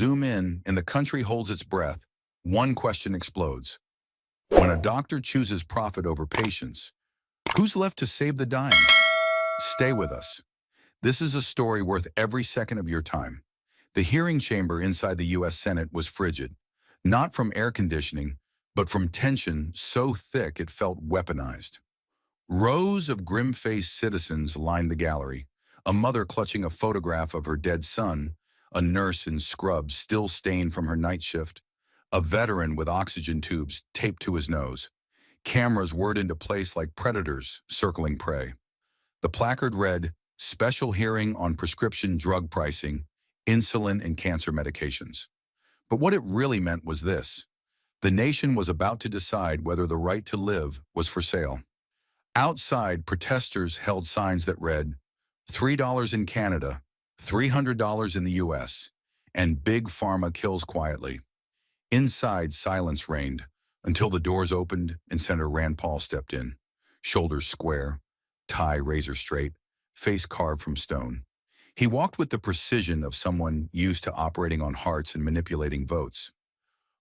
zoom in and the country holds its breath, one question explodes. When a doctor chooses profit over patience, who's left to save the dying? Stay with us. This is a story worth every second of your time. The hearing chamber inside the U.S. Senate was frigid, not from air conditioning, but from tension so thick it felt weaponized. Rows of grim-faced citizens lined the gallery, a mother clutching a photograph of her dead son, a nurse in scrubs still stained from her night shift, a veteran with oxygen tubes taped to his nose. Cameras whirred into place like predators circling prey. The placard read, "Special hearing on prescription drug pricing, insulin and cancer medications." But what it really meant was this. The nation was about to decide whether the right to live was for sale. Outside, protesters held signs that read, $3 in Canada, $300 in the U.S., and Big Pharma kills quietly. Inside, silence reigned until the doors opened and Senator Rand Paul stepped in, shoulders square, tie razor straight, face carved from stone. He walked with the precision of someone used to operating on hearts and manipulating votes.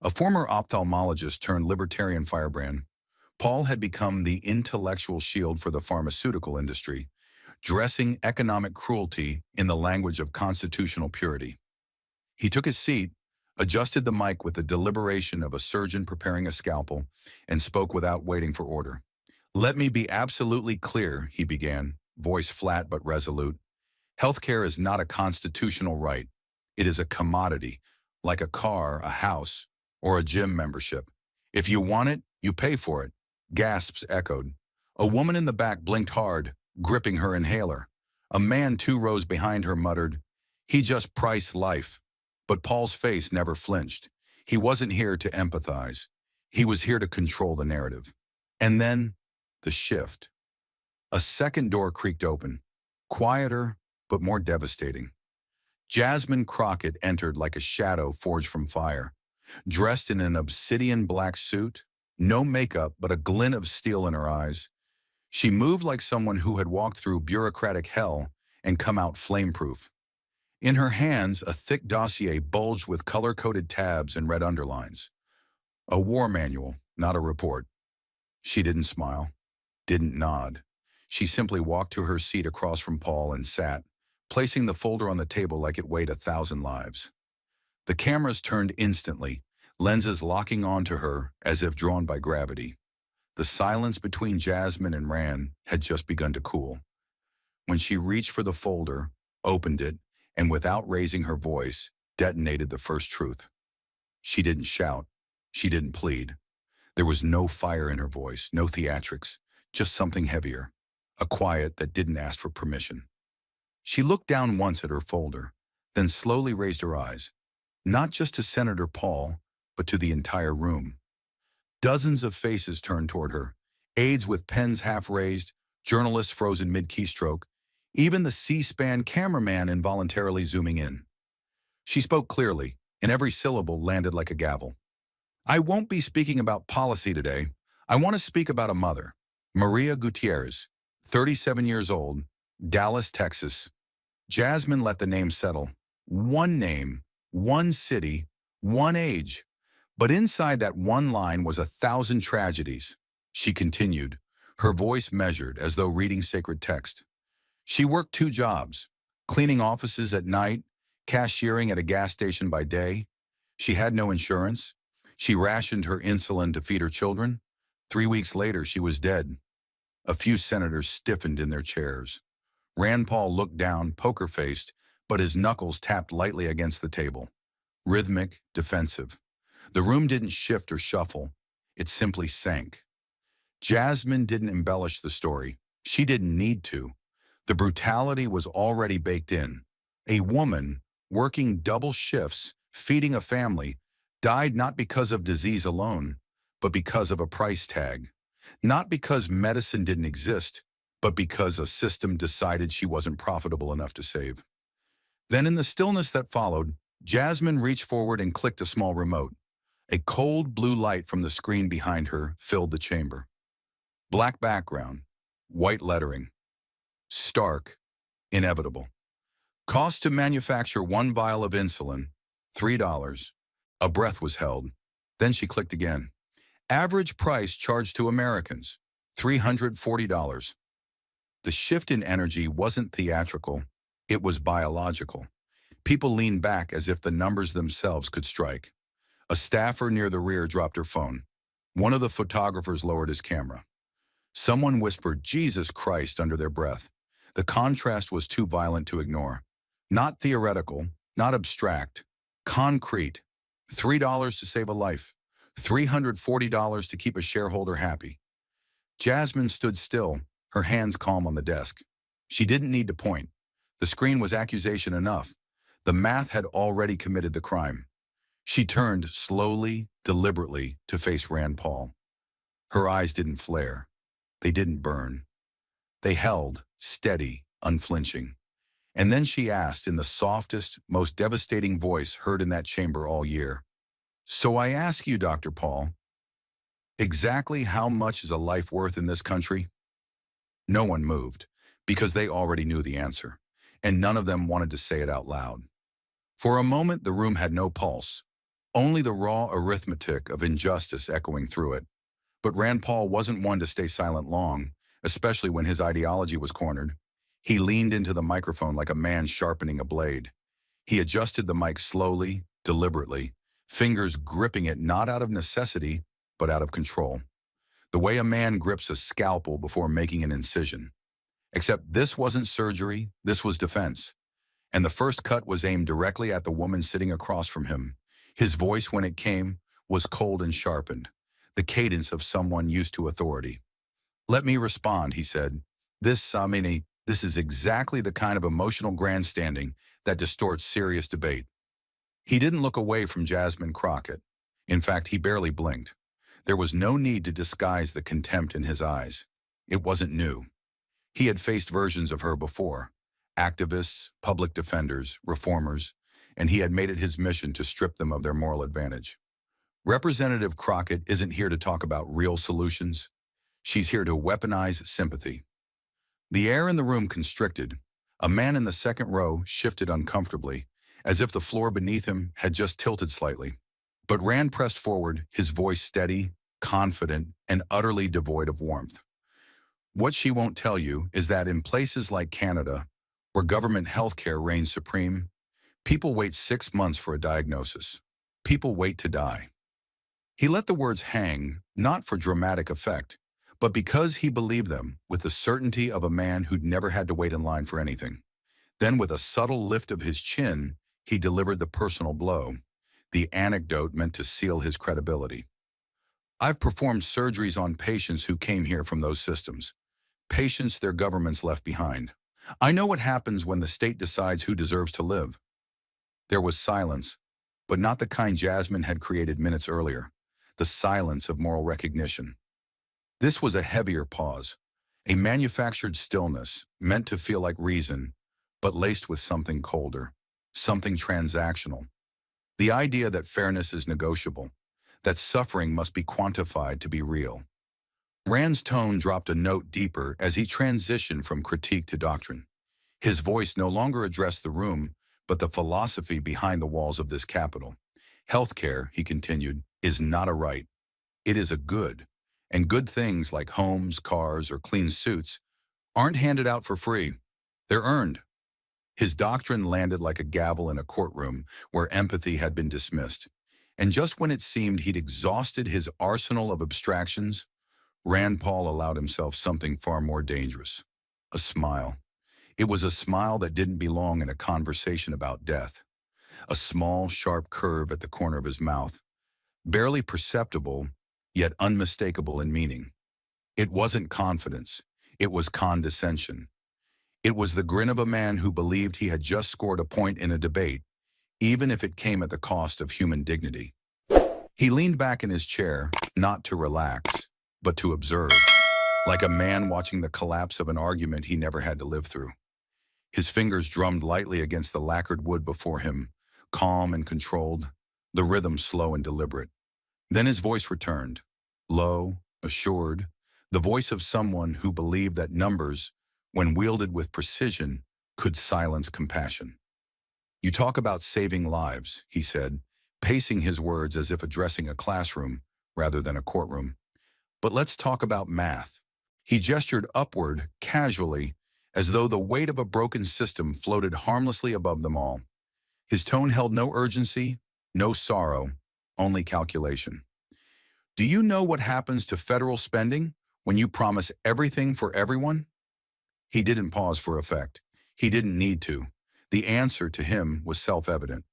A former ophthalmologist turned libertarian firebrand, Paul had become the intellectual shield for the pharmaceutical industry, dressing economic cruelty in the language of constitutional purity. He took his seat, adjusted the mic with the deliberation of a surgeon preparing a scalpel, and spoke without waiting for order. "Let me be absolutely clear," he began, voice flat but resolute. "Healthcare is not a constitutional right. It is a commodity, like a car, a house, or a gym membership. If you want it, you pay for it." Gasps echoed. A woman in the back blinked hard, gripping her inhaler. A man 2 rows behind her muttered, "He just priced life." But Paul's face never flinched. He wasn't here to empathize. He was here to control the narrative. And then, the shift. A second door creaked open, quieter but more devastating. Jasmine Crockett entered like a shadow forged from fire, dressed in an obsidian black suit, no makeup but a glint of steel in her eyes. She moved like someone who had walked through bureaucratic hell and come out flameproof. In her hands, a thick dossier bulged with color-coded tabs and red underlines. A war manual, not a report. She didn't smile, didn't nod. She simply walked to her seat across from Paul and sat, placing the folder on the table like it weighed 1,000 lives. The cameras turned instantly, lenses locking onto her as if drawn by gravity. The silence between Jasmine and Rand had just begun to cool. When she reached for the folder, opened it, and without raising her voice, detonated the first truth. She didn't shout. She didn't plead. There was no fire in her voice, no theatrics, just something heavier, a quiet that didn't ask for permission. She looked down once at her folder, then slowly raised her eyes, not just to Senator Paul, but to the entire room. Dozens of faces turned toward her, aides with pens half raised, journalists frozen mid-keystroke, even the C-SPAN cameraman involuntarily zooming in. She spoke clearly, and every syllable landed like a gavel. "I won't be speaking about policy today. I want to speak about a mother, Maria Gutierrez, 37 years old, Dallas, Texas." Jasmine let the name settle. One name, one city, one age. But inside that one line was 1,000 tragedies. She continued, her voice measured as though reading sacred text. She worked 2 jobs, cleaning offices at night, cashiering at a gas station by day. She had no insurance. She rationed her insulin to feed her children. 3 weeks later, she was dead. A few senators stiffened in their chairs. Rand Paul looked down, poker-faced, but his knuckles tapped lightly against the table. Rhythmic, defensive. The room didn't shift or shuffle. It simply sank. Jasmine didn't embellish the story. She didn't need to. The brutality was already baked in. A woman, working double shifts, feeding a family, died not because of disease alone, but because of a price tag. Not because medicine didn't exist, but because a system decided she wasn't profitable enough to save. Then in the stillness that followed, Jasmine reached forward and clicked a small remote. A cold blue light from the screen behind her filled the chamber. Black background, white lettering. Stark, inevitable. Cost to manufacture 1 vial of insulin, $3. A breath was held. Then she clicked again. Average price charged to Americans, $340. The shift in energy wasn't theatrical, it was biological. People leaned back as if the numbers themselves could strike. A staffer near the rear dropped her phone. One of the photographers lowered his camera. Someone whispered, "Jesus Christ," under their breath. The contrast was too violent to ignore. Not theoretical, not abstract, concrete. $3 to save a life. $340 to keep a shareholder happy. Jasmine stood still, her hands calm on the desk. She didn't need to point. The screen was accusation enough. The math had already committed the crime. She turned slowly, deliberately, to face Rand Paul. Her eyes didn't flare. They didn't burn. They held, steady, unflinching. And then she asked in the softest, most devastating voice heard in that chamber all year. "So I ask you, Dr. Paul, exactly how much is a life worth in this country?" No one moved, because they already knew the answer, and none of them wanted to say it out loud. For a moment, the room had no pulse, only the raw arithmetic of injustice echoing through it. But Rand Paul wasn't one to stay silent long, especially when his ideology was cornered. He leaned into the microphone like a man sharpening a blade. He adjusted the mic slowly, deliberately, fingers gripping it not out of necessity, but out of control. The way a man grips a scalpel before making an incision. Except this wasn't surgery, this was defense. And the first cut was aimed directly at the woman sitting across from him. His voice, when it came, was cold and sharpened, the cadence of someone used to authority. "Let me respond," he said. This is exactly the kind of emotional grandstanding that distorts serious debate." He didn't look away from Jasmine Crockett. In fact, he barely blinked. There was no need to disguise the contempt in his eyes. It wasn't new. He had faced versions of her before. Activists, public defenders, reformers, and he had made it his mission to strip them of their moral advantage. Representative Crockett isn't here to talk about real solutions. She's here to weaponize sympathy. The air in the room constricted. A man in the second row shifted uncomfortably, as if the floor beneath him had just tilted slightly. But Rand pressed forward, his voice steady, confident, and utterly devoid of warmth. "What she won't tell you is that in places like Canada, where government health care reigns supreme, people wait 6 months for a diagnosis. People wait to die." He let the words hang, not for dramatic effect, but because he believed them with the certainty of a man who'd never had to wait in line for anything. Then, with a subtle lift of his chin, he delivered the personal blow, the anecdote meant to seal his credibility. "I've performed surgeries on patients who came here from those systems, patients their governments left behind. I know what happens when the state decides who deserves to live." There was silence, but not the kind Jasmine had created minutes earlier, the silence of moral recognition. This was a heavier pause, a manufactured stillness meant to feel like reason, but laced with something colder, something transactional. The idea that fairness is negotiable, that suffering must be quantified to be real. Rand's tone dropped a note deeper as he transitioned from critique to doctrine. His voice no longer addressed the room, but the philosophy behind the walls of this capital. "Healthcare," he continued, "is not a right. It is a good. And good things like homes, cars, or clean suits aren't handed out for free. They're earned." His doctrine landed like a gavel in a courtroom where empathy had been dismissed. And just when it seemed he'd exhausted his arsenal of abstractions, Rand Paul allowed himself something far more dangerous. A smile. It was a smile that didn't belong in a conversation about death. A small, sharp curve at the corner of his mouth, barely perceptible, yet unmistakable in meaning. It wasn't confidence. It was condescension. It was the grin of a man who believed he had just scored a point in a debate, even if it came at the cost of human dignity. He leaned back in his chair, not to relax, but to observe, like a man watching the collapse of an argument he never had to live through. His fingers drummed lightly against the lacquered wood before him, calm and controlled, the rhythm slow and deliberate. Then his voice returned, low, assured, the voice of someone who believed that numbers, when wielded with precision, could silence compassion. You talk about saving lives, he said, pacing his words as if addressing a classroom rather than a courtroom. But let's talk about math. He gestured upward, casually, as though the weight of a broken system floated harmlessly above them all. His tone held no urgency, no sorrow, only calculation. Do you know what happens to federal spending when you promise everything for everyone? He didn't pause for effect. He didn't need to. The answer to him was self-evident.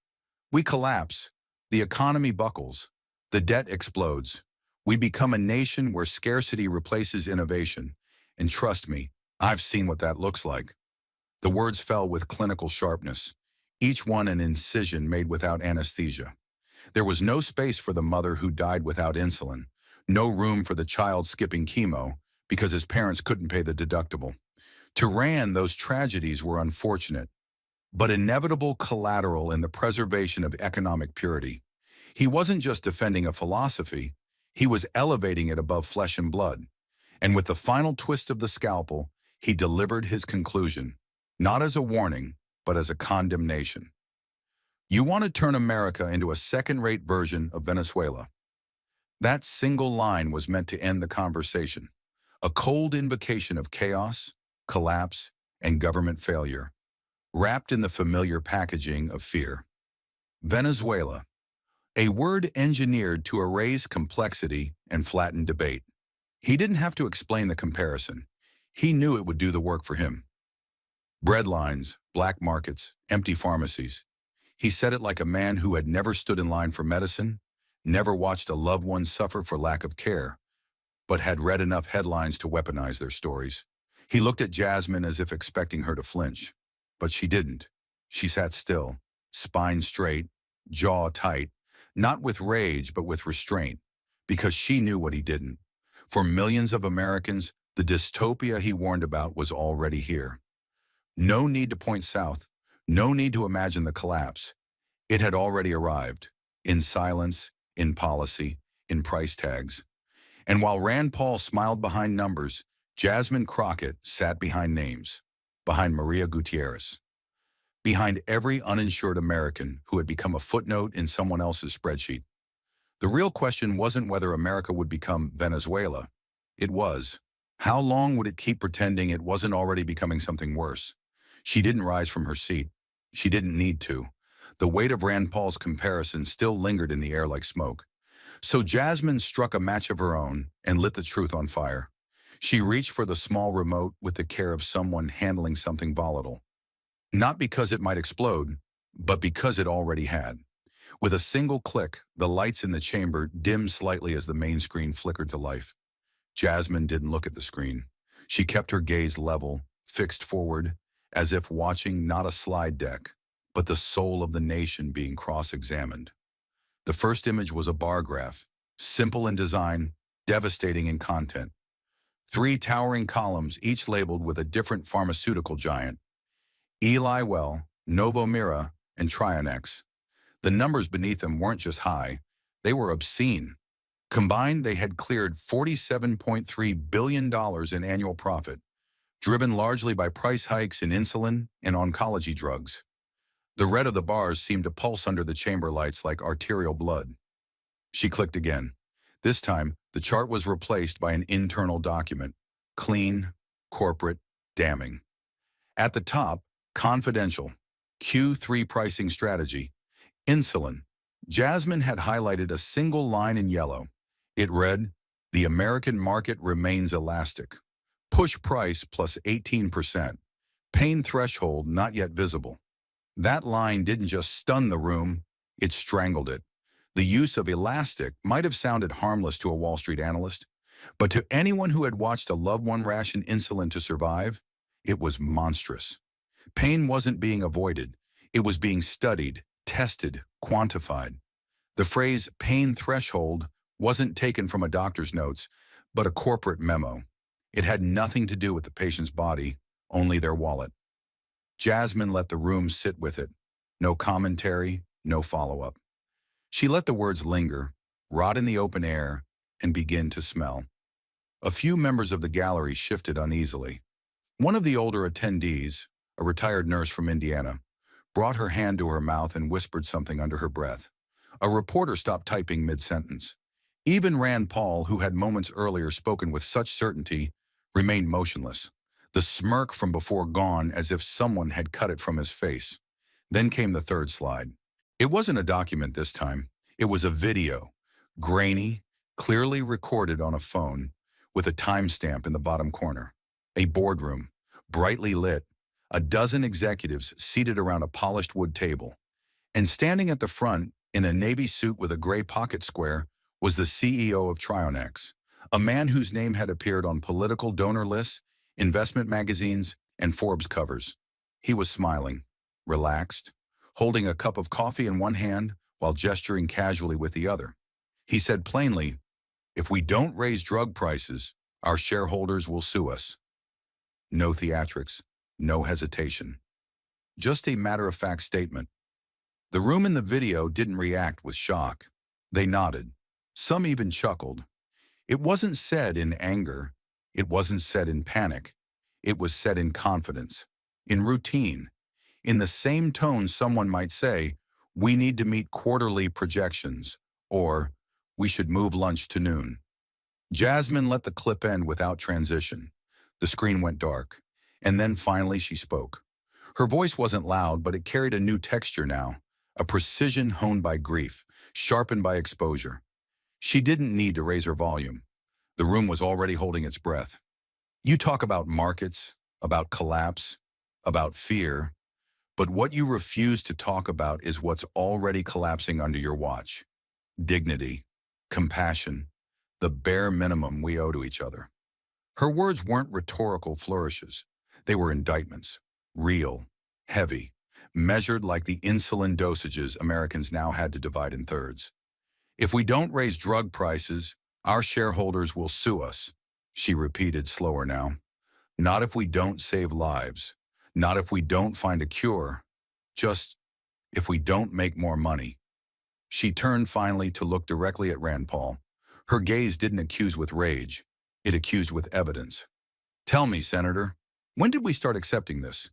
We collapse. The economy buckles. The debt explodes. We become a nation where scarcity replaces innovation. And trust me, I've seen what that looks like. The words fell with clinical sharpness, each one an incision made without anesthesia. There was no space for the mother who died without insulin, no room for the child skipping chemo because his parents couldn't pay the deductible. To Rand, those tragedies were unfortunate, but inevitable collateral in the preservation of economic purity. He wasn't just defending a philosophy, he was elevating it above flesh and blood. And with the final twist of the scalpel, he delivered his conclusion, not as a warning, but as a condemnation. You want to turn America into a second-rate version of Venezuela. That single line was meant to end the conversation, a cold invocation of chaos, collapse, and government failure, wrapped in the familiar packaging of fear. Venezuela, a word engineered to erase complexity and flatten debate. He didn't have to explain the comparison. He knew it would do the work for him. Breadlines, black markets, empty pharmacies. He said it like a man who had never stood in line for medicine, never watched a loved one suffer for lack of care, but had read enough headlines to weaponize their stories. He looked at Jasmine as if expecting her to flinch, but she didn't. She sat still, spine straight, jaw tight, not with rage but with restraint, because she knew what he didn't. For millions of Americans, the dystopia he warned about was already here. No need to point south, no need to imagine the collapse. It had already arrived, in silence, in policy, in price tags. And while Rand Paul smiled behind numbers, Jasmine Crockett sat behind names, behind Maria Gutierrez, behind every uninsured American who had become a footnote in someone else's spreadsheet. The real question wasn't whether America would become Venezuela. It was, how long would it keep pretending it wasn't already becoming something worse? She didn't rise from her seat. She didn't need to. The weight of Rand Paul's comparison still lingered in the air like smoke. So Jasmine struck a match of her own and lit the truth on fire. She reached for the small remote with the care of someone handling something volatile. Not because it might explode, but because it already had. With a single click, the lights in the chamber dimmed slightly as the main screen flickered to life. Jasmine didn't look at the screen. She kept her gaze level, fixed forward, as if watching not a slide deck, but the soul of the nation being cross-examined. The first image was a bar graph, simple in design, devastating in content. 3 towering columns, each labeled with a different pharmaceutical giant: Eli Well, Novomira, and Trionex. The numbers beneath them weren't just high, they were obscene. Combined, they had cleared $47.3 billion in annual profit, driven largely by price hikes in insulin and oncology drugs. The red of the bars seemed to pulse under the chamber lights like arterial blood. She clicked again. This time, the chart was replaced by an internal document, clean, corporate, damning. At the top, confidential, Q3 pricing strategy, insulin. Jasmine had highlighted a single line in yellow. It read, "The American market remains elastic. Push price plus 18%. Pain threshold not yet visible." That line didn't just stun the room, it strangled it. The use of elastic might have sounded harmless to a Wall Street analyst, but to anyone who had watched a loved one ration insulin to survive, it was monstrous. Pain wasn't being avoided, it was being studied, tested, quantified. The phrase pain threshold wasn't taken from a doctor's notes, but a corporate memo. It had nothing to do with the patient's body, only their wallet. Jasmine let the room sit with it. No commentary, no follow-up. She let the words linger, rot in the open air, and begin to smell. A few members of the gallery shifted uneasily. One of the older attendees, a retired nurse from Indiana, brought her hand to her mouth and whispered something under her breath. A reporter stopped typing mid-sentence. Even Rand Paul, who had moments earlier spoken with such certainty, remained motionless, the smirk from before gone as if someone had cut it from his face. Then came the third slide. It wasn't a document this time. It was a video, grainy, clearly recorded on a phone, with a timestamp in the bottom corner. A boardroom, brightly lit, a dozen executives seated around a polished wood table. And standing at the front, in a navy suit with a gray pocket square, was the CEO of Trionex, a man whose name had appeared on political donor lists, investment magazines, and Forbes covers. He was smiling, relaxed, holding a cup of coffee in one hand while gesturing casually with the other. He said plainly, "If we don't raise drug prices, our shareholders will sue us." No theatrics, no hesitation. Just a matter-of-fact statement. The room in the video didn't react with shock. They nodded. Some even chuckled. It wasn't said in anger. It wasn't said in panic. It was said in confidence, in routine. In the same tone someone might say, "We need to meet quarterly projections," or "We should move lunch to noon." Jasmine let the clip end without transition. The screen went dark, and then finally she spoke. Her voice wasn't loud, but it carried a new texture now, a precision honed by grief, sharpened by exposure. She didn't need to raise her volume. The room was already holding its breath. "You talk about markets, about collapse, about fear, but what you refuse to talk about is what's already collapsing under your watch. Dignity, compassion, the bare minimum we owe to each other." Her words weren't rhetorical flourishes. They were indictments, real, heavy, measured like the insulin dosages Americans now had to divide in thirds. "If we don't raise drug prices, our shareholders will sue us," she repeated slower now. "Not if we don't save lives, not if we don't find a cure, just if we don't make more money." She turned finally to look directly at Rand Paul. Her gaze didn't accuse with rage. It accused with evidence. "Tell me, Senator, when did we start accepting this?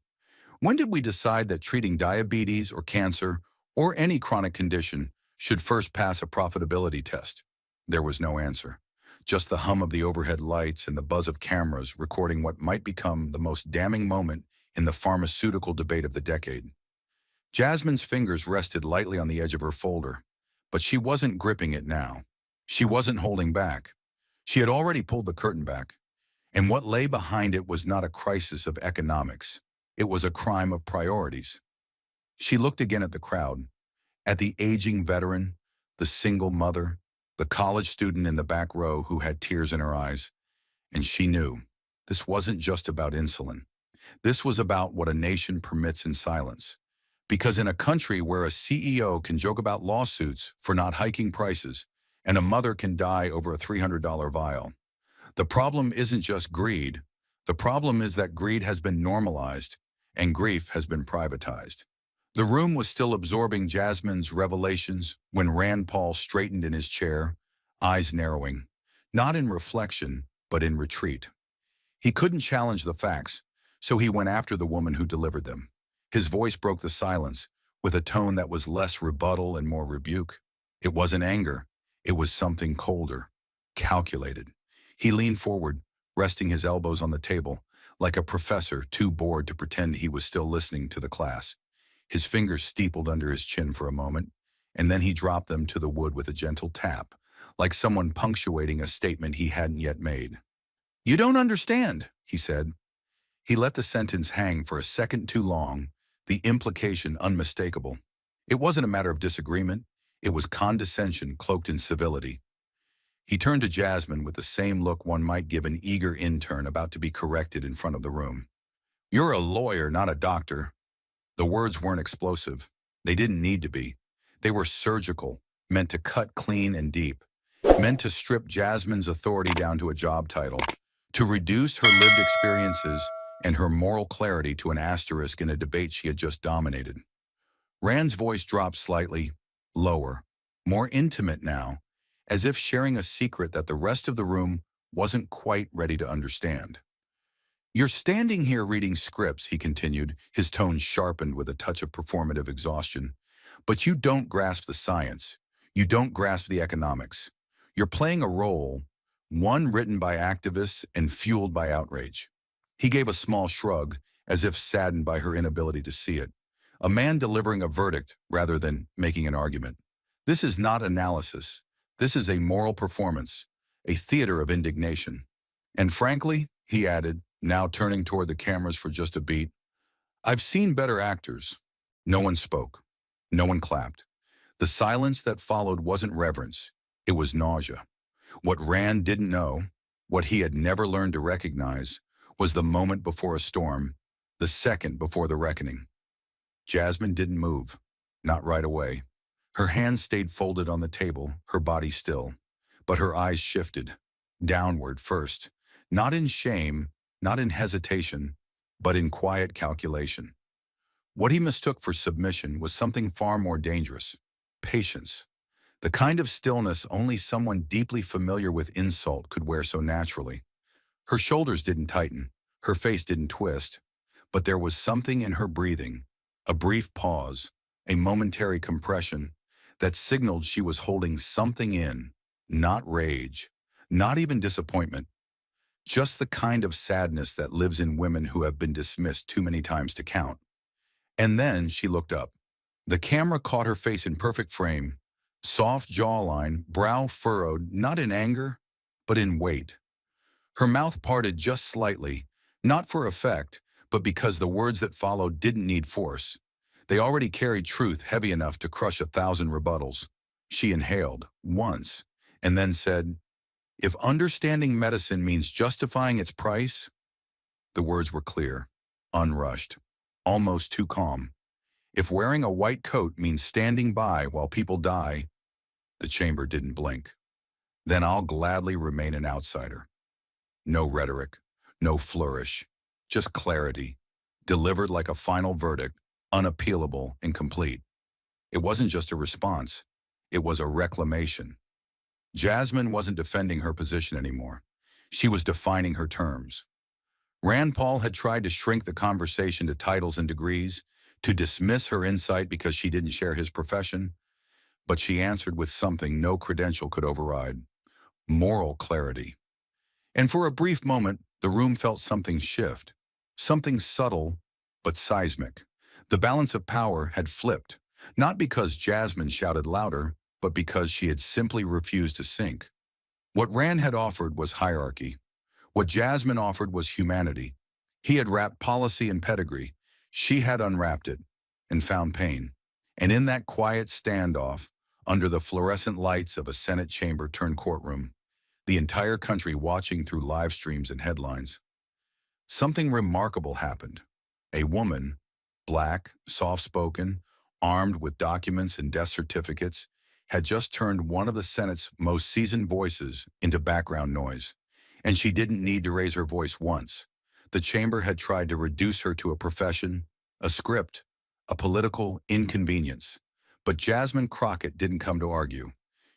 When did we decide that treating diabetes or cancer or any chronic condition should first pass a profitability test?" There was no answer. Just the hum of the overhead lights and the buzz of cameras recording what might become the most damning moment in the pharmaceutical debate of the decade. Jasmine's fingers rested lightly on the edge of her folder, but she wasn't gripping it now. She wasn't holding back. She had already pulled the curtain back, and what lay behind it was not a crisis of economics. It was a crime of priorities. She looked again at the crowd, at the aging veteran, the single mother, the college student in the back row who had tears in her eyes, and she knew this wasn't just about insulin. This was about what a nation permits in silence. Because in a country where a CEO can joke about lawsuits for not hiking prices, and a mother can die over a $300 vial, the problem isn't just greed. The problem is that greed has been normalized and grief has been privatized. The room was still absorbing Jasmine's revelations when Rand Paul straightened in his chair, eyes narrowing, not in reflection, but in retreat. He couldn't challenge the facts, so he went after the woman who delivered them. His voice broke the silence with a tone that was less rebuttal and more rebuke. It wasn't anger. It was something colder, calculated. He leaned forward, resting his elbows on the table, like a professor too bored to pretend he was still listening to the class. His fingers steepled under his chin for a moment, and then he dropped them to the wood with a gentle tap, like someone punctuating a statement he hadn't yet made. "You don't understand," he said. He let the sentence hang for a second too long, the implication unmistakable. It wasn't a matter of disagreement. It was condescension cloaked in civility. He turned to Jasmine with the same look one might give an eager intern about to be corrected in front of the room. "You're a lawyer, not a doctor." The words weren't explosive. They didn't need to be. They were surgical, meant to cut clean and deep, meant to strip Jasmine's authority down to a job title, to reduce her lived experiences and her moral clarity to an asterisk in a debate she had just dominated. Rand's voice dropped slightly, lower, more intimate now, as if sharing a secret that the rest of the room wasn't quite ready to understand. You're standing here reading scripts, he continued, his tone sharpened with a touch of performative exhaustion. But you don't grasp the science. You don't grasp the economics. You're playing a role, one written by activists and fueled by outrage. He gave a small shrug, as if saddened by her inability to see it. A man delivering a verdict rather than making an argument. This is not analysis. This is a moral performance, a theater of indignation. And frankly, he added, now turning toward the cameras for just a beat, I've seen better actors. No one spoke. No one clapped. The silence that followed wasn't reverence. It was nausea. What Rand didn't know, what he had never learned to recognize, was the moment before a storm, the second before the reckoning. Jasmine didn't move. Not right away. Her hands stayed folded on the table, her body still. But her eyes shifted. Downward first. Not in shame, not in hesitation, but in quiet calculation. What he mistook for submission was something far more dangerous. Patience. The kind of stillness only someone deeply familiar with insult could wear so naturally. Her shoulders didn't tighten, her face didn't twist, but there was something in her breathing, a brief pause, a momentary compression, that signaled she was holding something in, not rage, not even disappointment, just the kind of sadness that lives in women who have been dismissed too many times to count. And then she looked up. The camera caught her face in perfect frame, soft jawline, brow furrowed, not in anger, but in weight. Her mouth parted just slightly, not for effect, but because the words that followed didn't need force. They already carried truth heavy enough to crush 1,000 rebuttals. She inhaled, once, and then said, if understanding medicine means justifying its price, the words were clear, unrushed, almost too calm. If wearing a white coat means standing by while people die, the chamber didn't blink. Then I'll gladly remain an outsider. No rhetoric, no flourish, just clarity, delivered like a final verdict, unappealable and complete. It wasn't just a response, it was a reclamation. Jasmine wasn't defending her position anymore. She was defining her terms. Rand Paul had tried to shrink the conversation to titles and degrees, to dismiss her insight because she didn't share his profession, but she answered with something no credential could override: moral clarity. And for a brief moment, the room felt something shift, something subtle but seismic. The balance of power had flipped, not because Jasmine shouted louder, but because she had simply refused to sink. What Rand had offered was hierarchy. What Jasmine offered was humanity. He had wrapped policy and pedigree. She had unwrapped it and found pain. And in that quiet standoff, under the fluorescent lights of a Senate chamber turned courtroom, the entire country watching through live streams and headlines, something remarkable happened. A woman, black, soft-spoken, armed with documents and death certificates, had just turned one of the Senate's most seasoned voices into background noise. And she didn't need to raise her voice once. The chamber had tried to reduce her to a profession, a script, a political inconvenience. But Jasmine Crockett didn't come to argue.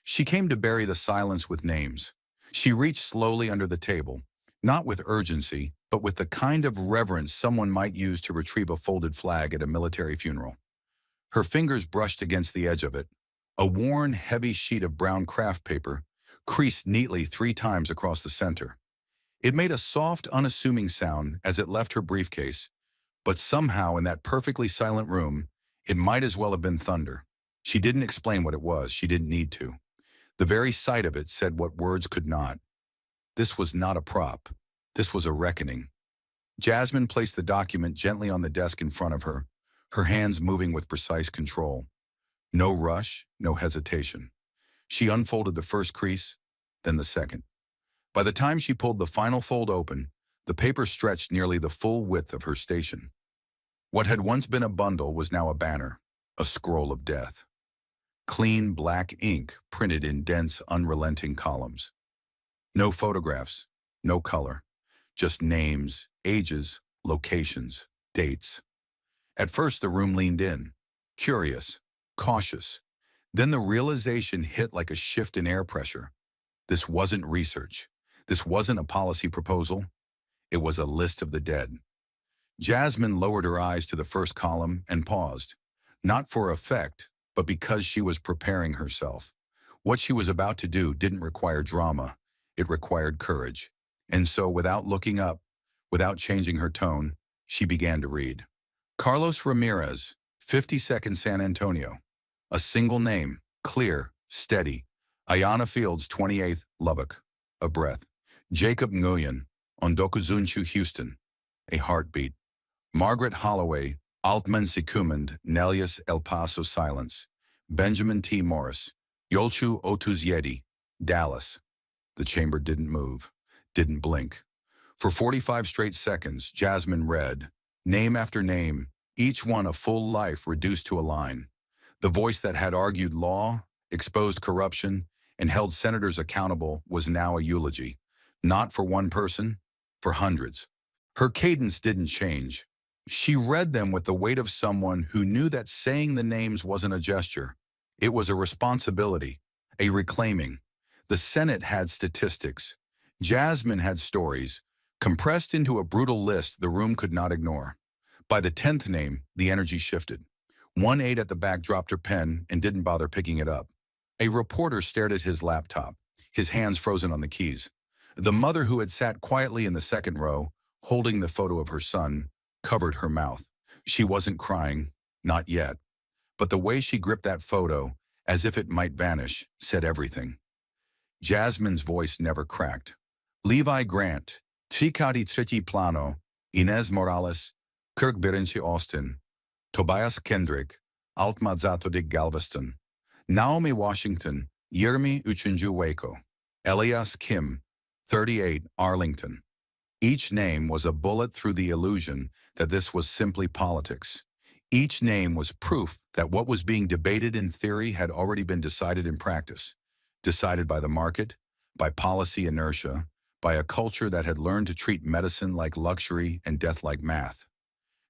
She came to bury the silence with names. She reached slowly under the table, not with urgency, but with the kind of reverence someone might use to retrieve a folded flag at a military funeral. Her fingers brushed against the edge of it, a worn, heavy sheet of brown craft paper, creased neatly 3 times across the center. It made a soft, unassuming sound as it left her briefcase, but somehow in that perfectly silent room, it might as well have been thunder. She didn't explain what it was. She didn't need to. The very sight of it said what words could not. This was not a prop. This was a reckoning. Jasmine placed the document gently on the desk in front of her, her hands moving with precise control. No rush, no hesitation. She unfolded the first crease, then the second. By the time she pulled the final fold open, the paper stretched nearly the full width of her station. What had once been a bundle was now a banner, a scroll of death. Clean black ink printed in dense, unrelenting columns. No photographs, no color, just names, ages, locations, dates. At first the room leaned in, curious, cautious. Then the realization hit like a shift in air pressure. This wasn't research. This wasn't a policy proposal. It was a list of the dead. Jasmine lowered her eyes to the first column and paused, not for effect, but because she was preparing herself. What she was about to do didn't require drama, it required courage. And so, without looking up, without changing her tone, she began to read. Carlos Ramirez, 52nd San Antonio. A single name, clear, steady. Ayana Fields, 28th, Lubbock. A breath. Jacob Nguyen, Ondokuzunchu, Houston. A heartbeat. Margaret Holloway, Altman Sikumand, Nelius, El Paso, silence. Benjamin T. Morris, Yolchu Otuzyedi, Dallas. The chamber didn't move, didn't blink. For 45 straight seconds, Jasmine read, name after name, each one a full life reduced to a line. The voice that had argued law, exposed corruption, and held senators accountable was now a eulogy. Not for one person, for hundreds. Her cadence didn't change. She read them with the weight of someone who knew that saying the names wasn't a gesture. It was a responsibility, a reclaiming. The Senate had statistics. Jasmine had stories, compressed into a brutal list the room could not ignore. By the 10th name, the energy shifted. One aide at the back dropped her pen and didn't bother picking it up. A reporter stared at his laptop, his hands frozen on the keys. The mother who had sat quietly in the second row, holding the photo of her son, covered her mouth. She wasn't crying, not yet. But the way she gripped that photo, as if it might vanish, said everything. Jasmine's voice never cracked. Levi Grant, Tricati Triti Plano, Inez Morales, Kirk Birinci Austin, Tobias Kendrick, Altmazzato de Galveston, Naomi Washington, Yermi Uchunju Waco, Elias Kim, 38, Arlington. Each name was a bullet through the illusion that this was simply politics. Each name was proof that what was being debated in theory had already been decided in practice. Decided by the market, by policy inertia, by a culture that had learned to treat medicine like luxury and death like math.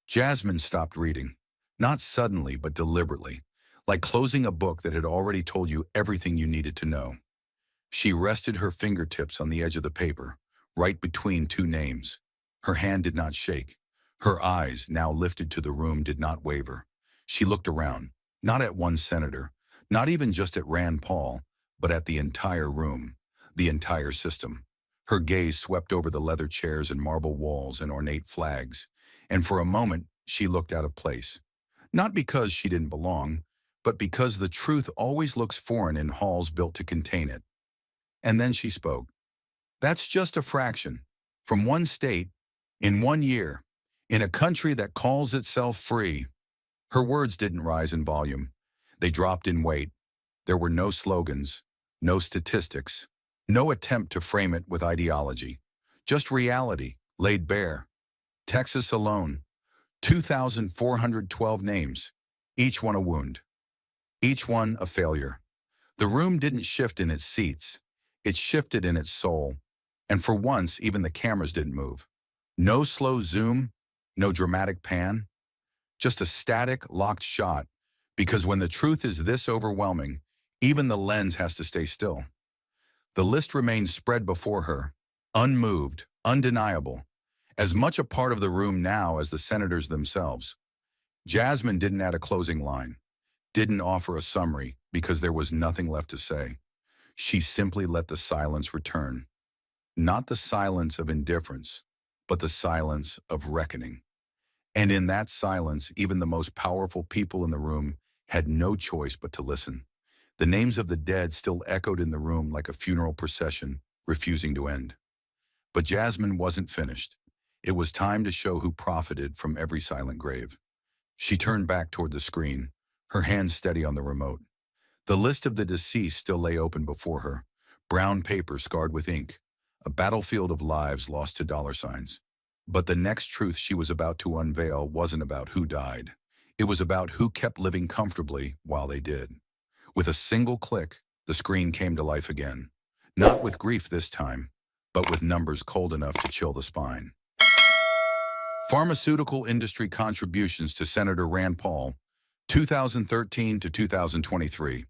Jasmine stopped reading, not suddenly but deliberately, like closing a book that had already told you everything you needed to know. She rested her fingertips on the edge of the paper, right between two names. Her hand did not shake. Her eyes, now lifted to the room, did not waver. She looked around, not at one senator, not even just at Rand Paul, but at the entire room, the entire system. Her gaze swept over the leather chairs and marble walls and ornate flags, and for a moment she looked out of place. Not because she didn't belong, but because the truth always looks foreign in halls built to contain it. And then she spoke. That's just a fraction. From one state, in 1 year, in a country that calls itself free. Her words didn't rise in volume. They dropped in weight. There were no slogans, no statistics, no attempt to frame it with ideology. Just reality, laid bare. Texas alone, 2,412 names, each one a wound, each one a failure. The room didn't shift in its seats. It shifted in its soul. And for once, even the cameras didn't move. No slow zoom, no dramatic pan, just a static, locked shot, because when the truth is this overwhelming, even the lens has to stay still. The list remained spread before her, unmoved, undeniable, as much a part of the room now as the senators themselves. Jasmine didn't add a closing line, didn't offer a summary, because there was nothing left to say. She simply let the silence return. Not the silence of indifference, but the silence of reckoning. And in that silence, even the most powerful people in the room had no choice but to listen. The names of the dead still echoed in the room like a funeral procession, refusing to end. But Jasmine wasn't finished. It was time to show who profited from every silent grave. She turned back toward the screen, her hand steady on the remote. The list of the deceased still lay open before her, brown paper scarred with ink, a battlefield of lives lost to dollar signs. But the next truth she was about to unveil wasn't about who died. It was about who kept living comfortably while they did. With a single click, the screen came to life again. Not with grief this time, but with numbers cold enough to chill the spine. Pharmaceutical industry contributions to Senator Rand Paul, 2013 to 2023.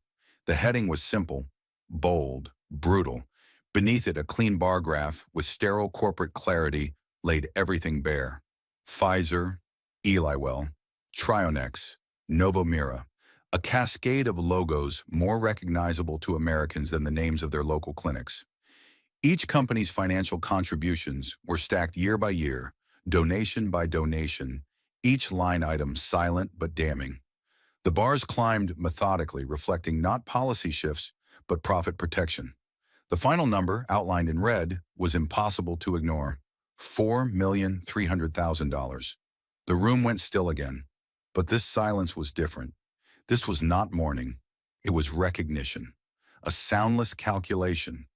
The heading was simple, bold, brutal. Beneath it, a clean bar graph with sterile corporate clarity laid everything bare. Pfizer, Eliwell, Trionex, Novomira, a cascade of logos more recognizable to Americans than the names of their local clinics. Each company's financial contributions were stacked year by year, donation by donation, each line item silent but damning. The bars climbed methodically, reflecting not policy shifts, but profit protection. The final number, outlined in red, was impossible to ignore: $4,300,000. The room went still again. But this silence was different. This was not mourning. It was recognition. A soundless calculation.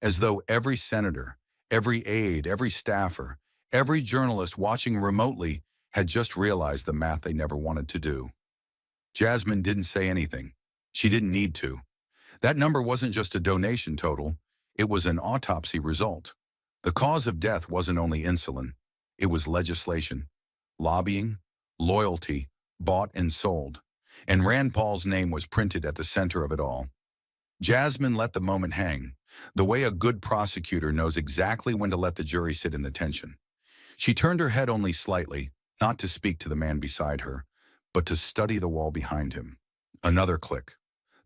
As though every senator, every aide, every staffer, every journalist watching remotely had just realized the math they never wanted to do. Jasmine didn't say anything. She didn't need to. That number wasn't just a donation total, it was an autopsy result. The cause of death wasn't only insulin, it was legislation, lobbying, loyalty, bought and sold. And Rand Paul's name was printed at the center of it all. Jasmine let the moment hang, the way a good prosecutor knows exactly when to let the jury sit in the tension. She turned her head only slightly, not to speak to the man beside her, but to study the wall behind him. Another click.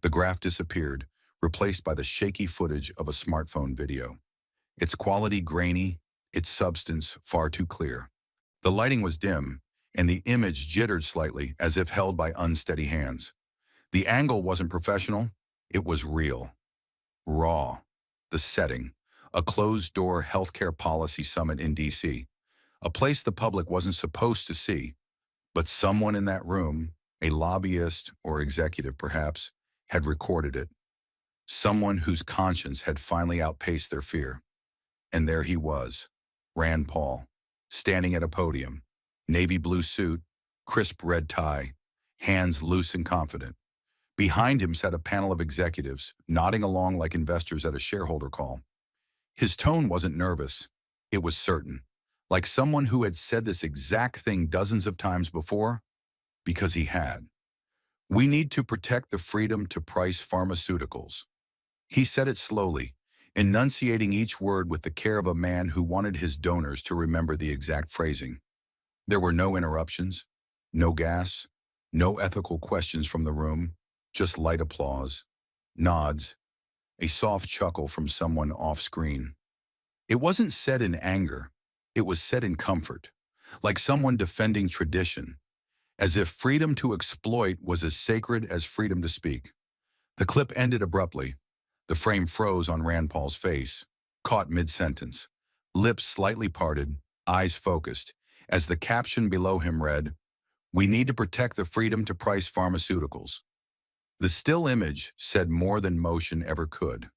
The graph disappeared, replaced by the shaky footage of a smartphone video. Its quality grainy, its substance far too clear. The lighting was dim, and the image jittered slightly as if held by unsteady hands. The angle wasn't professional, it was real. Raw. The setting. A closed-door healthcare policy summit in D.C. A place the public wasn't supposed to see. But someone in that room, a lobbyist or executive perhaps, had recorded it. Someone whose conscience had finally outpaced their fear. And there he was, Rand Paul, standing at a podium, navy blue suit, crisp red tie, hands loose and confident. Behind him sat a panel of executives, nodding along like investors at a shareholder call. His tone wasn't nervous, it was certain, like someone who had said this exact thing dozens of times before, because he had. We need to protect the freedom to price pharmaceuticals. He said it slowly, enunciating each word with the care of a man who wanted his donors to remember the exact phrasing. There were no interruptions, no gas, no ethical questions from the room, just light applause, nods, a soft chuckle from someone off-screen. It wasn't said in anger, it was said in comfort, like someone defending tradition, as if freedom to exploit was as sacred as freedom to speak. The clip ended abruptly. The frame froze on Rand Paul's face, caught mid-sentence, lips slightly parted, eyes focused, as the caption below him read, "We need to protect the freedom to price pharmaceuticals." The still image said more than motion ever could.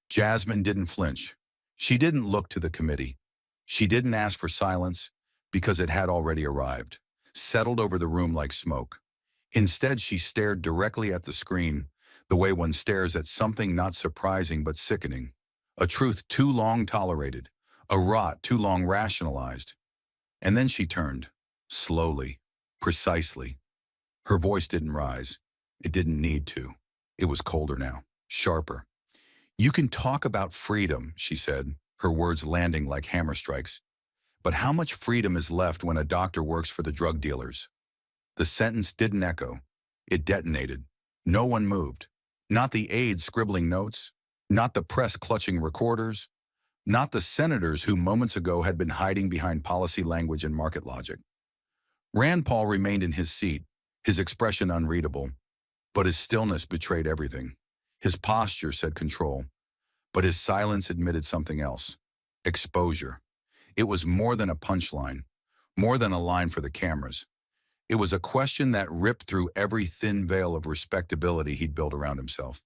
Jasmine didn't flinch. She didn't look to the committee. She didn't ask for silence, because it had already arrived, settled over the room like smoke. Instead, she stared directly at the screen, the way one stares at something not surprising but sickening. A truth too long tolerated, a rot too long rationalized. And then she turned, slowly, precisely. Her voice didn't rise. It didn't need to. It was colder now, sharper. "You can talk about freedom," she said, her words landing like hammer strikes. "But how much freedom is left when a doctor works for the drug dealers?" The sentence didn't echo. It detonated. No one moved. Not the aides scribbling notes, not the press clutching recorders, not the senators who moments ago had been hiding behind policy language and market logic. Rand Paul remained in his seat, his expression unreadable, but his stillness betrayed everything. His posture said control, but his silence admitted something else: exposure. It was more than a punchline, more than a line for the cameras. It was a question that ripped through every thin veil of respectability he'd built around himself.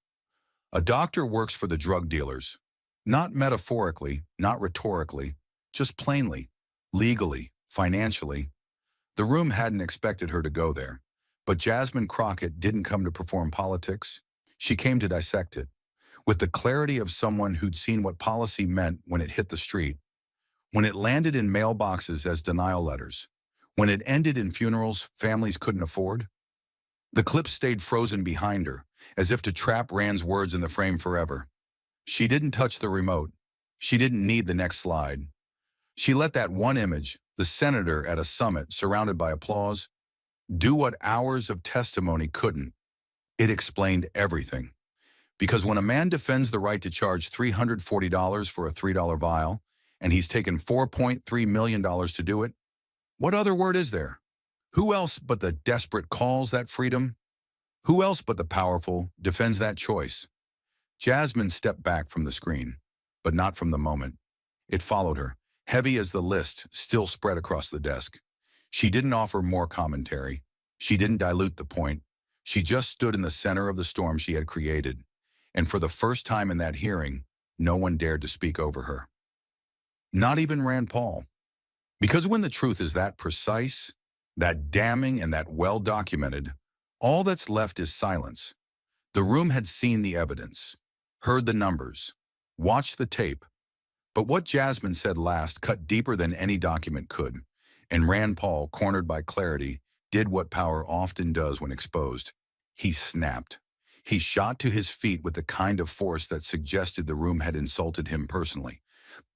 A doctor works for the drug dealers, not metaphorically, not rhetorically, just plainly, legally, financially. The room hadn't expected her to go there, but Jasmine Crockett didn't come to perform politics. She came to dissect it, with the clarity of someone who'd seen what policy meant when it hit the street, when it landed in mailboxes as denial letters, when it ended in funerals families couldn't afford. The clip stayed frozen behind her, as if to trap Rand's words in the frame forever. She didn't touch the remote. She didn't need the next slide. She let that one image, the senator at a summit surrounded by applause, do what hours of testimony couldn't. It explained everything. Because when a man defends the right to charge $340 for a $3 vial, and he's taken $4.3 million to do it, what other word is there? Who else but the desperate calls that freedom? Who else but the powerful defends that choice? Jasmine stepped back from the screen, but not from the moment. It followed her, heavy as the list still spread across the desk. She didn't offer more commentary. She didn't dilute the point. She just stood in the center of the storm she had created. And for the first time in that hearing, no one dared to speak over her. Not even Rand Paul. Because when the truth is that precise, that damning, and that well-documented, all that's left is silence. The room had seen the evidence, heard the numbers, watched the tape, but what Jasmine said last cut deeper than any document could, and Rand Paul, cornered by clarity, did what power often does when exposed. He snapped. He shot to his feet with the kind of force that suggested the room had insulted him personally.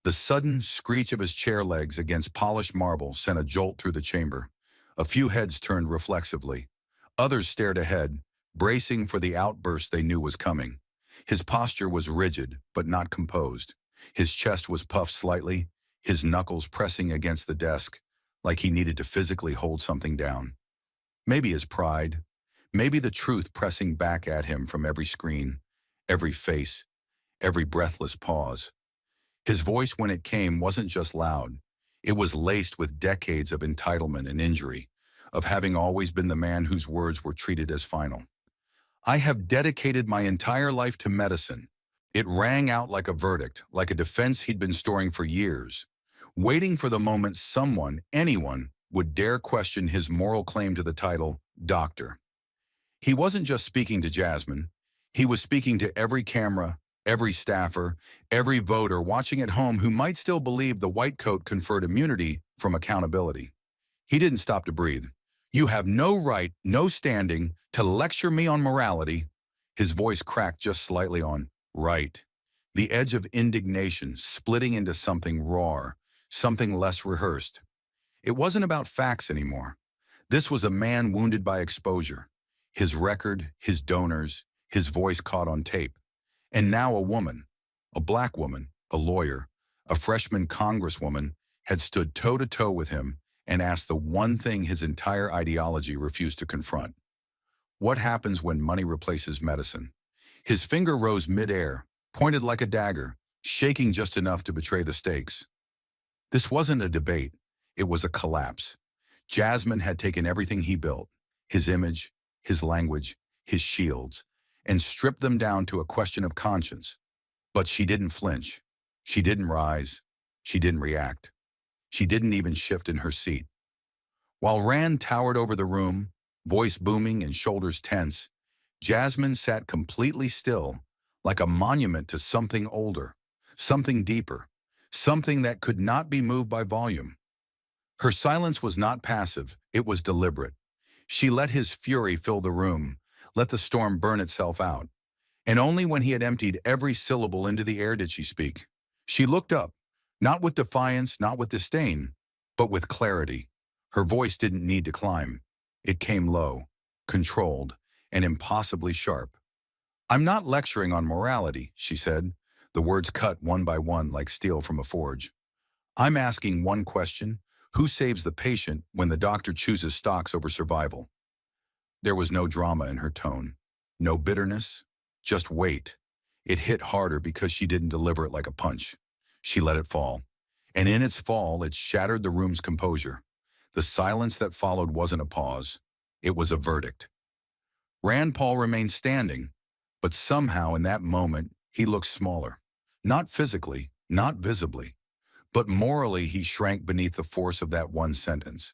The sudden screech of his chair legs against polished marble sent a jolt through the chamber. A few heads turned reflexively. Others stared ahead, bracing for the outburst they knew was coming. His posture was rigid, but not composed. His chest was puffed slightly, his knuckles pressing against the desk, like he needed to physically hold something down. Maybe his pride, maybe the truth pressing back at him from every screen, every face, every breathless pause. His voice, when it came, wasn't just loud. It was laced with decades of entitlement and injury, of having always been the man whose words were treated as final. I have dedicated my entire life to medicine. It rang out like a verdict, like a defense he'd been storing for years, waiting for the moment someone, anyone, would dare question his moral claim to the title, doctor. He wasn't just speaking to Jasmine. He was speaking to every camera, every staffer, every voter watching at home who might still believe the white coat conferred immunity from accountability. He didn't stop to breathe. You have no right, no standing, to lecture me on morality. His voice cracked just slightly on right. The edge of indignation splitting into something raw, something less rehearsed. It wasn't about facts anymore. This was a man wounded by exposure. His record, his donors, his voice caught on tape. And now a woman, a black woman, a lawyer, a freshman congresswoman, had stood toe-to-toe with him and asked the one thing his entire ideology refused to confront. What happens when money replaces medicine? His finger rose mid-air, pointed like a dagger, shaking just enough to betray the stakes. This wasn't a debate. It was a collapse. Jasmine had taken everything he built, his image, his language, his shields, and stripped them down to a question of conscience. But she didn't flinch. She didn't rise. She didn't react. She didn't even shift in her seat. While Rand towered over the room, voice booming and shoulders tense, Jasmine sat completely still, like a monument to something older, something deeper, something that could not be moved by volume. Her silence was not passive, it was deliberate. She let his fury fill the room, let the storm burn itself out. And only when he had emptied every syllable into the air did she speak. She looked up, not with defiance, not with disdain, but with clarity. Her voice didn't need to climb. It came low, controlled, and impossibly sharp. I'm not lecturing on morality, she said, the words cut one by one like steel from a forge. I'm asking one question: who saves the patient when the doctor chooses stocks over survival? There was no drama in her tone, no bitterness, just weight. It hit harder because she didn't deliver it like a punch. She let it fall. And in its fall, it shattered the room's composure. The silence that followed wasn't a pause. It was a verdict. Rand Paul remained standing, but somehow in that moment, he looked smaller. Not physically, not visibly, but morally he shrank beneath the force of that one sentence.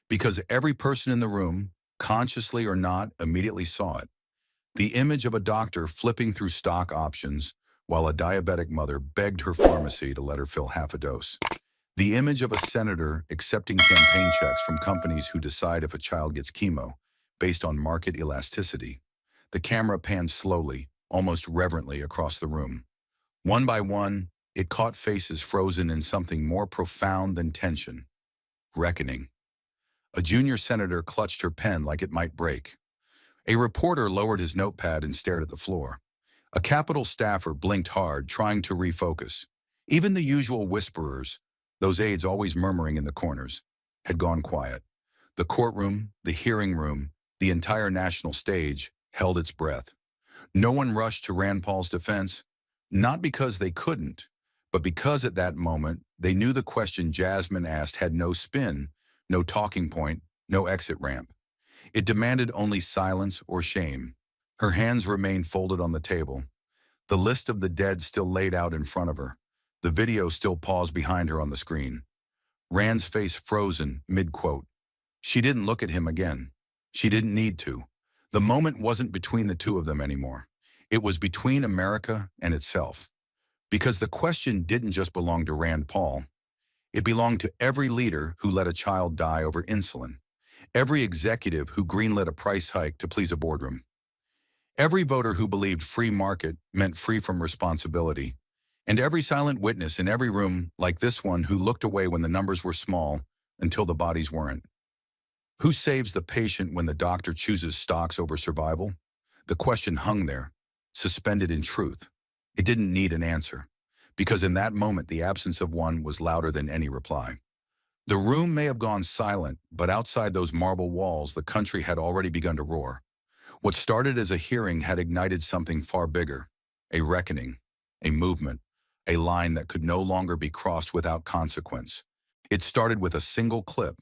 Because every person in the room, consciously or not, immediately saw it. The image of a doctor flipping through stock options while a diabetic mother begged her pharmacy to let her fill half a dose. The image of a senator accepting campaign checks from companies who decide if a child gets chemo based on market elasticity. The camera panned slowly, almost reverently across the room. One by one, It caught faces frozen in something more profound than tension. Reckoning. A junior senator clutched her pen like it might break. A reporter lowered his notepad and stared at the floor. A Capitol staffer blinked hard, trying to refocus. Even the usual whisperers, those aides always murmuring in the corners, had gone quiet. The courtroom, the hearing room, the entire national stage held its breath. No one rushed to Rand Paul's defense, not because they couldn't, but because at that moment they knew the question Jasmine asked had no spin, no talking point, no exit ramp. It demanded only silence or shame. Her hands remained folded on the table. The list of the dead still laid out in front of her. The video still paused behind her on the screen. Rand's face frozen mid-quote. She didn't look at him again. She didn't need to. The moment wasn't between the two of them anymore. It was between America and itself. Because the question didn't just belong to Rand Paul. It belonged to every leader who let a child die over insulin. Every executive who greenlit a price hike to please a boardroom. Every voter who believed free market meant free from responsibility. And every silent witness in every room like this one who looked away when the numbers were small until the bodies weren't. Who saves the patient when the doctor chooses stocks over survival? The question hung there, suspended in truth. It didn't need an answer, because in that moment the absence of one was louder than any reply. The room may have gone silent, but outside those marble walls the country had already begun to roar. What started as a hearing had ignited something far bigger, a reckoning, a movement, a line that could no longer be crossed without consequence. It started with a single clip,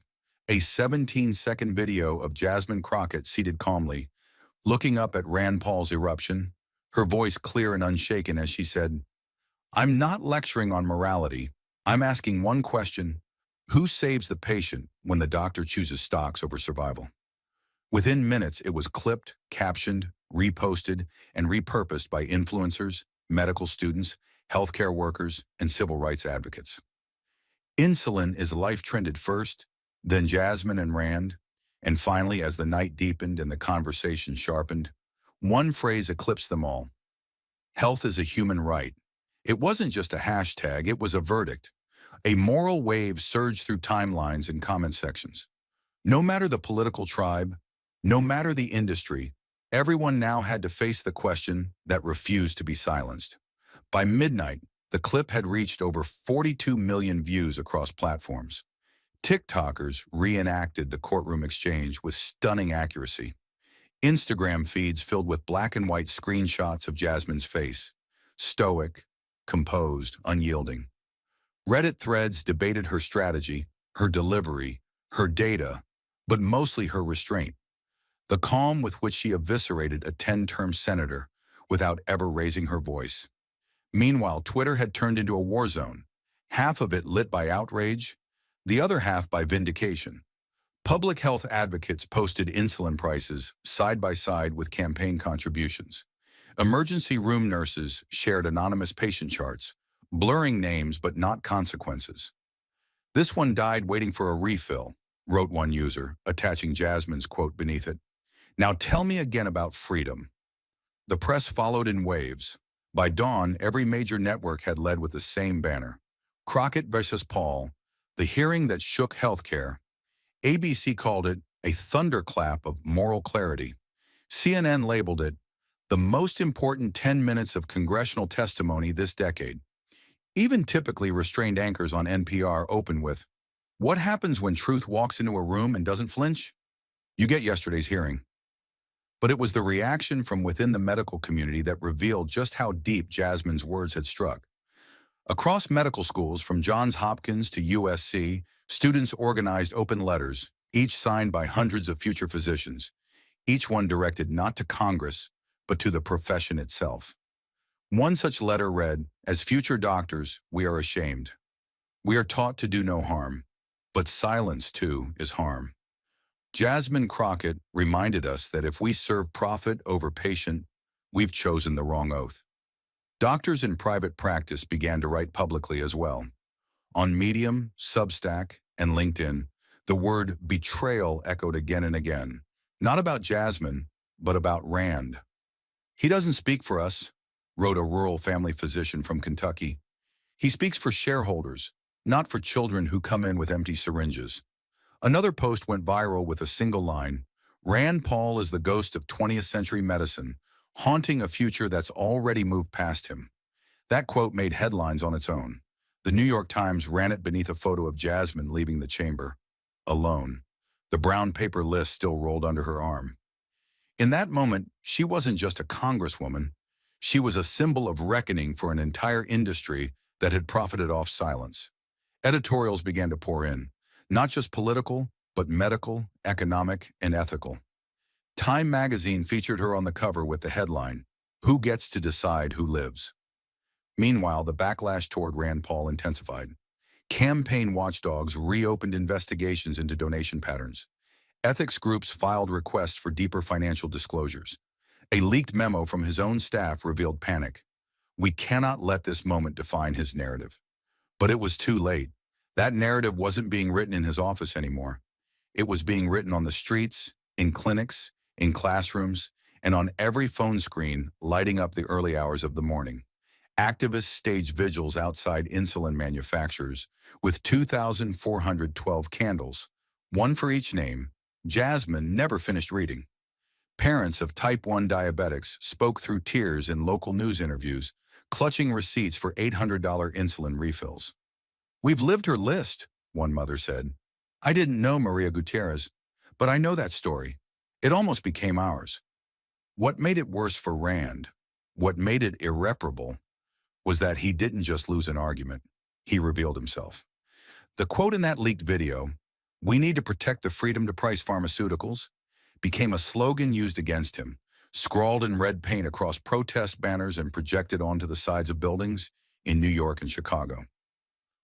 a 17-second video of Jasmine Crockett seated calmly, looking up at Rand Paul's eruption, her voice clear and unshaken as she said, "I'm not lecturing on morality. I'm asking one question. Who saves the patient when the doctor chooses stocks over survival?" Within minutes, it was clipped, captioned, reposted, and repurposed by influencers, medical students, healthcare workers, and civil rights advocates. Insulin is life trended first, then Jasmine and Rand, and finally, as the night deepened and the conversation sharpened, one phrase eclipsed them all. Health is a human right. It wasn't just a hashtag, it was a verdict. A moral wave surged through timelines and comment sections. No matter the political tribe, no matter the industry, everyone now had to face the question that refused to be silenced. By midnight, the clip had reached over 42 million views across platforms. TikTokers reenacted the courtroom exchange with stunning accuracy. Instagram feeds filled with black and white screenshots of Jasmine's face, stoic, composed, unyielding. Reddit threads debated her strategy, her delivery, her data, but mostly her restraint. The calm with which she eviscerated a 10-term senator without ever raising her voice. Meanwhile, Twitter had turned into a war zone, half of it lit by outrage, the other half by vindication. Public health advocates posted insulin prices side by side with campaign contributions. Emergency room nurses shared anonymous patient charts, blurring names but not consequences. "This one died waiting for a refill," wrote one user, attaching Jasmine's quote beneath it. "Now tell me again about freedom." The press followed in waves. By dawn, every major network had led with the same banner. Crockett versus Paul, the hearing that shook healthcare. ABC called it a thunderclap of moral clarity. CNN labeled it the most important 10 minutes of congressional testimony this decade. Even typically restrained anchors on NPR open with, "What happens when truth walks into a room and doesn't flinch?" You get yesterday's hearing. But it was the reaction from within the medical community that revealed just how deep Jasmine's words had struck. Across medical schools, from Johns Hopkins to USC, students organized open letters, each signed by hundreds of future physicians, each one directed not to Congress, but to the profession itself. One such letter read, "As future doctors, we are ashamed. We are taught to do no harm, but silence, too, is harm." Jasmine Crockett reminded us that if we serve profit over patient, we've chosen the wrong oath. Doctors in private practice began to write publicly as well. On Medium, Substack, and LinkedIn, the word betrayal echoed again and again, not about Jasmine, but about Rand. "He doesn't speak for us," wrote a rural family physician from Kentucky. He speaks for shareholders, not for children who come in with empty syringes. Another post went viral with a single line, "Rand Paul is the ghost of 20th century medicine, haunting a future that's already moved past him." That quote made headlines on its own. The New York Times ran it beneath a photo of Jasmine leaving the chamber, alone. The brown paper list still rolled under her arm. In that moment, she wasn't just a congresswoman. She was a symbol of reckoning for an entire industry that had profited off silence. Editorials began to pour in, not just political, but medical, economic, and ethical. Time magazine featured her on the cover with the headline, "Who Gets to Decide Who Lives?" Meanwhile, the backlash toward Rand Paul intensified. Campaign watchdogs reopened investigations into donation patterns. Ethics groups filed requests for deeper financial disclosures. A leaked memo from his own staff revealed panic. We cannot let this moment define his narrative. But it was too late. That narrative wasn't being written in his office anymore. It was being written on the streets, in clinics, in classrooms, and on every phone screen lighting up the early hours of the morning. Activists staged vigils outside insulin manufacturers with 2,412 candles, one for each name. Jasmine never finished reading. Parents of type 1 diabetics spoke through tears in local news interviews, clutching receipts for $800 insulin refills. "We've lived her list," one mother said. "I didn't know Maria Gutierrez, but I know that story. It almost became ours." What made it worse for Rand, what made it irreparable, was that he didn't just lose an argument. He revealed himself. The quote in that leaked video, "We need to protect the freedom to price pharmaceuticals," became a slogan used against him, scrawled in red paint across protest banners and projected onto the sides of buildings in New York and Chicago.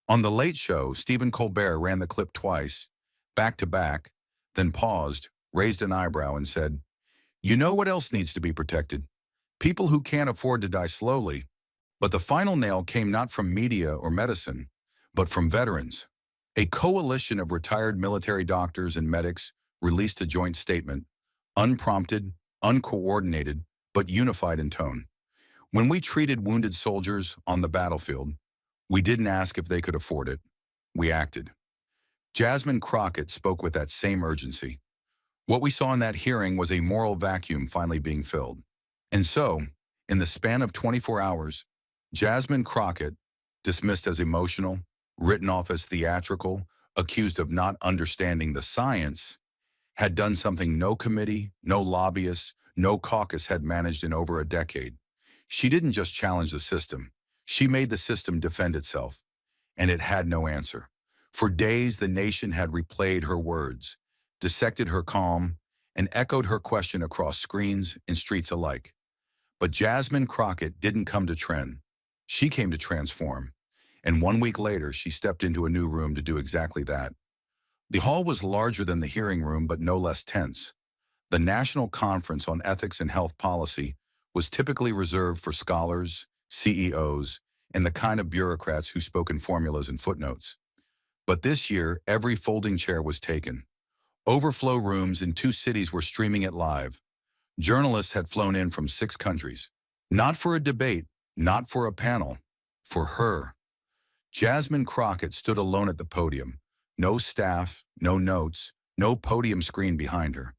On The Late Show, Stephen Colbert ran the clip twice, back to back, then paused, raised an eyebrow, and said, "You know what else needs to be protected? People who can't afford to die slowly." But the final nail came not from media or medicine, but from veterans. A coalition of retired military doctors and medics released a joint statement, unprompted, uncoordinated, but unified in tone. "When we treated wounded soldiers on the battlefield, we didn't ask if they could afford it. We acted." Jasmine Crockett spoke with that same urgency. What we saw in that hearing was a moral vacuum finally being filled. And so, in the span of 24 hours, Jasmine Crockett, dismissed as emotional, written off as theatrical, accused of not understanding the science, had done something no committee, no lobbyists, no caucus had managed in over a decade. She didn't just challenge the system. She made the system defend itself, and it had no answer. For days, the nation had replayed her words, dissected her calm, and echoed her question across screens and streets alike. But Jasmine Crockett didn't come to trend. She came to transform. And 1 week later, she stepped into a new room to do exactly that. The hall was larger than the hearing room, but no less tense. The National Conference on Ethics and Health Policy was typically reserved for scholars, CEOs, and the kind of bureaucrats who spoke in formulas and footnotes. But this year, every folding chair was taken. Overflow rooms in 2 cities were streaming it live. Journalists had flown in from 6 countries. Not for a debate, not for a panel, for her. Jasmine Crockett stood alone at the podium. No staff, no notes, no podium screen behind her.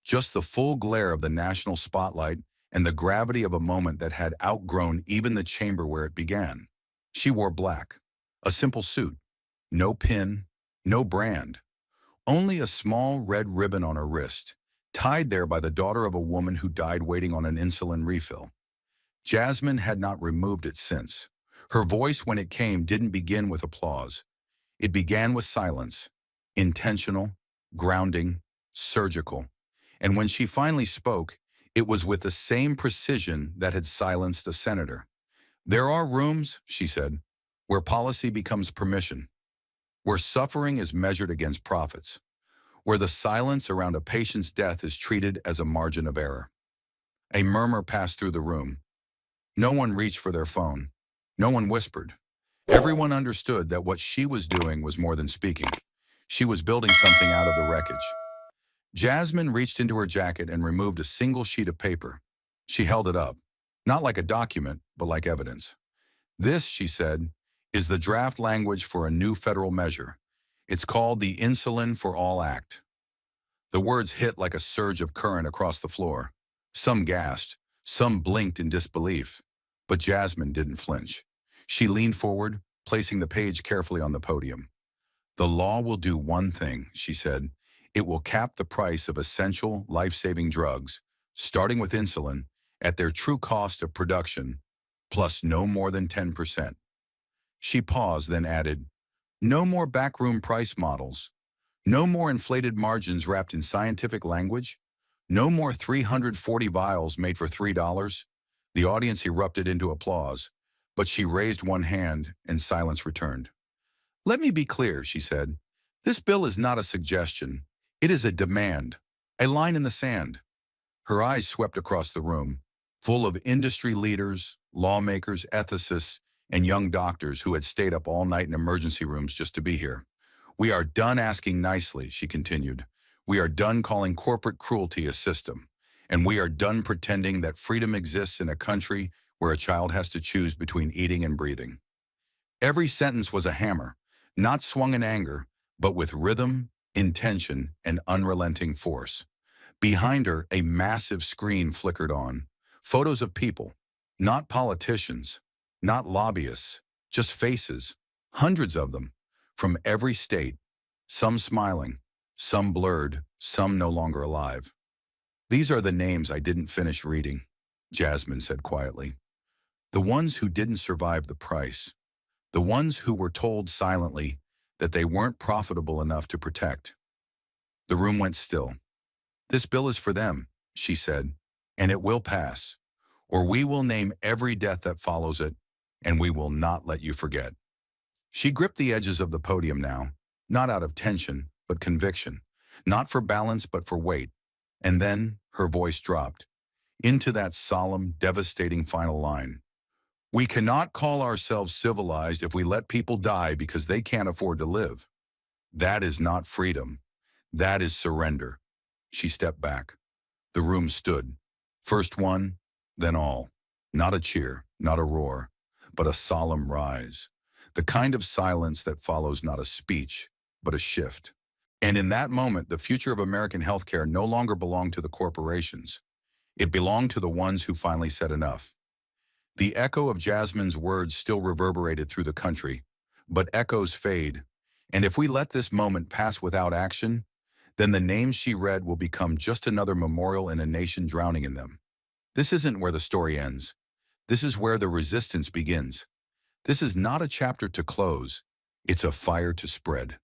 Just the full glare of the national spotlight and the gravity of a moment that had outgrown even the chamber where it began. She wore black, a simple suit, no pin, no brand, only a small red ribbon on her wrist, tied there by the daughter of a woman who died waiting on an insulin refill. Jasmine had not removed it since. Her voice, when it came, didn't begin with applause. It began with silence, intentional, grounding, surgical. And when she finally spoke, it was with the same precision that had silenced a senator. "There are rooms," she said, "where policy becomes permission, where suffering is measured against profits, where the silence around a patient's death is treated as a margin of error." A murmur passed through the room. No one reached for their phone. No one whispered. Everyone understood that what she was doing was more than speaking. She was building something out of the wreckage. Jasmine reached into her jacket and removed a single sheet of paper. She held it up, not like a document, but like evidence. "This," she said, is the draft language for a new federal measure. It's called the Insulin for All Act. The words hit like a surge of current across the floor. Some gasped, some blinked in disbelief, but Jasmine didn't flinch. She leaned forward, placing the page carefully on the podium. The law will do one thing, she said. It will cap the price of essential, life-saving drugs, starting with insulin, at their true cost of production, plus no more than 10%. She paused, then added, no more backroom price models. No more inflated margins wrapped in scientific language. No more 340 vials made for $3. The audience erupted into applause, but she raised one hand and silence returned. Let me be clear, she said. This bill is not a suggestion. It is a demand, a line in the sand. Her eyes swept across the room, full of industry leaders, lawmakers, ethicists, and young doctors who had stayed up all night in emergency rooms just to be here. We are done asking nicely, she continued. We are done calling corporate cruelty a system. And we are done pretending that freedom exists in a country where a child has to choose between eating and breathing. Every sentence was a hammer, not swung in anger, but with rhythm, intention, and unrelenting force. Behind her, a massive screen flickered on. Photos of people, not politicians, not lobbyists, just faces, hundreds of them, from every state, some smiling, some blurred, some no longer alive. These are the names I didn't finish reading, Jasmine said quietly. The ones who didn't survive the price. The ones who were told silently that they weren't profitable enough to protect. The room went still. This bill is for them, she said, and it will pass. Or we will name every death that follows it, and we will not let you forget. She gripped the edges of the podium now, not out of tension, but conviction. Not for balance, but for weight. And then her voice dropped into that solemn, devastating final line. We cannot call ourselves civilized if we let people die because they can't afford to live. That is not freedom. That is surrender. She stepped back. The room stood. First one, then all. Not a cheer, not a roar, but a solemn rise. The kind of silence that follows not a speech, but a shift. And in that moment, the future of American healthcare no longer belonged to the corporations. It belonged to the ones who finally said enough. The echo of Jasmine's words still reverberated through the country, but echoes fade. And if we let this moment pass without action, then the names she read will become just another memorial in a nation drowning in them. This isn't where the story ends. This is where the resistance begins. This is not a chapter to close. It's a fire to spread.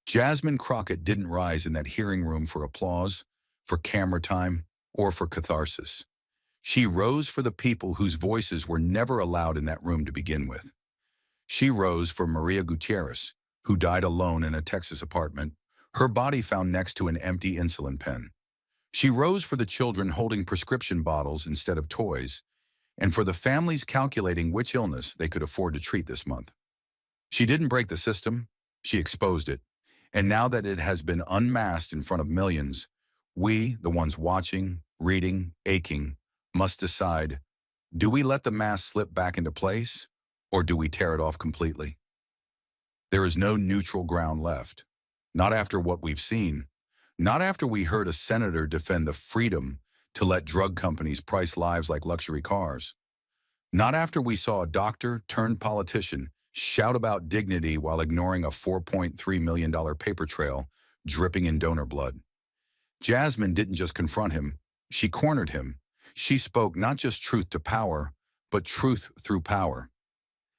Jasmine Crockett didn't rise in that hearing room for applause, for camera time, or for catharsis. She rose for the people whose voices were never allowed in that room to begin with. She rose for Maria Gutierrez, who died alone in a Texas apartment, her body found next to an empty insulin pen. She rose for the children holding prescription bottles instead of toys, and for the families calculating which illness they could afford to treat this month. She didn't break the system, she exposed it. And now that it has been unmasked in front of millions, we, the ones watching, reading, aching, must decide, do we let the mask slip back into place, or do we tear it off completely? There is no neutral ground left. Not after what we've seen. Not after we heard a senator defend the freedom to let drug companies price lives like luxury cars. Not after we saw a doctor turned politician shout about dignity while ignoring a $4.3 million paper trail dripping in donor blood. Jasmine didn't just confront him, she cornered him. She spoke not just truth to power, but truth through power.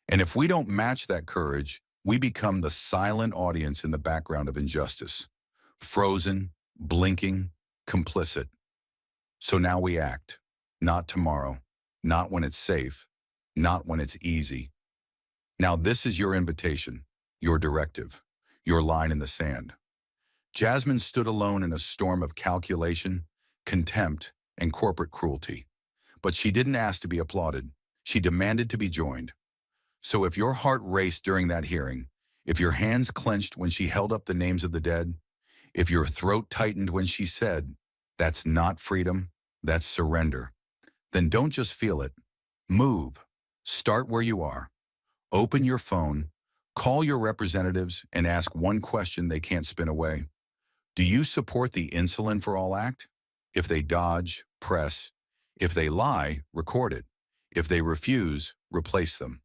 And if we don't match that courage, we become the silent audience in the background of injustice. Frozen, blinking, complicit. So now we act. Not tomorrow. Not when it's safe. Not when it's easy. Now this is your invitation, your directive, your line in the sand. Jasmine stood alone in a storm of calculation, contempt, and corporate cruelty. But she didn't ask to be applauded. She demanded to be joined. So if your heart raced during that hearing, if your hands clenched when she held up the names of the dead, if your throat tightened when she said, that's not freedom, that's surrender, then don't just feel it. Move. Start where you are. Open your phone, call your representatives, and ask one question they can't spin away. Do you support the Insulin for All Act? If they dodge, press. If they lie, record it. If they refuse, replace them.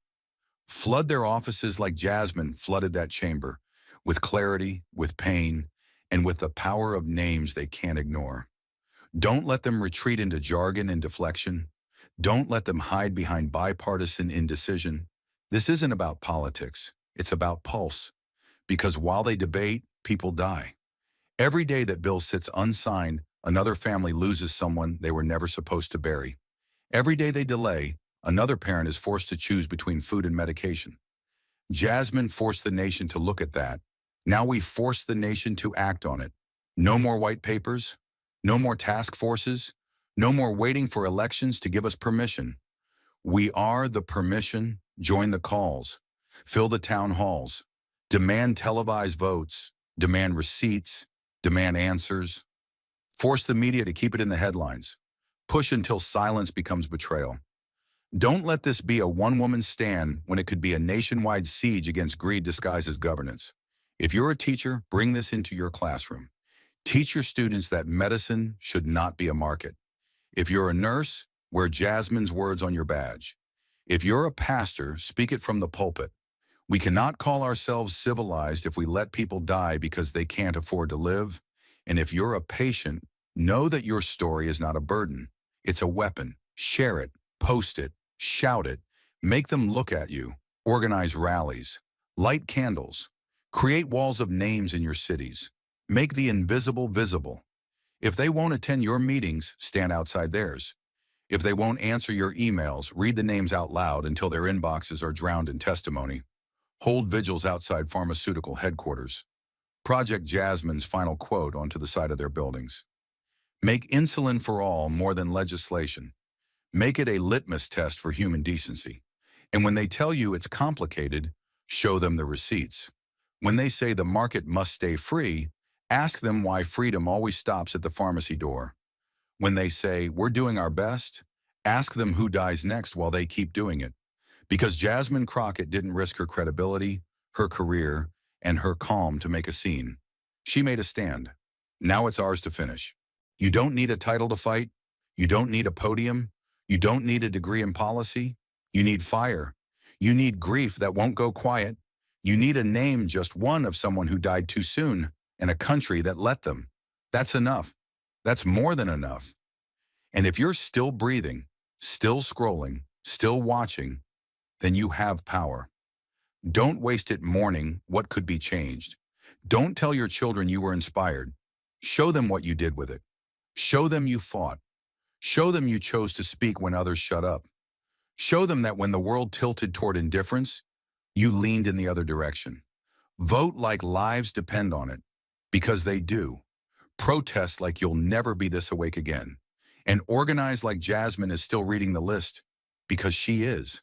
Flood their offices like Jasmine flooded that chamber, with clarity, with pain, and with the power of names they can't ignore. Don't let them retreat into jargon and deflection. Don't let them hide behind bipartisan indecision. This isn't about politics. It's about pulse. Because while they debate, people die. Every day that bill sits unsigned, another family loses someone they were never supposed to bury. Every day they delay, another parent is forced to choose between food and medication. Jasmine forced the nation to look at that. Now we force the nation to act on it. No more white papers. No more task forces. No more waiting for elections to give us permission. We are the permission. Join the calls. Fill the town halls. Demand televised votes. Demand receipts. Demand answers. Force the media to keep it in the headlines. Push until silence becomes betrayal. Don't let this be a one-woman stand when it could be a nationwide siege against greed disguised as governance. If you're a teacher, bring this into your classroom. Teach your students that medicine should not be a market. If you're a nurse, wear Jasmine's words on your badge. If you're a pastor, speak it from the pulpit. We cannot call ourselves civilized if we let people die because they can't afford to live. And if you're a patient, know that your story is not a burden. It's a weapon. Share it, post it, shout it, make them look at you, organize rallies, light candles, create walls of names in your cities, make the invisible visible. If they won't attend your meetings, stand outside theirs. If they won't answer your emails, read the names out loud until their inboxes are drowned in testimony. Hold vigils outside pharmaceutical headquarters. Project Jasmine's final quote onto the side of their buildings. Make insulin for all more than legislation. Make it a litmus test for human decency. And when they tell you it's complicated, show them the receipts. When they say the market must stay free, ask them why freedom always stops at the pharmacy door. When they say we're doing our best, ask them who dies next while they keep doing it. Because Jasmine Crockett didn't risk her credibility, her career, and her calm to make a scene. She made a stand. Now it's ours to finish. You don't need a title to fight. You don't need a podium. You don't need a degree in policy. You need fire. You need grief that won't go quiet. You need a name, just one, of someone who died too soon and a country that let them. That's enough. That's more than enough. And if you're still breathing, still scrolling, still watching, then you have power. Don't waste it mourning what could be changed. Don't tell your children you were inspired. Show them what you did with it. Show them you fought. Show them you chose to speak when others shut up. Show them that when the world tilted toward indifference, you leaned in the other direction. Vote like lives depend on it, because they do. Protest like you'll never be this awake again. And organize like Jasmine is still reading the list, because she is.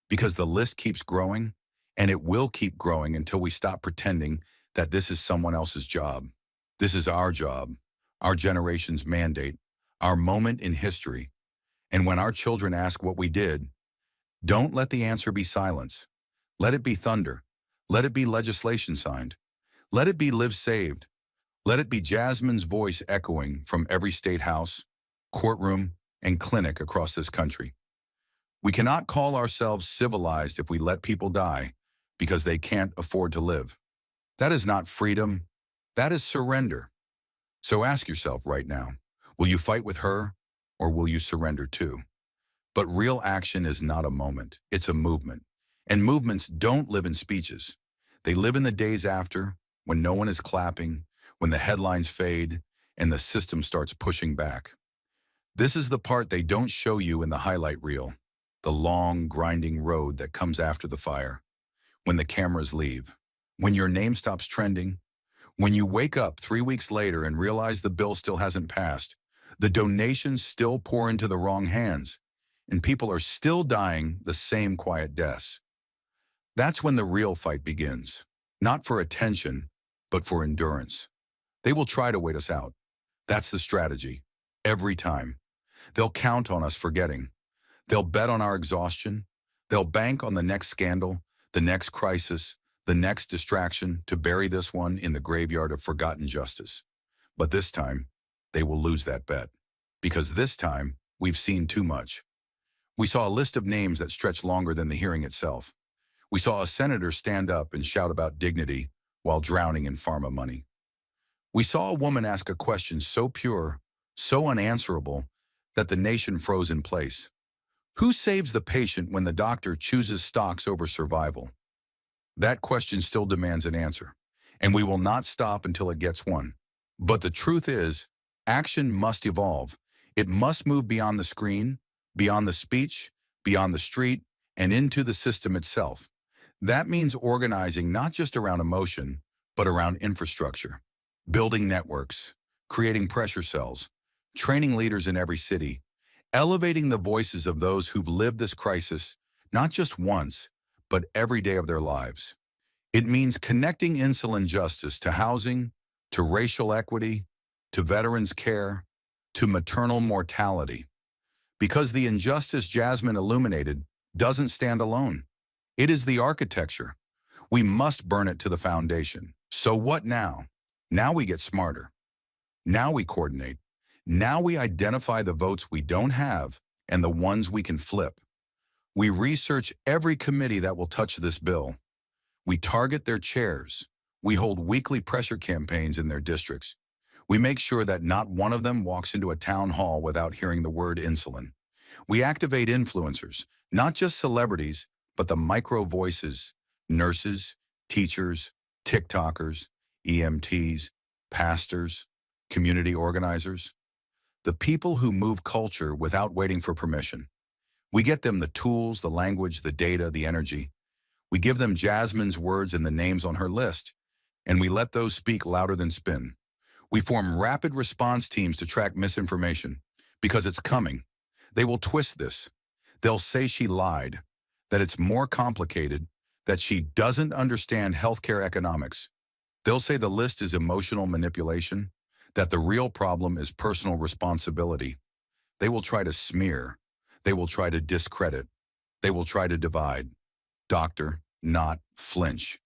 Because the list keeps growing, and it will keep growing until we stop pretending that this is someone else's job. This is our job, our generation's mandate, our moment in history. And when our children ask what we did, don't let the answer be silence. Let it be thunder. Let it be legislation signed. Let it be lives saved. Let it be Jasmine's voice echoing from every state house, courtroom, and clinic across this country. We cannot call ourselves civilized if we let people die because they can't afford to live. That is not freedom. That is surrender. So ask yourself right now, will you fight with her or will you surrender too? But real action is not a moment, it's a movement. And movements don't live in speeches. They live in the days after, when no one is clapping, when the headlines fade, and the system starts pushing back. This is the part they don't show you in the highlight reel, the long, grinding road that comes after the fire. When the cameras leave, when your name stops trending, when you wake up 3 weeks later and realize the bill still hasn't passed, the donations still pour into the wrong hands, and people are still dying the same quiet deaths. That's when the real fight begins, not for attention, but for endurance. They will try to wait us out. That's the strategy, every time. They'll count on us forgetting. They'll bet on our exhaustion. They'll bank on the next scandal. The next crisis, the next distraction to bury this one in the graveyard of forgotten justice. But this time, they will lose that bet. Because this time, we've seen too much. We saw a list of names that stretched longer than the hearing itself. We saw a senator stand up and shout about dignity while drowning in pharma money. We saw a woman ask a question so pure, so unanswerable, that the nation froze in place. Who saves the patient when the doctor chooses stocks over survival? That question still demands an answer, and we will not stop until it gets one. But the truth is, action must evolve. It must move beyond the screen, beyond the speech, beyond the street, and into the system itself. That means organizing not just around emotion, but around infrastructure, building networks, creating pressure cells, training leaders in every city, elevating the voices of those who've lived this crisis, not just once, but every day of their lives. It means connecting insulin justice to housing, to racial equity, to veterans' care, to maternal mortality. Because the injustice Jasmine illuminated doesn't stand alone. It is the architecture. We must burn it to the foundation. So what now? Now we get smarter. Now we coordinate. Now we identify the votes we don't have and the ones we can flip. We research every committee that will touch this bill. We target their chairs. We hold weekly pressure campaigns in their districts. We make sure that not one of them walks into a town hall without hearing the word insulin. We activate influencers, not just celebrities, but the micro voices, nurses, teachers, TikTokers, EMTs, pastors, community organizers, the people who move culture without waiting for permission. We get them the tools, the language, the data, the energy. We give them Jasmine's words and the names on her list, and we let those speak louder than spin. We form rapid response teams to track misinformation, because it's coming. They will twist this. They'll say she lied, that it's more complicated, that she doesn't understand healthcare economics. They'll say the list is emotional manipulation, that the real problem is personal responsibility. They will try to smear. They will try to discredit. They will try to divide. Doctor, not flinch.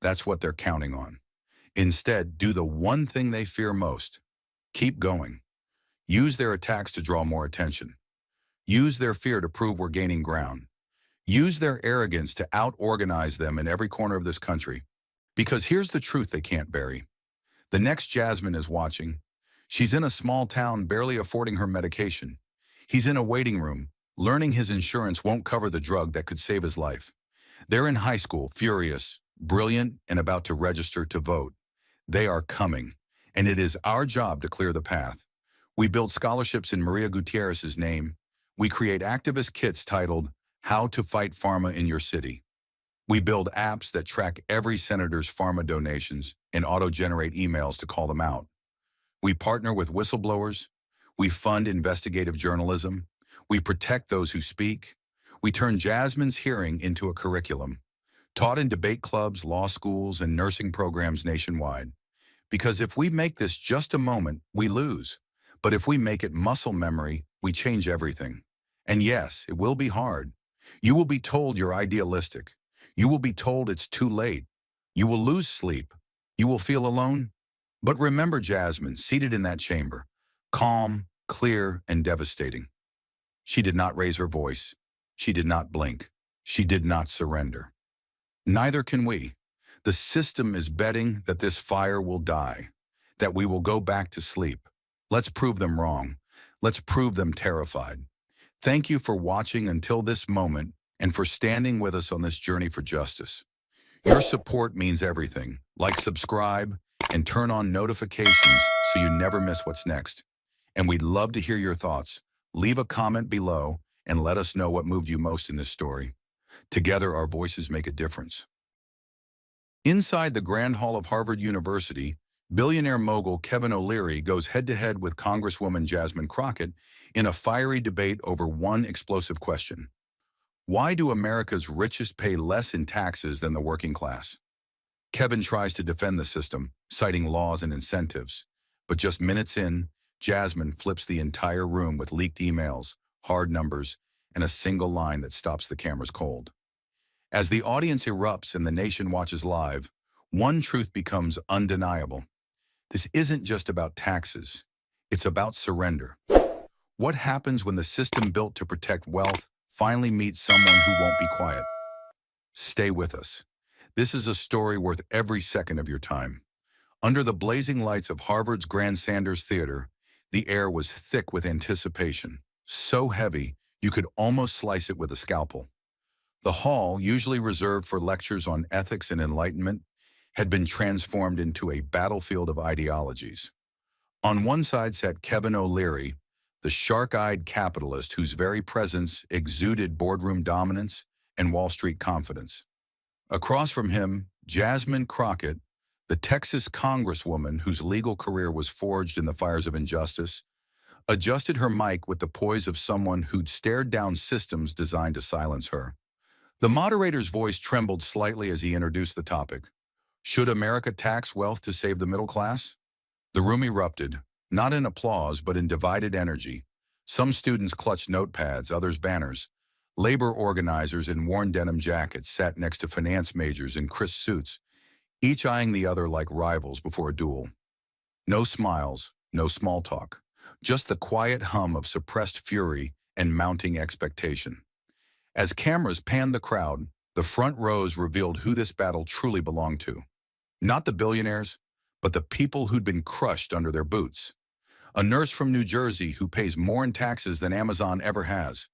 That's what they're counting on. Instead, do the one thing they fear most. Keep going. Use their attacks to draw more attention. Use their fear to prove we're gaining ground. Use their arrogance to out-organize them in every corner of this country. Because here's the truth they can't bury. The next Jasmine is watching. She's in a small town barely affording her medication. He's in a waiting room, learning his insurance won't cover the drug that could save his life. They're in high school, furious, brilliant, and about to register to vote. They are coming, and it is our job to clear the path. We build scholarships in Maria Gutierrez's name. We create activist kits titled, How to Fight Pharma in Your City. We build apps that track every senator's pharma donations and auto-generate emails to call them out. We partner with whistleblowers. We fund investigative journalism. We protect those who speak. We turn Jasmine's hearing into a curriculum, taught in debate clubs, law schools, and nursing programs nationwide. Because if we make this just a moment, we lose. But if we make it muscle memory, we change everything. And yes, it will be hard. You will be told you're idealistic. You will be told it's too late. You will lose sleep. You will feel alone. But remember Jasmine, seated in that chamber, calm, clear, and devastating. She did not raise her voice. She did not blink. She did not surrender. Neither can we. The system is betting that this fire will die, that we will go back to sleep. Let's prove them wrong. Let's prove them terrified. Thank you for watching until this moment and for standing with us on this journey for justice. Your support means everything. Like, subscribe, and turn on notifications so you never miss what's next. And we'd love to hear your thoughts. Leave a comment below and let us know what moved you most in this story. Together, our voices make a difference. Inside the Grand Hall of Harvard University, billionaire mogul Kevin O'Leary goes head-to-head with Congresswoman Jasmine Crockett in a fiery debate over one explosive question. Why do America's richest pay less in taxes than the working class? Kevin tries to defend the system, citing laws and incentives. But just minutes in, Jasmine flips the entire room with leaked emails, hard numbers, and a single line that stops the cameras cold. As the audience erupts and the nation watches live, one truth becomes undeniable. This isn't just about taxes. It's about surrender. What happens when the system built to protect wealth finally meets someone who won't be quiet? Stay with us. This is a story worth every second of your time. Under the blazing lights of Harvard's Grand Sanders Theater, the air was thick with anticipation, so heavy you could almost slice it with a scalpel. The hall, usually reserved for lectures on ethics and enlightenment, had been transformed into a battlefield of ideologies. On one side sat Kevin O'Leary, the shark-eyed capitalist whose very presence exuded boardroom dominance and Wall Street confidence. Across from him, Jasmine Crockett, the Texas congresswoman whose legal career was forged in the fires of injustice, adjusted her mic with the poise of someone who'd stared down systems designed to silence her. The moderator's voice trembled slightly as he introduced the topic. Should America tax wealth to save the middle class? The room erupted, not in applause but in divided energy. Some students clutched notepads, others banners. Labor organizers in worn denim jackets sat next to finance majors in crisp suits, each eyeing the other like rivals before a duel. No smiles, no small talk, just the quiet hum of suppressed fury and mounting expectation. As cameras panned the crowd, the front rows revealed who this battle truly belonged to. Not the billionaires, but the people who'd been crushed under their boots. A nurse from New Jersey who pays more in taxes than Amazon ever has.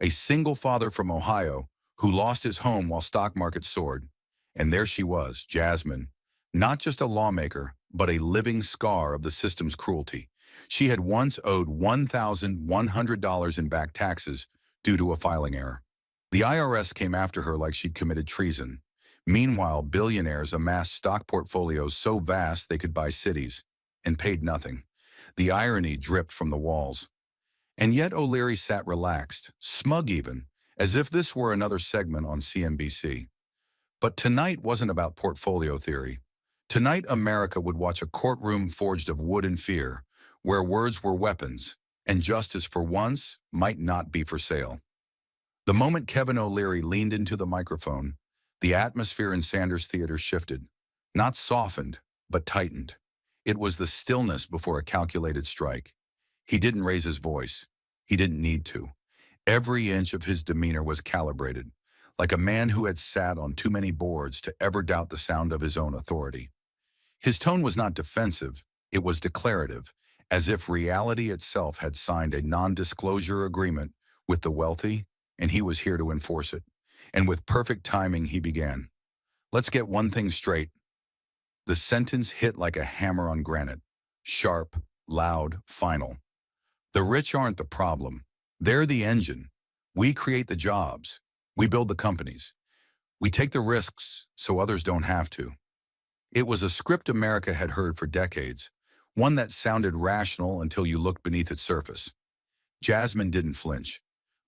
A single father from Ohio who lost his home while stock markets soared. And there she was, Jasmine, not just a lawmaker, but a living scar of the system's cruelty. She had once owed $1,100 in back taxes due to a filing error. The IRS came after her like she'd committed treason. Meanwhile, billionaires amassed stock portfolios so vast they could buy cities, and paid nothing. The irony dripped from the walls. And yet O'Leary sat relaxed, smug even, as if this were another segment on CNBC. But tonight wasn't about portfolio theory. Tonight, America would watch a courtroom forged of wood and fear, where words were weapons, and justice for once might not be for sale. The moment Kevin O'Leary leaned into the microphone, the atmosphere in Sanders Theater shifted, not softened, but tightened. It was the stillness before a calculated strike. He didn't raise his voice. He didn't need to. Every inch of his demeanor was calibrated, like a man who had sat on too many boards to ever doubt the sound of his own authority. His tone was not defensive, it was declarative, as if reality itself had signed a non-disclosure agreement with the wealthy, and he was here to enforce it. And with perfect timing, he began. Let's get one thing straight. The sentence hit like a hammer on granite. Sharp, loud, final. The rich aren't the problem. They're the engine. We create the jobs. We build the companies. We take the risks so others don't have to. It was a script America had heard for decades, one that sounded rational until you looked beneath its surface. Jasmine didn't flinch.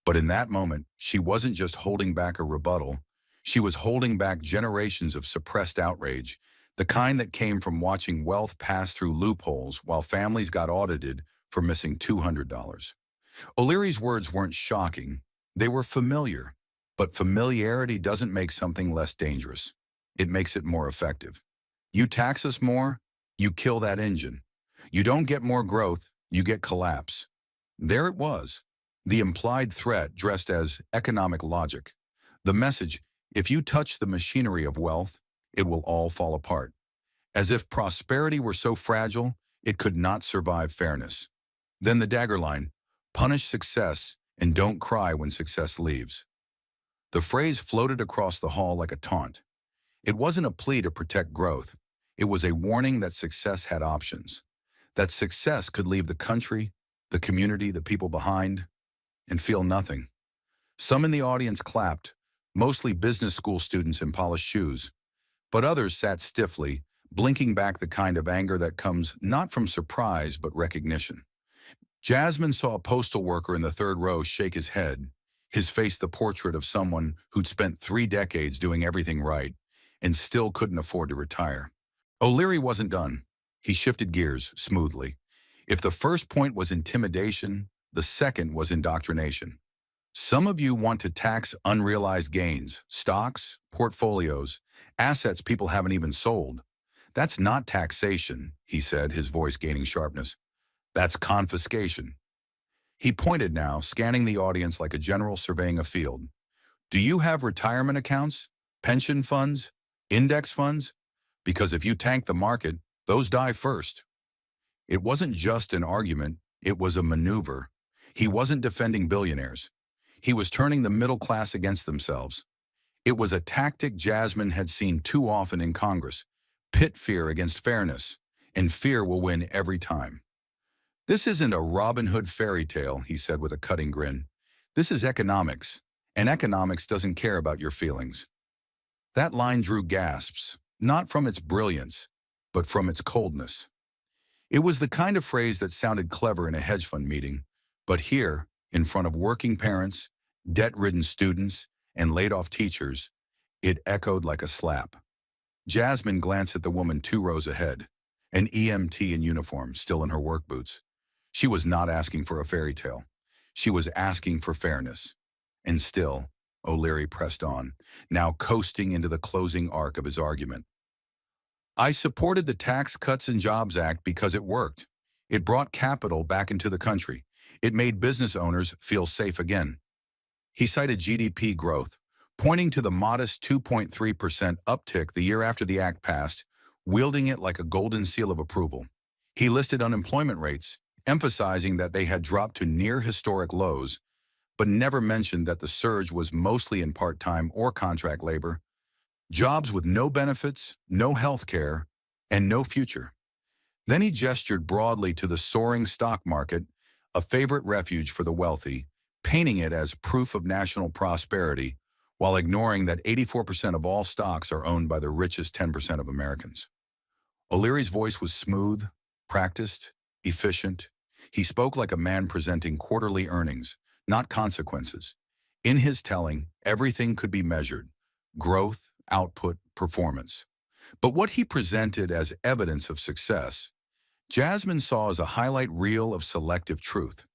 But in that moment, she wasn't just holding back a rebuttal. She was holding back generations of suppressed outrage, the kind that came from watching wealth pass through loopholes while families got audited for missing $200. O'Leary's words weren't shocking. They were familiar. But familiarity doesn't make something less dangerous. It makes it more effective. You tax us more, you kill that engine. You don't get more growth, you get collapse. There it was. The implied threat dressed as economic logic. The message, if you touch the machinery of wealth, it will all fall apart. As if prosperity were so fragile, it could not survive fairness. Then the dagger line, punish success and don't cry when success leaves. The phrase floated across the hall like a taunt. It wasn't a plea to protect growth. It was a warning that success had options. That success could leave the country, the community, the people behind, and feel nothing. Some in the audience clapped, mostly business school students in polished shoes, but others sat stiffly, blinking back the kind of anger that comes not from surprise but recognition. Jasmine saw a postal worker in the third row shake his head, his face the portrait of someone who'd spent 3 decades doing everything right and still couldn't afford to retire. O'Leary wasn't done. He shifted gears smoothly. If the first point was intimidation, the second was indoctrination. Some of you want to tax unrealized gains, stocks, portfolios, assets people haven't even sold. That's not taxation, he said, his voice gaining sharpness. That's confiscation. He pointed now, scanning the audience like a general surveying a field. Do you have retirement accounts, pension funds, index funds? Because if you tank the market, those die first. It wasn't just an argument, it was a maneuver. He wasn't defending billionaires. He was turning the middle class against themselves. It was a tactic Jasmine had seen too often in Congress. Pit fear against fairness, and fear will win every time. This isn't a Robin Hood fairy tale, he said with a cutting grin. This is economics, and economics doesn't care about your feelings. That line drew gasps, not from its brilliance, but from its coldness. It was the kind of phrase that sounded clever in a hedge fund meeting, but here, in front of working parents, debt-ridden students, and laid-off teachers, it echoed like a slap. Jasmine glanced at the woman 2 rows ahead, an EMT in uniform, still in her work boots. She was not asking for a fairy tale. She was asking for fairness. And still, O'Leary pressed on, now coasting into the closing arc of his argument. I supported the Tax Cuts and Jobs Act because it worked. It brought capital back into the country. It made business owners feel safe again. He cited GDP growth, pointing to the modest 2.3% uptick the year after the act passed, wielding it like a golden seal of approval. He listed unemployment rates, emphasizing that they had dropped to near historic lows, but never mentioned that the surge was mostly in part-time or contract labor, jobs with no benefits, no health care, and no future. Then he gestured broadly to the soaring stock market, a favorite refuge for the wealthy, painting it as proof of national prosperity, while ignoring that 84% of all stocks are owned by the richest 10% of Americans. O'Leary's voice was smooth, practiced, efficient. He spoke like a man presenting quarterly earnings, not consequences. In his telling, everything could be measured: growth, output, performance. But what he presented as evidence of success, Jasmine saw as a highlight reel of selective truth.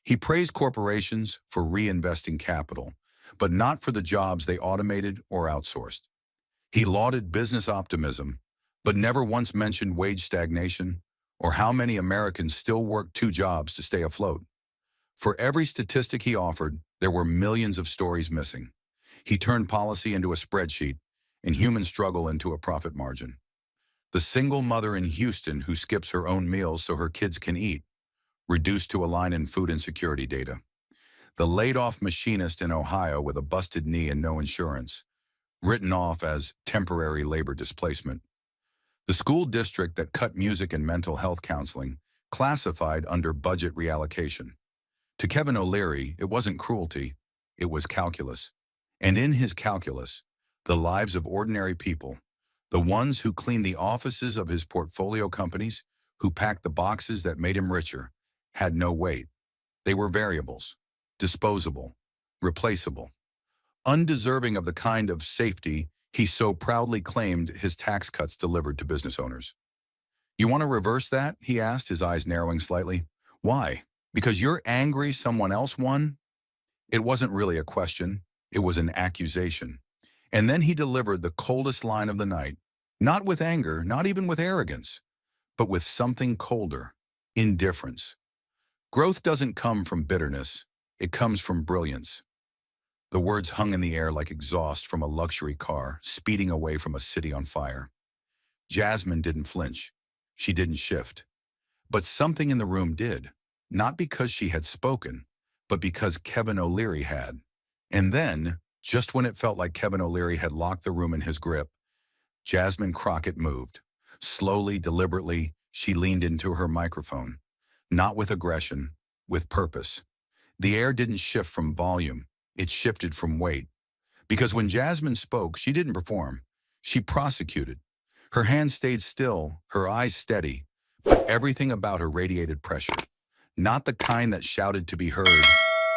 He praised corporations for reinvesting capital, but not for the jobs they automated or outsourced. He lauded business optimism, but never once mentioned wage stagnation or how many Americans still work 2 jobs to stay afloat. For every statistic he offered, there were millions of stories missing. He turned policy into a spreadsheet and human struggle into a profit margin. The single mother in Houston who skips her own meals so her kids can eat, reduced to a line in food insecurity data. The laid-off machinist in Ohio with a busted knee and no insurance, written off as temporary labor displacement. The school district that cut music and mental health counseling, classified under budget reallocation. To Kevin O'Leary, it wasn't cruelty, it was calculus. And in his calculus, the lives of ordinary people, the ones who cleaned the offices of his portfolio companies, who packed the boxes that made him richer, had no weight. They were variables, disposable, replaceable, undeserving of the kind of safety he so proudly claimed his tax cuts delivered to business owners. You want to reverse that? He asked, his eyes narrowing slightly. Why? Because you're angry someone else won? It wasn't really a question. It was an accusation. And then he delivered the coldest line of the night, not with anger, not even with arrogance, but with something colder: indifference. Growth doesn't come from bitterness. It comes from brilliance. The words hung in the air like exhaust from a luxury car, speeding away from a city on fire. Jasmine didn't flinch. She didn't shift. But something in the room did, not because she had spoken, but because Kevin O'Leary had. And then, just when it felt like Kevin O'Leary had locked the room in his grip, Jasmine Crockett moved. Slowly, deliberately, she leaned into her microphone. Not with aggression, with purpose. The air didn't shift from volume, it shifted from weight. Because when Jasmine spoke, she didn't perform. She prosecuted. Her hands stayed still, her eyes steady, but everything about her radiated pressure. Not the kind that shouted to be heard,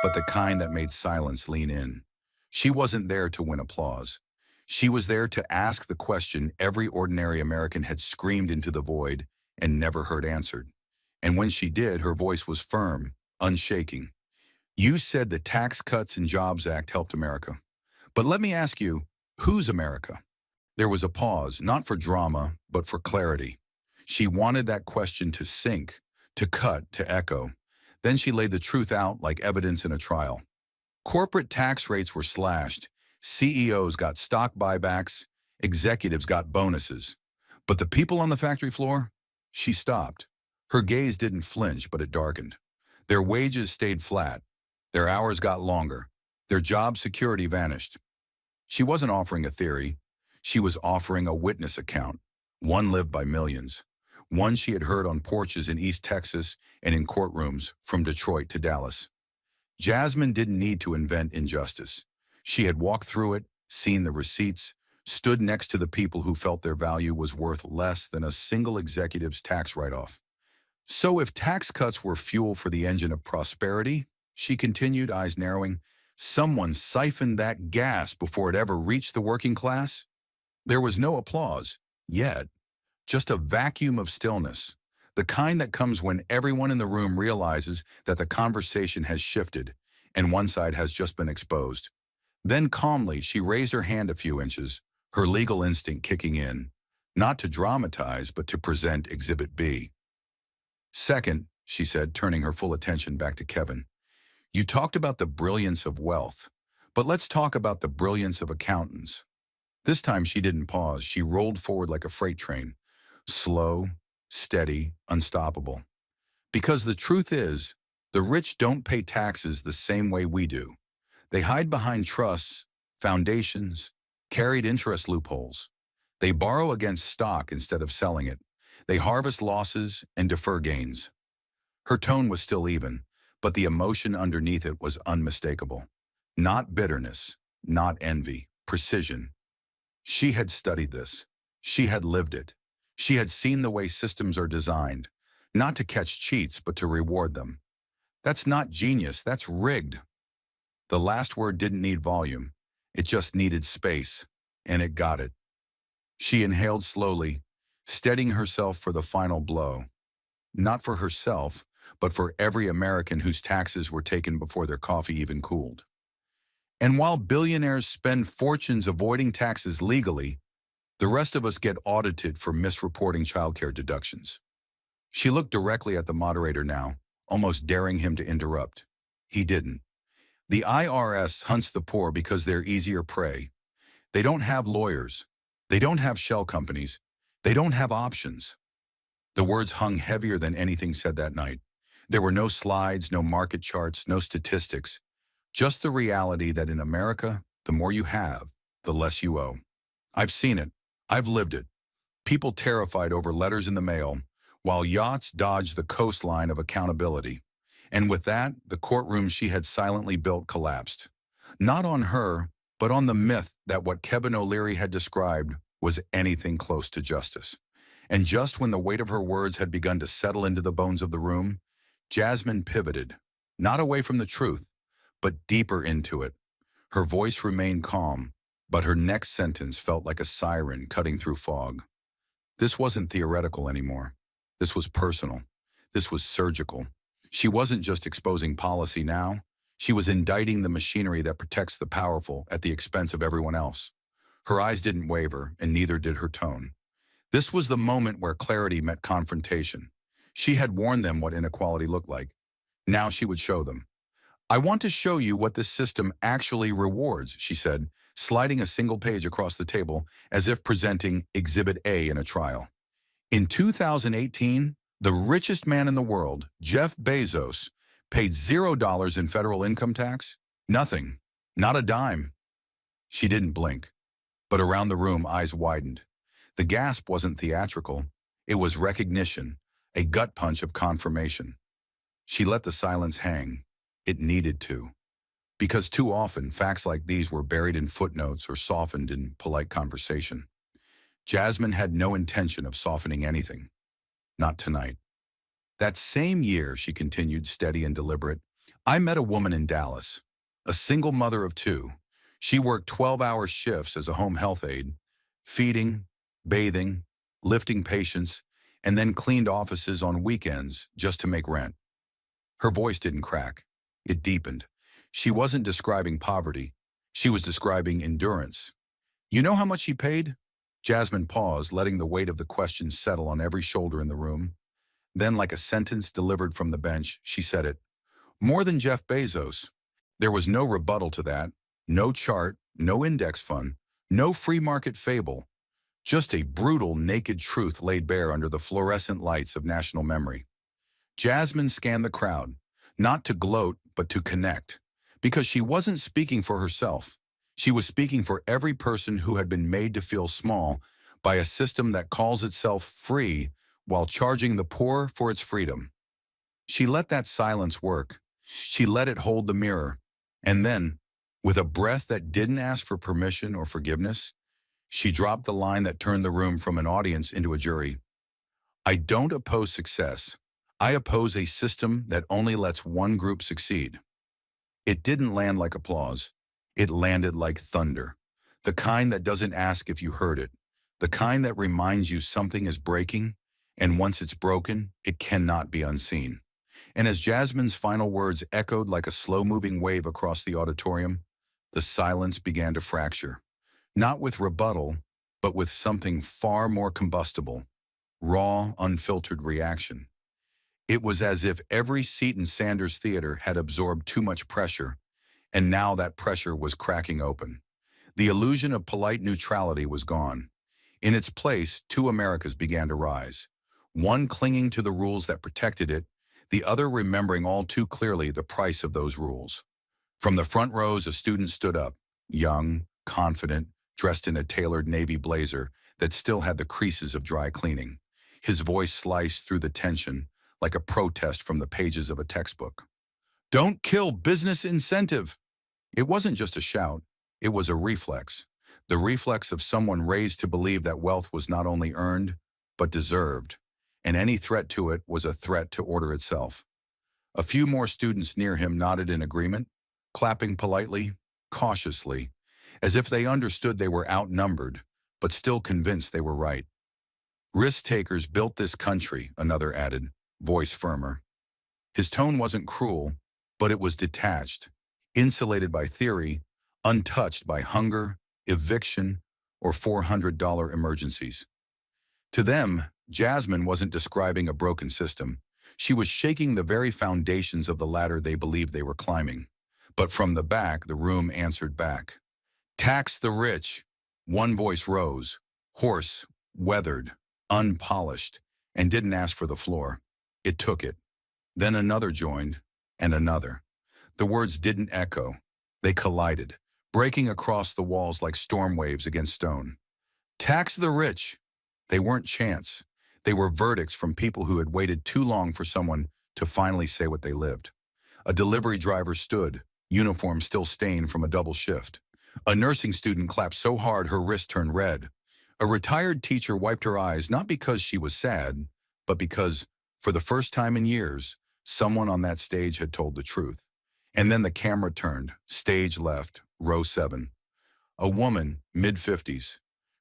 but the kind that made silence lean in. She wasn't there to win applause. She was there to ask the question every ordinary American had screamed into the void and never heard answered. And when she did, her voice was firm, unshaking. You said the Tax Cuts and Jobs Act helped America. But let me ask you, who's America? There was a pause, not for drama, but for clarity. She wanted that question to sink, to cut, to echo. Then she laid the truth out like evidence in a trial. Corporate tax rates were slashed. CEOs got stock buybacks. Executives got bonuses. But the people on the factory floor? She stopped. Her gaze didn't flinch, but it darkened. Their wages stayed flat. Their hours got longer. Their job security vanished. She wasn't offering a theory. She was offering a witness account, one lived by millions, one she had heard on porches in East Texas and in courtrooms from Detroit to Dallas. Jasmine didn't need to invent injustice. She had walked through it, seen the receipts, stood next to the people who felt their value was worth less than a single executive's tax write-off. So if tax cuts were fuel for the engine of prosperity, she continued, eyes narrowing, someone siphoned that gas before it ever reached the working class? There was no applause, yet, just a vacuum of stillness, the kind that comes when everyone in the room realizes that the conversation has shifted and one side has just been exposed. Then calmly, she raised her hand a few inches, her legal instinct kicking in, not to dramatize, but to present Exhibit B. Second, she said, turning her full attention back to Kevin, you talked about the brilliance of wealth, but let's talk about the brilliance of accountants. This time she didn't pause. She rolled forward like a freight train, slow, steady, unstoppable. Because the truth is, the rich don't pay taxes the same way we do. They hide behind trusts, foundations, carried interest loopholes. They borrow against stock instead of selling it. They harvest losses and defer gains. Her tone was still even, but the emotion underneath it was unmistakable. Not bitterness, not envy, precision. She had studied this. She had lived it. She had seen the way systems are designed, not to catch cheats, but to reward them. That's not genius, that's rigged. The last word didn't need volume. It just needed space, and it got it. She inhaled slowly, steadying herself for the final blow. Not for herself, but for every American whose taxes were taken before their coffee even cooled. And while billionaires spend fortunes avoiding taxes legally, the rest of us get audited for misreporting childcare deductions. She looked directly at the moderator now, almost daring him to interrupt. He didn't. The IRS hunts the poor because they're easier prey. They don't have lawyers. They don't have shell companies. They don't have options. The words hung heavier than anything said that night. There were no slides, no market charts, no statistics. Just the reality that in America, the more you have, the less you owe. I've seen it. I've lived it. People terrified over letters in the mail, while yachts dodged the coastline of accountability. And with that, the courtroom she had silently built collapsed. Not on her, but on the myth that what Kevin O'Leary had described was anything close to justice. And just when the weight of her words had begun to settle into the bones of the room, Jasmine pivoted, not away from the truth, but deeper into it. Her voice remained calm, but her next sentence felt like a siren cutting through fog. This wasn't theoretical anymore. This was personal. This was surgical. She wasn't just exposing policy now. She was indicting the machinery that protects the powerful at the expense of everyone else. Her eyes didn't waver, and neither did her tone. This was the moment where clarity met confrontation. She had warned them what inequality looked like. Now she would show them. I want to show you what this system actually rewards, she said, sliding a single page across the table as if presenting Exhibit A in a trial. In 2018, the richest man in the world, Jeff Bezos, paid $0 in federal income tax. Nothing. Not a dime. She didn't blink, but around the room, eyes widened. The gasp wasn't theatrical. It was recognition, a gut punch of confirmation. She let the silence hang. It needed to. Because too often, facts like these were buried in footnotes or softened in polite conversation. Jasmine had no intention of softening anything. Not tonight. That same year, she continued, steady and deliberate, I met a woman in Dallas, a single mother of two. She worked 12-hour shifts as a home health aide, feeding, bathing, lifting patients, and then cleaned offices on weekends just to make rent. Her voice didn't crack. It deepened. She wasn't describing poverty. She was describing endurance. You know how much he paid? Jasmine paused, letting the weight of the question settle on every shoulder in the room. Then, like a sentence delivered from the bench, she said it. More than Jeff Bezos. There was no rebuttal to that. No chart, no index fund, no free market fable. Just a brutal, naked truth laid bare under the fluorescent lights of national memory. Jasmine scanned the crowd, not to gloat, but to connect. Because she wasn't speaking for herself. She was speaking for every person who had been made to feel small by a system that calls itself free while charging the poor for its freedom. She let that silence work. She let it hold the mirror. And then, with a breath that didn't ask for permission or forgiveness, she dropped the line that turned the room from an audience into a jury. I don't oppose success. I oppose a system that only lets one group succeed. It didn't land like applause. It landed like thunder. The kind that doesn't ask if you heard it. The kind that reminds you something is breaking, and once it's broken, it cannot be unseen. And as Jasmine's final words echoed like a slow-moving wave across the auditorium, the silence began to fracture. Not with rebuttal, but with something far more combustible. Raw, unfiltered reaction. It was as if every seat in Sanders Theater had absorbed too much pressure, and now that pressure was cracking open. The illusion of polite neutrality was gone. In its place, two Americas began to rise. One clinging to the rules that protected it, the other remembering all too clearly the price of those rules. From the front rows, a student stood up, young, confident, dressed in a tailored navy blazer that still had the creases of dry cleaning. His voice sliced through the tension like a protest from the pages of a textbook. Don't kill business incentive! It wasn't just a shout, it was a reflex. The reflex of someone raised to believe that wealth was not only earned, but deserved. And any threat to it was a threat to order itself. A few more students near him nodded in agreement, clapping politely, cautiously, as if they understood they were outnumbered, but still convinced they were right. Risk-takers built this country, another added, voice firmer. His tone wasn't cruel, but it was detached, insulated by theory, untouched by hunger, eviction, or $400 emergencies. To them, Jasmine wasn't describing a broken system. She was shaking the very foundations of the ladder they believed they were climbing. But from the back, the room answered back. Tax the rich. One voice rose, hoarse, weathered, unpolished, and didn't ask for the floor. It took it. Then another joined, and another. The words didn't echo. They collided, breaking across the walls like storm waves against stone. Tax the rich. They weren't chants. They were verdicts from people who had waited too long for someone to finally say what they lived. A delivery driver stood, uniform still stained from a double shift. A nursing student clapped so hard her wrist turned red. A retired teacher wiped her eyes not because she was sad, but because, for the first time in years, someone on that stage had told the truth. And then the camera turned, stage left, row 7. A woman, mid-50s,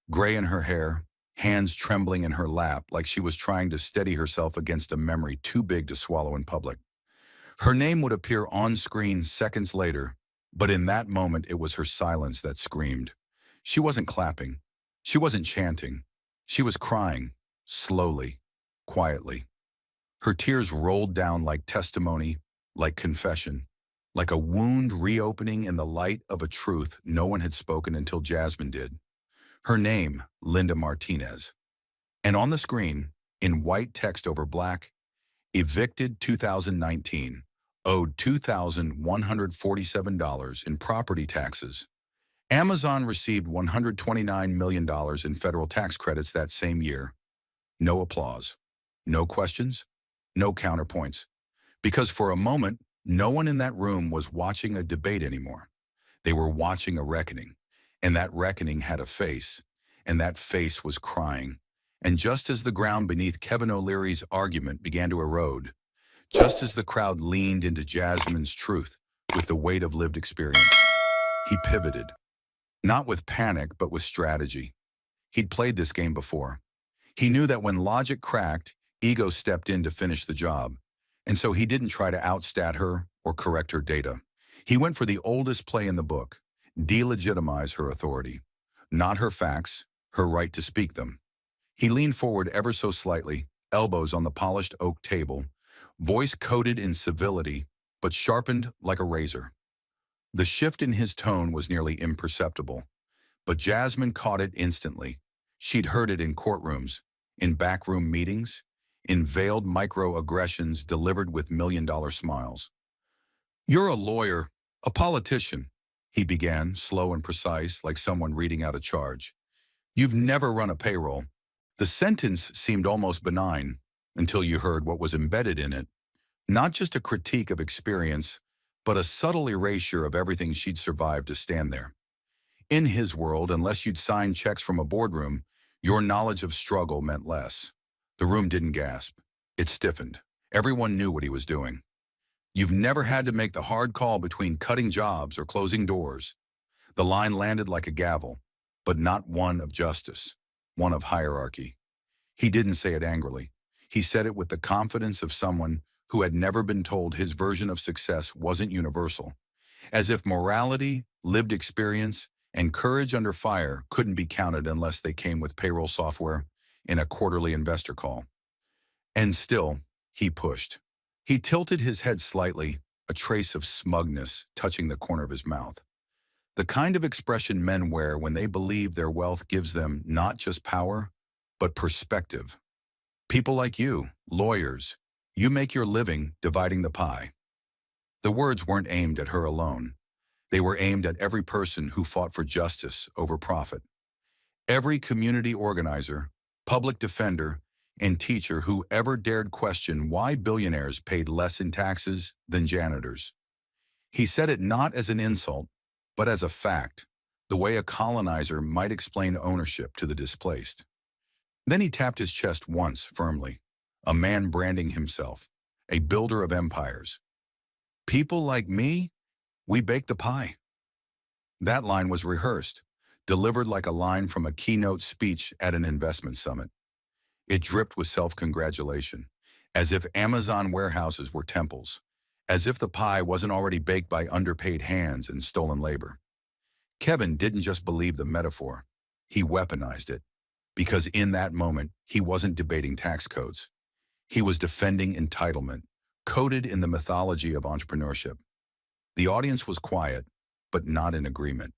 gray in her hair, hands trembling in her lap like she was trying to steady herself against a memory too big to swallow in public. Her name would appear on screen seconds later, but in that moment it was her silence that screamed. She wasn't clapping. She wasn't chanting. She was crying, slowly, quietly. Her tears rolled down like testimony, like confession, like a wound reopening in the light of a truth no one had spoken until Jasmine did. Her name, Linda Martinez. And on the screen, in white text over black, evicted 2019, owed $2,147 in property taxes. Amazon received $129 million in federal tax credits that same year. No applause. No questions. No counterpoints. Because for a moment, no one in that room was watching a debate anymore. They were watching a reckoning. And that reckoning had a face, and that face was crying. And just as the ground beneath Kevin O'Leary's argument began to erode, just as the crowd leaned into Jasmine's truth with the weight of lived experience, he pivoted. Not with panic, but with strategy. He'd played this game before. He knew that when logic cracked, ego stepped in to finish the job. And so he didn't try to outstat her, or correct her data. He went for the oldest play in the book, delegitimize her authority. Not her facts, her right to speak them. He leaned forward ever so slightly, elbows on the polished oak table, voice coated in civility, but sharpened like a razor. The shift in his tone was nearly imperceptible, but Jasmine caught it instantly. She'd heard it in courtrooms, in backroom meetings, in veiled microaggressions delivered with million-dollar smiles. "You're a lawyer, a politician," he began, slow and precise, like someone reading out a charge. "You've never run a payroll." The sentence seemed almost benign until you heard what was embedded in it. Not just a critique of experience, but a subtle erasure of everything she'd survived to stand there. In his world, unless you'd signed checks from a boardroom, your knowledge of struggle meant less. The room didn't gasp. It stiffened. Everyone knew what he was doing. "You've never had to make the hard call between cutting jobs or closing doors." The line landed like a gavel, but not one of justice, one of hierarchy. He didn't say it angrily. He said it with the confidence of someone who had never been told his version of success wasn't universal, as if morality, lived experience, and courage under fire couldn't be counted unless they came with payroll software in a quarterly investor call. And still, he pushed. He tilted his head slightly, a trace of smugness touching the corner of his mouth. The kind of expression men wear when they believe their wealth gives them not just power, but perspective. "People like you, lawyers, you make your living dividing the pie." The words weren't aimed at her alone. They were aimed at every person who fought for justice over profit. Every community organizer, public defender, and teacher who ever dared question why billionaires paid less in taxes than janitors. He said it not as an insult, but as a fact, the way a colonizer might explain ownership to the displaced. Then he tapped his chest once firmly, a man branding himself, a builder of empires. "People like me, we bake the pie." That line was rehearsed, delivered like a line from a keynote speech at an investment summit. It dripped with self-congratulation, as if Amazon warehouses were temples, as if the pie wasn't already baked by underpaid hands and stolen labor. Kevin didn't just believe the metaphor, he weaponized it, because in that moment, he wasn't debating tax codes. He was defending entitlement, coded in the mythology of entrepreneurship. The audience was quiet, but not in agreement.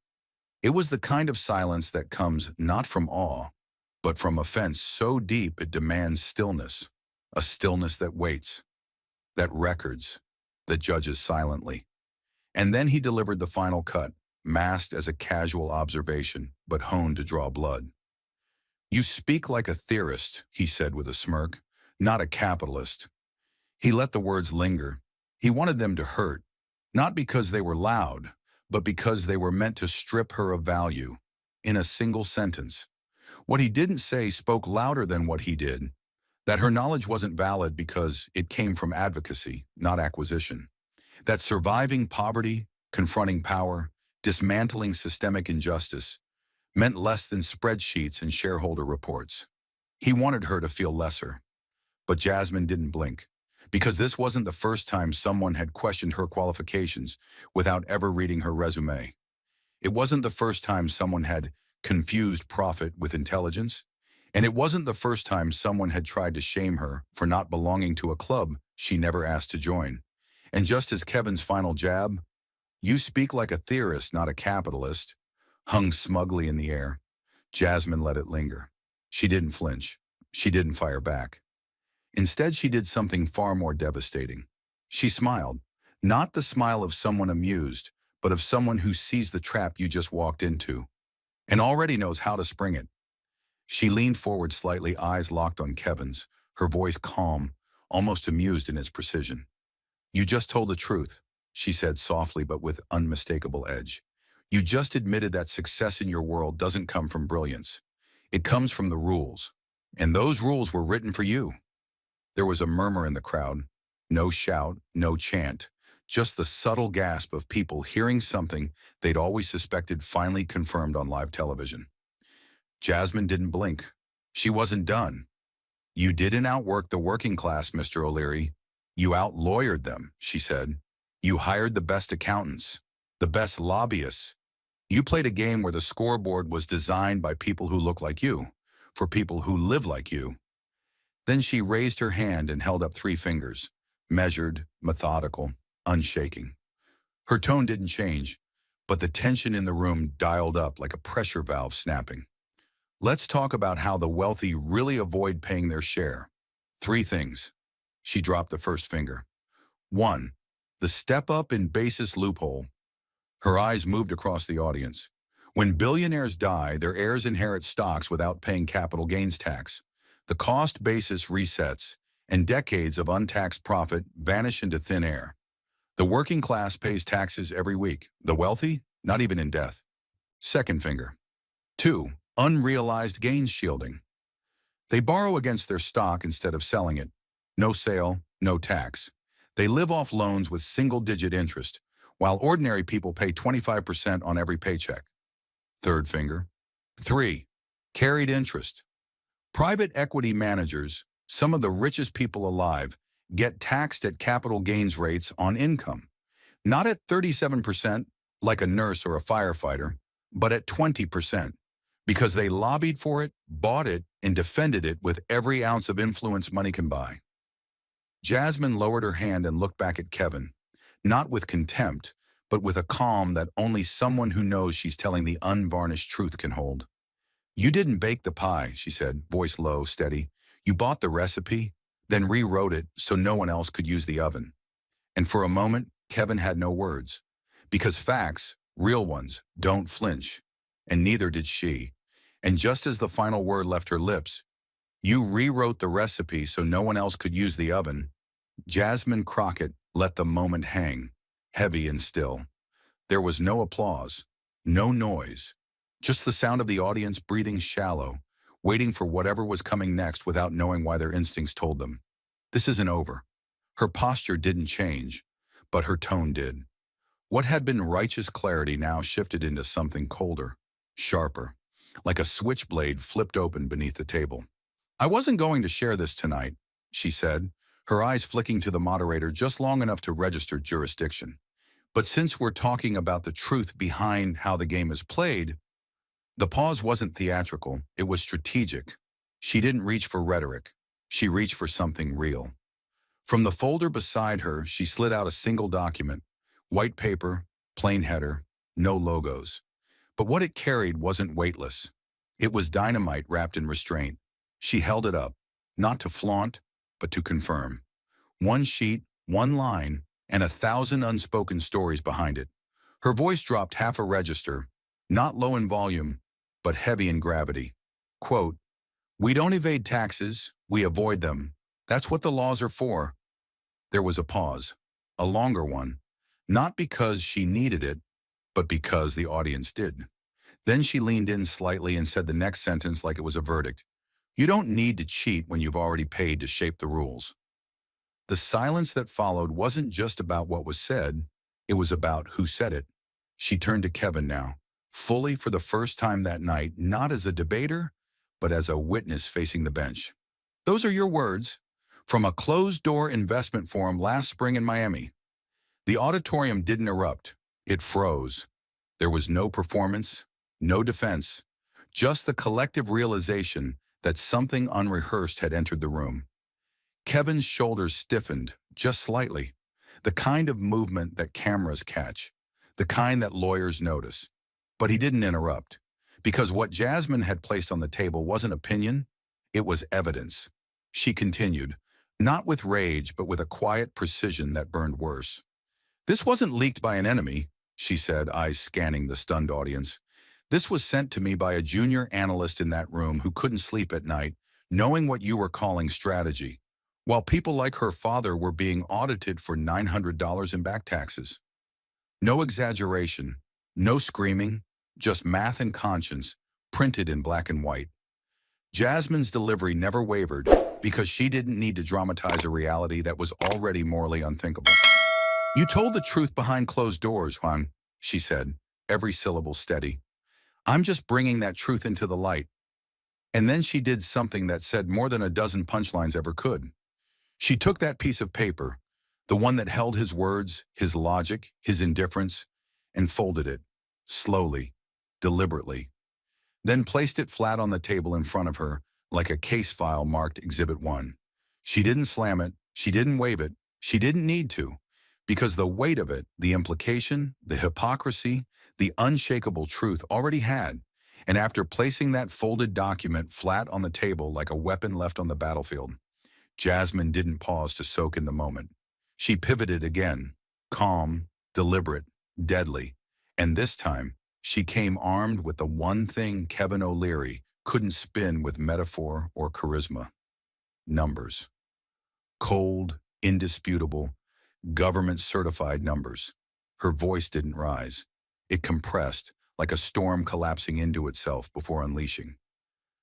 It was the kind of silence that comes not from awe, but from offense so deep it demands stillness, a stillness that waits, that records, that judges silently. And then he delivered the final cut, masked as a casual observation, but honed to draw blood. "You speak like a theorist," he said with a smirk, "not a capitalist." He let the words linger. He wanted them to hurt, not because they were loud, but because they were meant to strip her of value, in a single sentence. What he didn't say spoke louder than what he did, that her knowledge wasn't valid because it came from advocacy, not acquisition. That surviving poverty, confronting power, dismantling systemic injustice meant less than spreadsheets and shareholder reports. He wanted her to feel lesser. But Jasmine didn't blink, because this wasn't the first time someone had questioned her qualifications without ever reading her resume. It wasn't the first time someone had confused profit with intelligence, and it wasn't the first time someone had tried to shame her for not belonging to a club she never asked to join. And just as Kevin's final jab, "You speak like a theorist, not a capitalist," hung smugly in the air, Jasmine let it linger. She didn't flinch. She didn't fire back. Instead, she did something far more devastating. She smiled, not the smile of someone amused, but of someone who sees the trap you just walked into, and already knows how to spring it. She leaned forward slightly, eyes locked on Kevin's, her voice calm, almost amused in its precision. "You just told the truth," she said softly but with unmistakable edge. "You just admitted that success in your world doesn't come from brilliance. It comes from the rules. And those rules were written for you." There was a murmur in the crowd. No shout, no chant, just the subtle gasp of people hearing something they'd always suspected finally confirmed on live television. Jasmine didn't blink. She wasn't done. "You didn't outwork the working class, Mr. O'Leary. You outlawyered them," she said. You hired the best accountants, the best lobbyists. You played a game where the scoreboard was designed by people who look like you, for people who live like you. Then she raised her hand and held up 3 fingers, measured, methodical, unshaking. Her tone didn't change, but the tension in the room dialed up like a pressure valve snapping. Let's talk about how the wealthy really avoid paying their share. 3 things. She dropped the first finger. 1. The step up in basis loophole. Her eyes moved across the audience. When billionaires die, their heirs inherit stocks without paying capital gains tax. The cost basis resets, and decades of untaxed profit vanish into thin air. The working class pays taxes every week. The wealthy, not even in death. Second finger. 2. Unrealized gains shielding. They borrow against their stock instead of selling it. No sale, no tax. They live off loans with single-digit interest, while ordinary people pay 25% on every paycheck. Third finger. 3. Carried interest. Private equity managers, some of the richest people alive, get taxed at capital gains rates on income. Not at 37%, like a nurse or a firefighter, but at 20%, because they lobbied for it, bought it, and defended it with every ounce of influence money can buy. Jasmine lowered her hand and looked back at Kevin, not with contempt, but with a calm that only someone who knows she's telling the unvarnished truth can hold. You didn't bake the pie, she said, voice low, steady. You bought the recipe, then rewrote it so no one else could use the oven. And for a moment, Kevin had no words. Because facts, real ones, don't flinch. And neither did she. And just as the final word left her lips, you rewrote the recipe so no one else could use the oven. Jasmine Crockett let the moment hang, heavy and still. There was no applause, no noise, just the sound of the audience breathing shallow, waiting for whatever was coming next without knowing why their instincts told them. This isn't over. Her posture didn't change, but her tone did. What had been righteous clarity now shifted into something colder, sharper, like a switchblade flipped open beneath the table. I wasn't going to share this tonight, she said, her eyes flicking to the moderator just long enough to register jurisdiction. But since we're talking about the truth behind how the game is played, the pause wasn't theatrical, it was strategic. She didn't reach for rhetoric. She reached for something real. From the folder beside her, she slid out a single document, white paper, plain header, no logos. But what it carried wasn't weightless. It was dynamite wrapped in restraint. She held it up, not to flaunt, but to confirm. One sheet, one line, and 1,000 unspoken stories behind it. Her voice dropped half a register, not low in volume, but heavy in gravity. Quote, "We don't evade taxes, we avoid them. That's what the laws are for." There was a pause, a longer one, not because she needed it, but because the audience did. Then she leaned in slightly and said the next sentence like it was a verdict. You don't need to cheat when you've already paid to shape the rules. The silence that followed wasn't just about what was said, it was about who said it. She turned to Kevin now, fully for the first time that night, not as a debater, but as a witness facing the bench. Those are your words, from a closed-door investment forum last spring in Miami. The auditorium didn't erupt, it froze. There was no performance, no defense, just the collective realization that something unrehearsed had entered the room. Kevin's shoulders stiffened, just slightly, the kind of movement that cameras catch, the kind that lawyers notice. But he didn't interrupt, because what Jasmine had placed on the table wasn't opinion, it was evidence. She continued, not with rage, but with a quiet precision that burned worse. This wasn't leaked by an enemy, she said, eyes scanning the stunned audience. This was sent to me by a junior analyst in that room who couldn't sleep at night, knowing what you were calling strategy, while people like her father were being audited for $900 in back taxes. No exaggeration, no screaming, just math and conscience, printed in black and white. Jasmine's delivery never wavered because she didn't need to dramatize a reality that was already morally unthinkable. You told the truth behind closed doors, Juan, she said, every syllable steady. I'm just bringing that truth into the light. And then she did something that said more than a dozen punchlines ever could. She took that piece of paper, The one that held his words, his logic, his indifference, and folded it, slowly, deliberately, then placed it flat on the table in front of her like a case file marked Exhibit 1. She didn't slam it, she didn't wave it, she didn't need to, because the weight of it, the implication, the hypocrisy, the unshakable truth already had. And after placing that folded document flat on the table like a weapon left on the battlefield, Jasmine didn't pause to soak in the moment. She pivoted again, calm, deliberate, deadly, and this time, she came armed with the one thing Kevin O'Leary couldn't spin with metaphor or charisma: numbers. Cold, indisputable, government-certified numbers. Her voice didn't rise. It compressed, like a storm collapsing into itself before unleashing.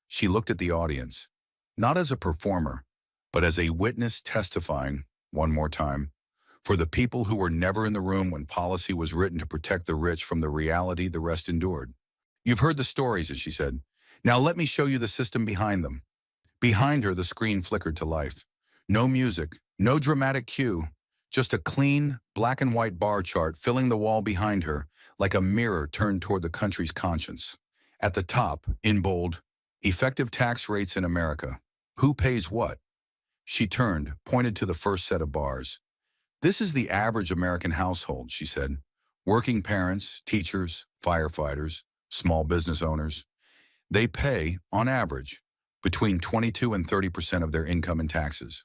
She looked at the audience, not as a performer, but as a witness testifying, one more time, for the people who were never in the room when policy was written to protect the rich from the reality the rest endured. "You've heard the stories," as she said. "Now let me show you the system behind them." Behind her, the screen flickered to life. No music, no dramatic cue, just a clean, black and white bar chart filling the wall behind her, like a mirror turned toward the country's conscience. At the top, in bold, "Effective tax rates in America. Who pays what?" She turned, pointed to the first set of bars. "This is the average American household," she said. "Working parents, teachers, firefighters, small business owners. They pay, on average, between 22 and 30% of their income in taxes."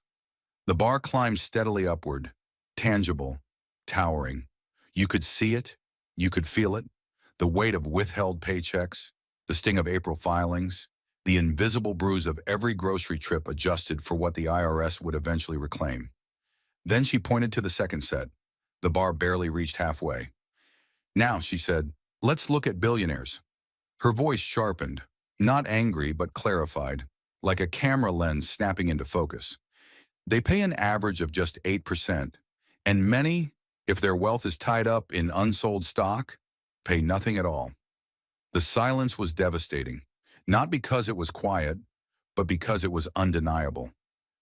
The bar climbed steadily upward, tangible, towering. You could see it, you could feel it, the weight of withheld paychecks, the sting of April filings, the invisible bruise of every grocery trip adjusted for what the IRS would eventually reclaim. Then she pointed to the second set. The bar barely reached halfway. "Now," she said, "let's look at billionaires." Her voice sharpened, not angry but clarified, like a camera lens snapping into focus. They pay an average of just 8%, and many, if their wealth is tied up in unsold stock, pay nothing at all. The silence was devastating, not because it was quiet, but because it was undeniable.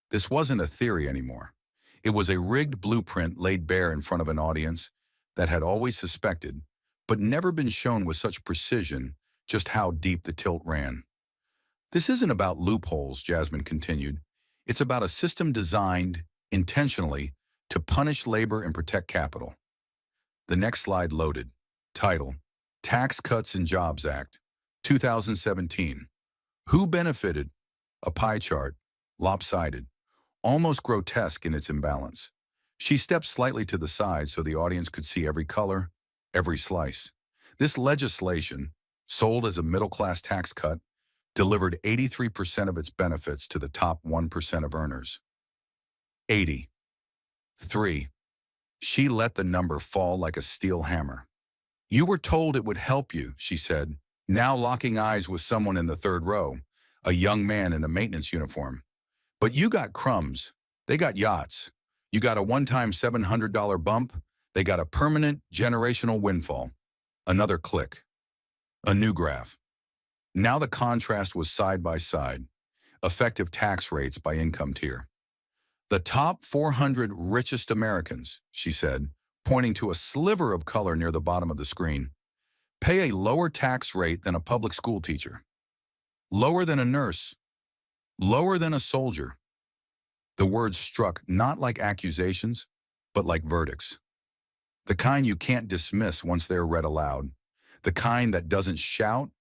This wasn't a theory anymore. It was a rigged blueprint laid bare in front of an audience that had always suspected, but never been shown with such precision, just how deep the tilt ran. "This isn't about loopholes," Jasmine continued. "It's about a system designed, intentionally, to punish labor and protect capital." The next slide loaded. Title: Tax Cuts and Jobs Act, 2017. Who benefited? A pie chart, lopsided, almost grotesque in its imbalance. She stepped slightly to the side so the audience could see every color, every slice. This legislation, sold as a middle-class tax cut, delivered 83% of its benefits to the top 1% of earners. 80. 3. She let the number fall like a steel hammer. "You were told it would help you," she said, now locking eyes with someone in the third row, a young man in a maintenance uniform. "But you got crumbs. They got yachts. You got a one-time $700 bump. They got a permanent, generational windfall." Another click. A new graph. Now the contrast was side by side. Effective tax rates by income tier. "The top 400 richest Americans," she said, pointing to a sliver of color near the bottom of the screen, "pay a lower tax rate than a public school teacher. Lower than a nurse. Lower than a soldier." The words struck not like accusations, but like verdicts. The kind you can't dismiss once they're read aloud. The kind that doesn't shout,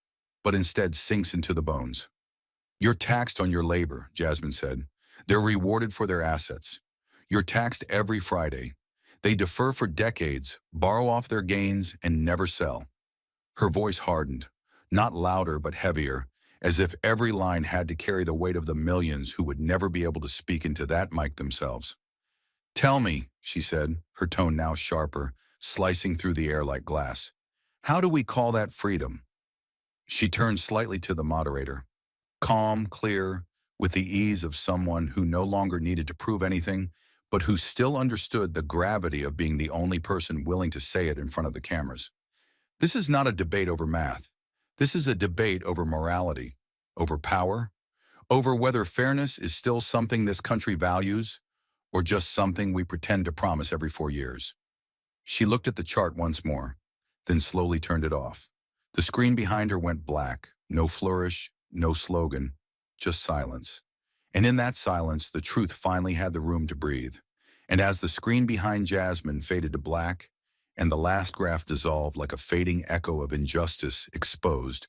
but instead sinks into the bones. "You're taxed on your labor," Jasmine said. "They're rewarded for their assets. You're taxed every Friday. They defer for decades, borrow off their gains, and never sell." Her voice hardened, not louder but heavier, as if every line had to carry the weight of the millions who would never be able to speak into that mic themselves. "Tell me," she said, her tone now sharper, slicing through the air like glass, "how do we call that freedom?" She turned slightly to the moderator, calm, clear, with the ease of someone who no longer needed to prove anything, but who still understood the gravity of being the only person willing to say it in front of the cameras. "This is not a debate over math. This is a debate over morality, over power, over whether fairness is still something this country values, or just something we pretend to promise every 4 years? She looked at the chart once more, then slowly turned it off. The screen behind her went black. No flourish, no slogan, just silence. And in that silence, the truth finally had the room to breathe. And as the screen behind Jasmine faded to black, and the last graph dissolved like a fading echo of injustice exposed,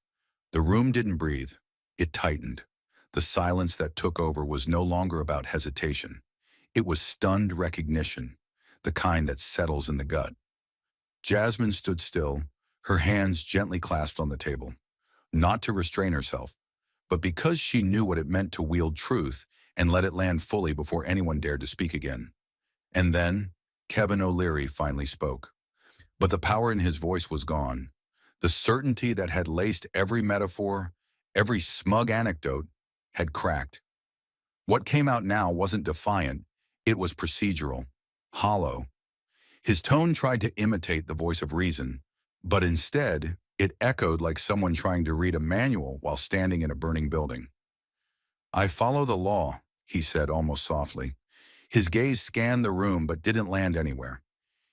the room didn't breathe. It tightened. The silence that took over was no longer about hesitation. It was stunned recognition, the kind that settles in the gut. Jasmine stood still, her hands gently clasped on the table, not to restrain herself, but because she knew what it meant to wield truth and let it land fully before anyone dared to speak again. And then, Kevin O'Leary finally spoke. But the power in his voice was gone. The certainty that had laced every metaphor, every smug anecdote, had cracked. What came out now wasn't defiant, it was procedural, hollow. His tone tried to imitate the voice of reason, but instead, it echoed like someone trying to read a manual while standing in a burning building. "I follow the law," he said almost softly. His gaze scanned the room but didn't land anywhere.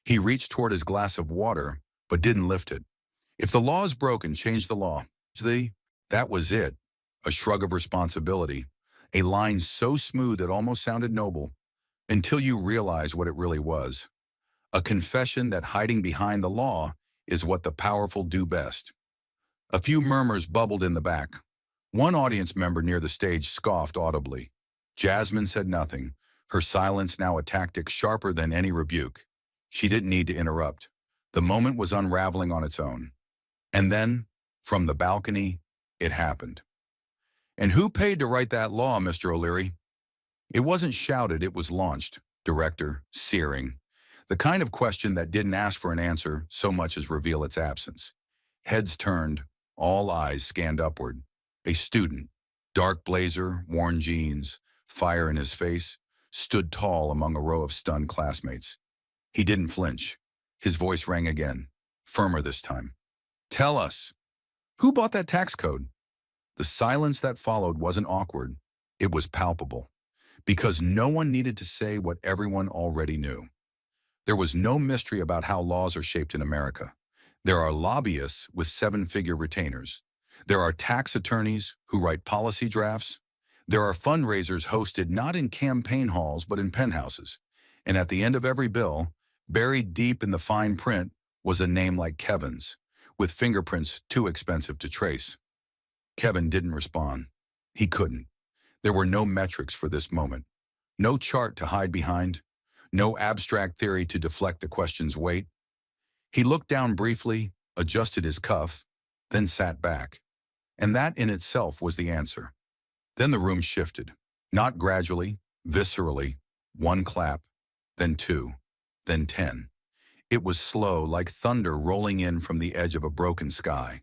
He reached toward his glass of water, but didn't lift it. "If the law is broken, change the law." That was it. A shrug of responsibility. A line so smooth it almost sounded noble, until you realize what it really was. A confession that hiding behind the law is what the powerful do best. A few murmurs bubbled in the back. One audience member near the stage scoffed audibly. Jasmine said nothing, her silence now a tactic sharper than any rebuke. She didn't need to interrupt. The moment was unraveling on its own. And then, from the balcony, it happened. "And who paid to write that law, Mr. O'Leary?" It wasn't shouted, it was launched. Director, searing. The kind of question that didn't ask for an answer so much as reveal its absence. Heads turned, all eyes scanned upward. A student, dark blazer, worn jeans, fire in his face, stood tall among a row of stunned classmates. He didn't flinch. His voice rang again, firmer this time. "Tell us, who bought that tax code?" The silence that followed wasn't awkward. It was palpable, because no one needed to say what everyone already knew. There was no mystery about how laws are shaped in America. There are lobbyists with seven-figure retainers. There are tax attorneys who write policy drafts. There are fundraisers hosted not in campaign halls but in penthouses. And at the end of every bill, buried deep in the fine print, was a name like Kevin's, with fingerprints too expensive to trace. Kevin didn't respond. He couldn't. There were no metrics for this moment. No chart to hide behind. No abstract theory to deflect the question's weight. He looked down briefly, adjusted his cuff, then sat back. And that in itself was the answer. Then the room shifted. Not gradually, viscerally. One clap, then two, then 10. It was slow, like thunder rolling in from the edge of a broken sky.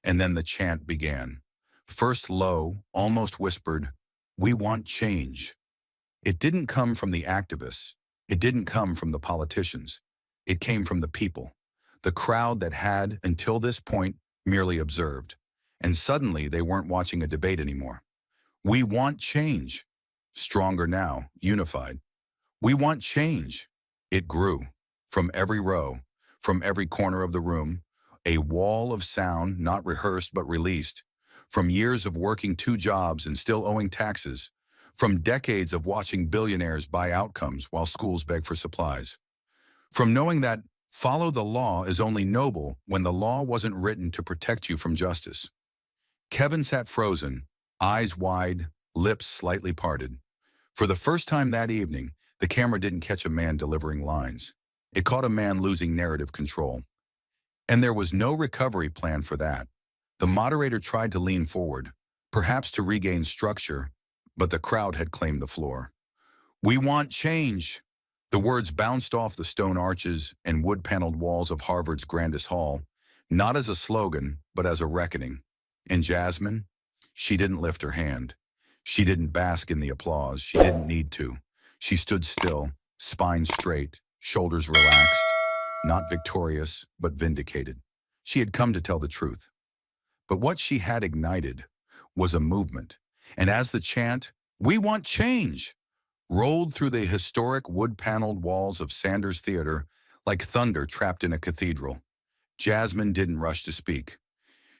And then the chant began. First low, almost whispered, "We want change." It didn't come from the activists. It didn't come from the politicians. It came from the people, the crowd that had, until this point, merely observed. And suddenly they weren't watching a debate anymore. "We want change." Stronger now, unified. "We want change." It grew. From every row, from every corner of the room, a wall of sound, not rehearsed but released. From years of working 2 jobs and still owing taxes. From decades of watching billionaires buy outcomes while schools beg for supplies. From knowing that follow the law is only noble when the law wasn't written to protect you from justice. Kevin sat frozen, eyes wide, lips slightly parted. For the first time that evening, the camera didn't catch a man delivering lines. It caught a man losing narrative control. And there was no recovery plan for that. The moderator tried to lean forward, perhaps to regain structure, but the crowd had claimed the floor. "We want change." The words bounced off the stone arches and wood-paneled walls of Harvard's grandest hall, not as a slogan, but as a reckoning. And Jasmine? She didn't lift her hand. She didn't bask in the applause. She didn't need to. She stood still, spine straight, shoulders relaxed, not victorious, but vindicated. She had come to tell the truth. But what she had ignited was a movement. And as the chant, "We want change," rolled through the historic wood-paneled walls of Sanders Theater like thunder trapped in a cathedral. Jasmine didn't rush to speak.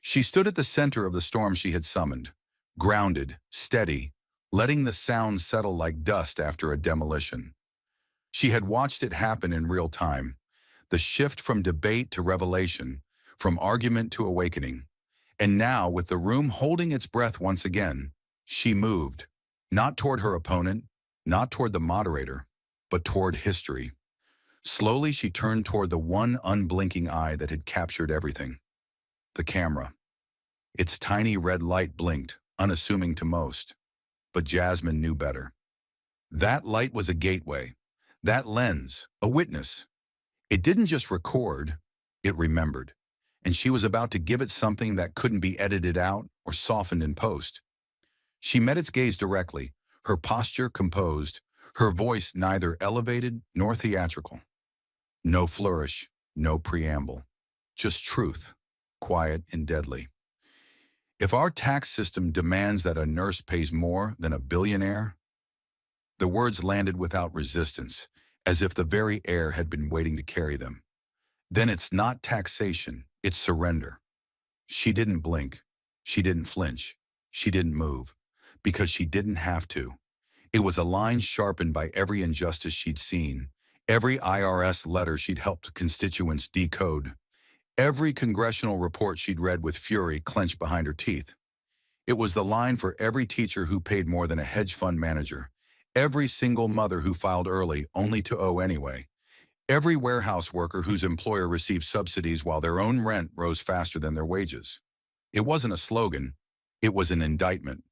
She stood at the center of the storm she had summoned, grounded, steady, letting the sound settle like dust after a demolition. She had watched it happen in real time, the shift from debate to revelation, from argument to awakening. And now, with the room holding its breath once again, she moved, not toward her opponent, not toward the moderator, but toward history. Slowly, she turned toward the one unblinking eye that had captured everything, the camera. Its tiny red light blinked, unassuming to most, but Jasmine knew better. That light was a gateway, that lens, a witness. It didn't just record, it remembered, and she was about to give it something that couldn't be edited out or softened in post. She met its gaze directly, her posture composed, her voice neither elevated nor theatrical. No flourish, no preamble, just truth, quiet and deadly. If our tax system demands that a nurse pays more than a billionaire, the words landed without resistance, as if the very air had been waiting to carry them. Then it's not taxation, it's surrender. She didn't blink. She didn't flinch. She didn't move. Because she didn't have to. It was a line sharpened by every injustice she'd seen, every IRS letter she'd helped constituents decode, every congressional report she'd read with fury clenched behind her teeth. It was the line for every teacher who paid more than a hedge fund manager, every single mother who filed early only to owe anyway, every warehouse worker whose employer received subsidies while their own rent rose faster than their wages. It wasn't a slogan, it was an indictment.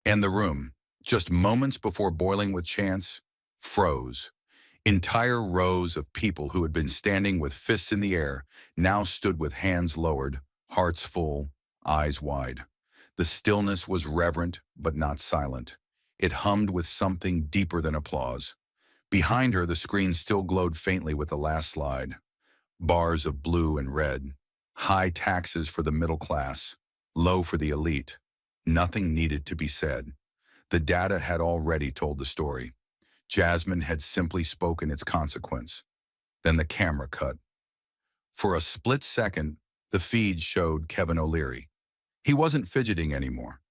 And the room, just moments before boiling with chance, froze. Entire rows of people who had been standing with fists in the air now stood with hands lowered, hearts full, eyes wide. The stillness was reverent but not silent. It hummed with something deeper than applause. Behind her, the screen still glowed faintly with the last slide. Bars of blue and red. High taxes for the middle class. Low for the elite. Nothing needed to be said. The data had already told the story. Jasmine had simply spoken its consequence. Then the camera cut. For a split second, the feed showed Kevin O'Leary. He wasn't fidgeting anymore.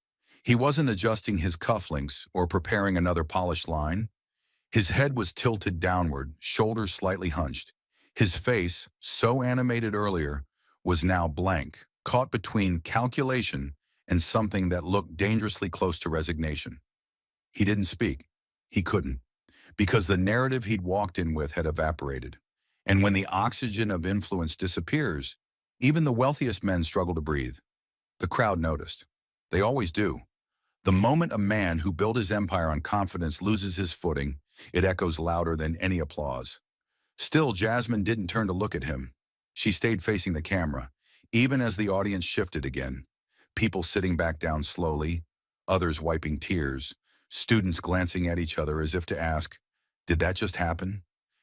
He wasn't adjusting his cufflinks or preparing another polished line. His head was tilted downward, shoulders slightly hunched. His face, so animated earlier, was now blank, caught between calculation and something that looked dangerously close to resignation. He didn't speak. He couldn't, because the narrative he'd walked in with had evaporated. And when the oxygen of influence disappears, even the wealthiest men struggle to breathe. The crowd noticed. They always do. The moment a man who built his empire on confidence loses his footing, it echoes louder than any applause. Still, Jasmine didn't turn to look at him. She stayed facing the camera, even as the audience shifted again. People sitting back down slowly, others wiping tears, students glancing at each other as if to ask, did that just happen?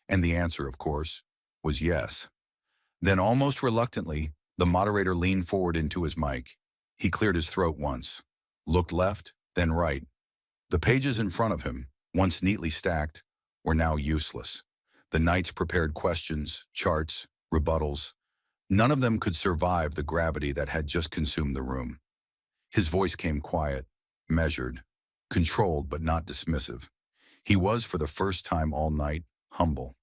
And the answer, of course, was yes. Then almost reluctantly, the moderator leaned forward into his mic. He cleared his throat once, looked left, then right. The pages in front of him, once neatly stacked, were now useless. The knights prepared questions, charts, rebuttals. None of them could survive the gravity that had just consumed the room. His voice came quiet, measured, controlled but not dismissive. He was, for the first time all night, humble.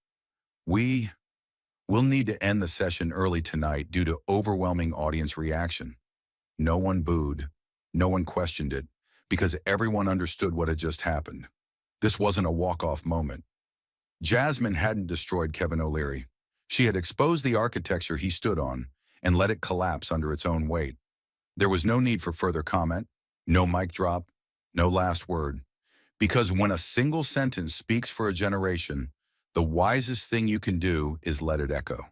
We'll need to end the session early tonight due to overwhelming audience reaction. No one booed. No one questioned it, because everyone understood what had just happened. This wasn't a walk-off moment. Jasmine hadn't destroyed Kevin O'Leary. She had exposed the architecture he stood on and let it collapse under its own weight. There was no need for further comment, no mic drop, no last word. Because when a single sentence speaks for a generation, the wisest thing you can do is let it echo.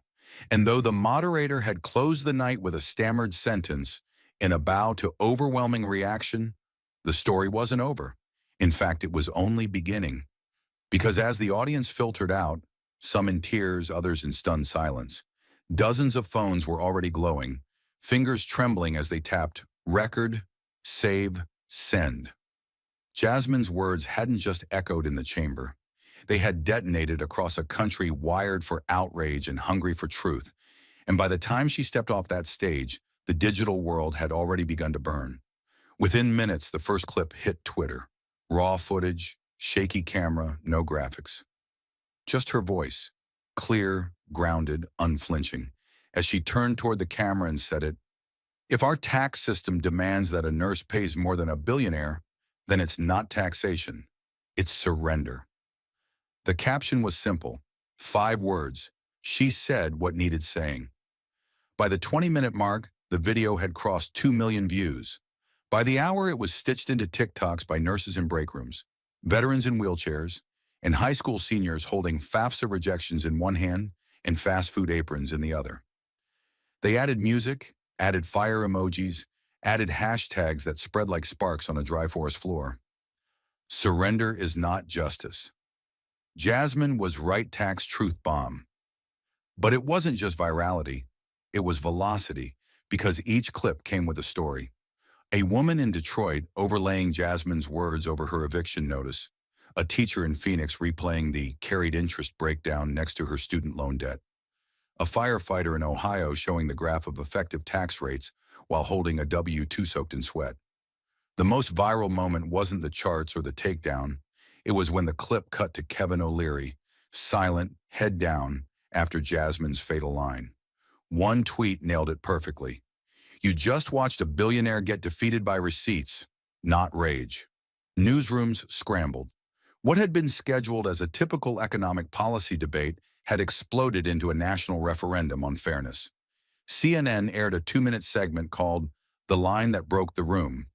And though the moderator had closed the night with a stammered sentence, in a bow to overwhelming reaction, the story wasn't over. In fact, it was only beginning. Because as the audience filtered out, some in tears, others in stunned silence, dozens of phones were already glowing, fingers trembling as they tapped record, save, send. Jasmine's words hadn't just echoed in the chamber. They had detonated across a country wired for outrage and hungry for truth. And by the time she stepped off that stage, the digital world had already begun to burn. Within minutes, the first clip hit Twitter. Raw footage, shaky camera, no graphics. Just her voice, clear, grounded, unflinching, as she turned toward the camera and said it, "If our tax system demands that a nurse pays more than a billionaire, then it's not taxation, it's surrender." The caption was simple, 5 words. She said what needed saying. By the 20-minute mark, the video had crossed 2 million views. By the hour, it was stitched into TikToks by nurses in break rooms, veterans in wheelchairs, and high school seniors holding FAFSA rejections in one hand and fast food aprons in the other. They added music, added fire emojis, added hashtags that spread like sparks on a dry forest floor. Surrender is not justice. Jasmine was right tax truth bomb. But it wasn't just virality, it was velocity, because each clip came with a story. A woman in Detroit overlaying Jasmine's words over her eviction notice, a teacher in Phoenix replaying the carried interest breakdown next to her student loan debt, a firefighter in Ohio showing the graph of effective tax rates while holding a W-2 soaked in sweat. The most viral moment wasn't the charts or the takedown. It was when the clip cut to Kevin O'Leary, silent, head down, after Jasmine's fatal line. One tweet nailed it perfectly. "You just watched a billionaire get defeated by receipts, not rage." Newsrooms scrambled. What had been scheduled as a typical economic policy debate had exploded into a national referendum on fairness. CNN aired a 2-minute segment called "The Line That Broke the Room."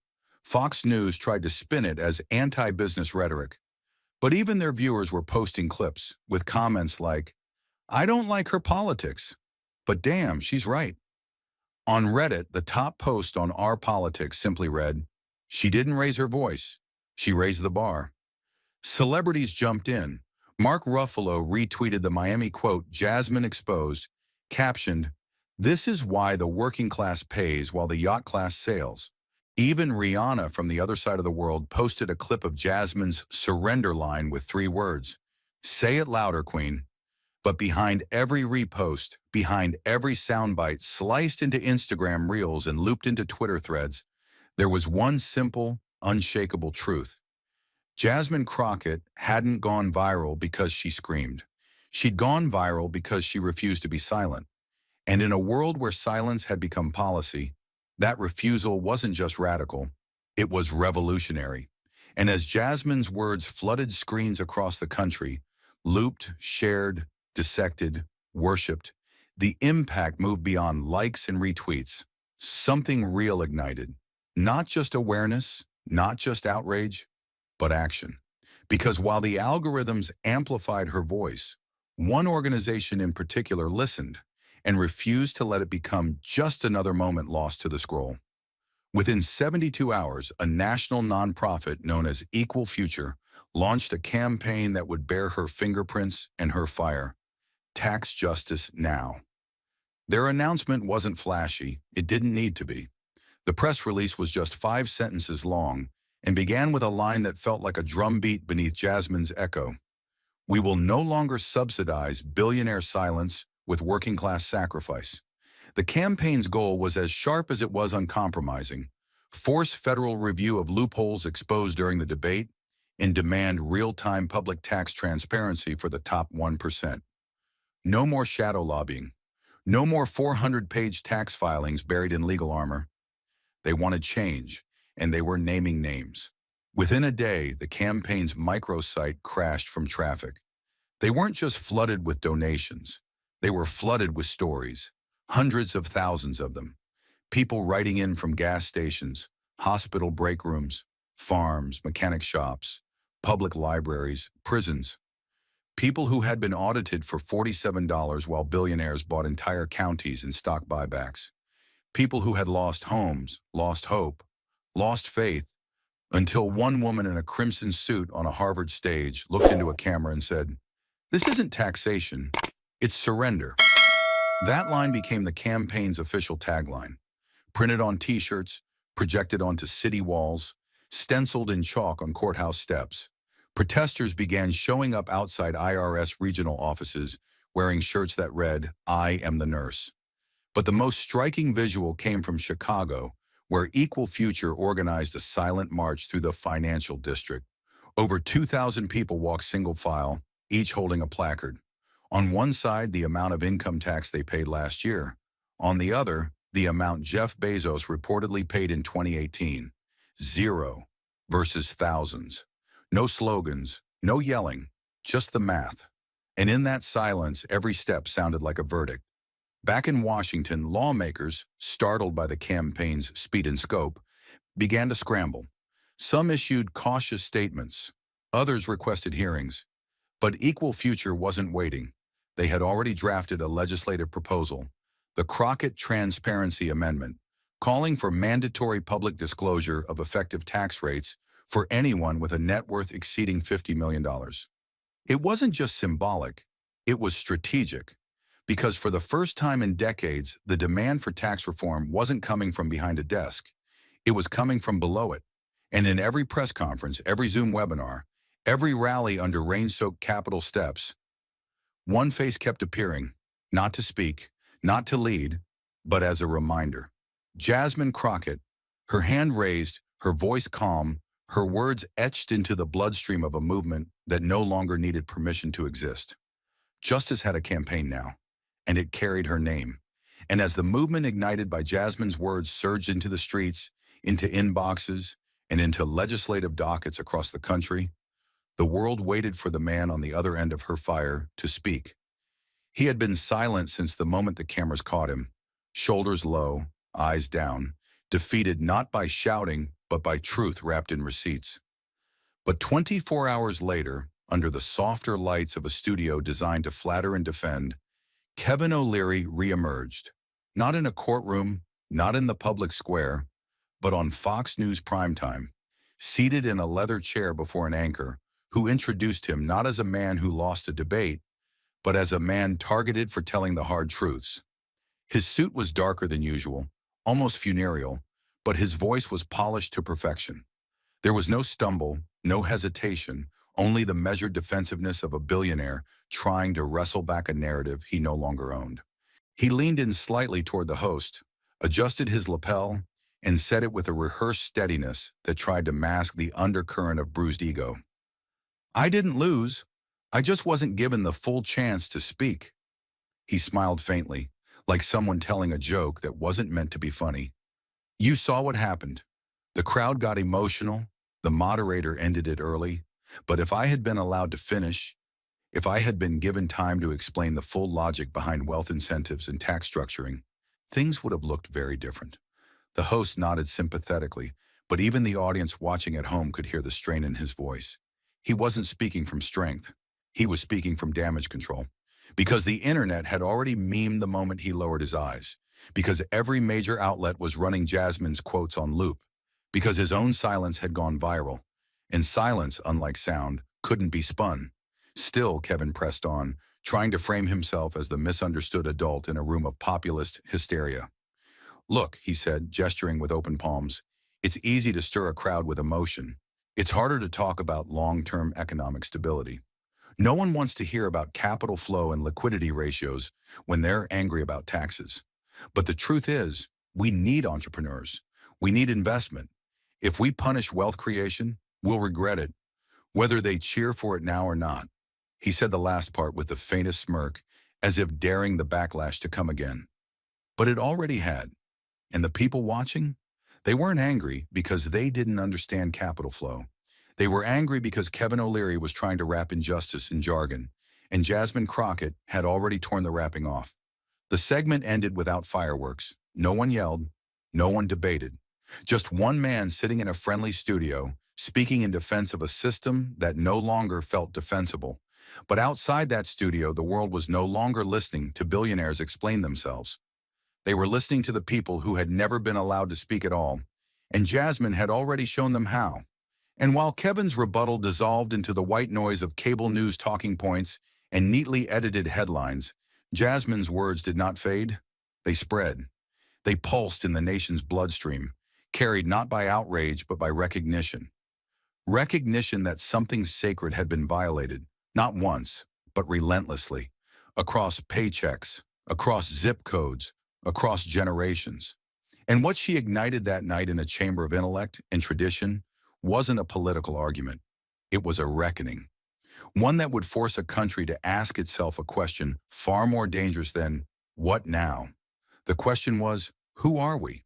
Fox News tried to spin it as anti-business rhetoric. But even their viewers were posting clips with comments like, "I don't like her politics, but damn, she's right." On Reddit, the top post on Our Politics simply read, "She didn't raise her voice, she raised the bar." Celebrities jumped in. Mark Ruffalo retweeted the Miami quote Jasmine exposed, captioned, "This is why the working class pays while the yacht class sails." Even Rihanna from the other side of the world posted a clip of Jasmine's surrender line with 3 words. "Say it louder, Queen." But behind every repost, behind every soundbite sliced into Instagram reels and looped into Twitter threads, there was one simple, unshakable truth. Jasmine Crockett hadn't gone viral because she screamed. She'd gone viral because she refused to be silent. And in a world where silence had become policy, that refusal wasn't just radical, it was revolutionary. And as Jasmine's words flooded screens across the country, looped, shared, dissected, worshipped, the impact moved beyond likes and retweets. Something real ignited. Not just awareness, not just outrage, but action. Because while the algorithms amplified her voice, one organization in particular listened and refused to let it become just another moment lost to the scroll. Within 72 hours, a national nonprofit known as Equal Future launched a campaign that would bear her fingerprints and her fire. Tax justice now. Their announcement wasn't flashy. It didn't need to be. The press release was just 5 sentences long and began with a line that felt like a drumbeat beneath Jasmine's echo. "We will no longer subsidize billionaire silence with working-class sacrifice." The campaign's goal was as sharp as it was uncompromising: force federal review of loopholes exposed during the debate and demand real-time public tax transparency for the top 1%. No more shadow lobbying. No more 400-page tax filings buried in legal armor. They wanted change, and they were naming names. Within a day, the campaign's microsite crashed from traffic. They weren't just flooded with donations. They were flooded with stories, hundreds of thousands of them. People writing in from gas stations, hospital break rooms, farms, mechanic shops, public libraries, prisons. People who had been audited for $47 while billionaires bought entire counties in stock buybacks. People who had lost homes, lost hope, lost faith, until one woman in a crimson suit on a Harvard stage looked into a camera and said, "This isn't taxation, it's surrender." That line became the campaign's official tagline, printed on T-shirts, projected onto city walls, stenciled in chalk on courthouse steps. Protesters began showing up outside IRS regional offices wearing shirts that read, "I am the nurse." But the most striking visual came from Chicago, where Equal Future organized a silent march through the financial district. Over 2,000 people walked single file, each holding a placard. On one side, the amount of income tax they paid last year. On the other, the amount Jeff Bezos reportedly paid in 2018. Zero versus thousands. No slogans, no yelling, just the math. And in that silence, every step sounded like a verdict. Back in Washington, lawmakers, startled by the campaign's speed and scope, began to scramble. Some issued cautious statements. Others requested hearings. But Equal Future wasn't waiting. They had already drafted a legislative proposal, the Crockett Transparency Amendment, calling for mandatory public disclosure of effective tax rates for anyone with a net worth exceeding $50 million. It wasn't just symbolic, it was strategic. Because for the first time in decades, the demand for tax reform wasn't coming from behind a desk. It was coming from below it. And in every press conference, every Zoom webinar, every rally under rain-soaked Capitol steps, one face kept appearing, not to speak, not to lead, but as a reminder. Jasmine Crockett, her hand raised, her voice calm, her words etched into the bloodstream of a movement that no longer needed permission to exist. Justice had a campaign now, and it carried her name. And as the movement ignited by Jasmine's words surged into the streets, into inboxes, and into legislative dockets across the country, the world waited for the man on the other end of her fire to speak. He had been silent since the moment the cameras caught him, shoulders low, eyes down, defeated not by shouting, but by truth wrapped in receipts. But 24 hours later, under the softer lights of a studio designed to flatter and defend, Kevin O'Leary reemerged, not in a courtroom, not in the public square, but on Fox News primetime, seated in a leather chair before an anchor, who introduced him not as a man who lost a debate, but as a man targeted for telling the hard truths. His suit was darker than usual, almost funereal, but his voice was polished to perfection. There was no stumble, no hesitation, only the measured defensiveness of a billionaire trying to wrestle back a narrative he no longer owned. He leaned in slightly toward the host, adjusted his lapel, and said it with a rehearsed steadiness that tried to mask the undercurrent of bruised ego. "I didn't lose. I just wasn't given the full chance to speak." He smiled faintly, like someone telling a joke that wasn't meant to be funny. "You saw what happened. The crowd got emotional. The moderator ended it early. But if I had been allowed to finish, if I had been given time to explain the full logic behind wealth incentives and tax structuring, things would have looked very different." The host nodded sympathetically, but even the audience watching at home could hear the strain in his voice. He wasn't speaking from strength. He was speaking from damage control. Because the internet had already memed the moment he lowered his eyes. Because every major outlet was running Jasmine's quotes on loop. Because his own silence had gone viral. And silence, unlike sound, couldn't be spun. Still, Kevin pressed on, trying to frame himself as the misunderstood adult in a room of populist hysteria. "Look," he said, gesturing with open palms, "it's easy to stir a crowd with emotion. It's harder to talk about long-term economic stability. No one wants to hear about capital flow and liquidity ratios when they're angry about taxes. But the truth is, we need entrepreneurs. We need investment. If we punish wealth creation, we'll regret it, whether they cheer for it now or not." He said the last part with the faintest smirk, as if daring the backlash to come again. But it already had. And the people watching? They weren't angry because they didn't understand capital flow. They were angry because Kevin O'Leary was trying to wrap injustice in jargon, and Jasmine Crockett had already torn the wrapping off. The segment ended without fireworks. No one yelled. No one debated. Just one man sitting in a friendly studio, speaking in defense of a system that no longer felt defensible. But outside that studio, the world was no longer listening to billionaires explain themselves. They were listening to the people who had never been allowed to speak at all, and Jasmine had already shown them how. And while Kevin's rebuttal dissolved into the white noise of cable news talking points and neatly edited headlines, Jasmine's words did not fade. They spread. They pulsed in the nation's bloodstream, carried not by outrage but by recognition. Recognition that something sacred had been violated, not once, but relentlessly, across paychecks, across zip codes, across generations. And what she ignited that night in a chamber of intellect and tradition wasn't a political argument. It was a reckoning, one that would force a country to ask itself a question far more dangerous than, what now? The question was, who are we?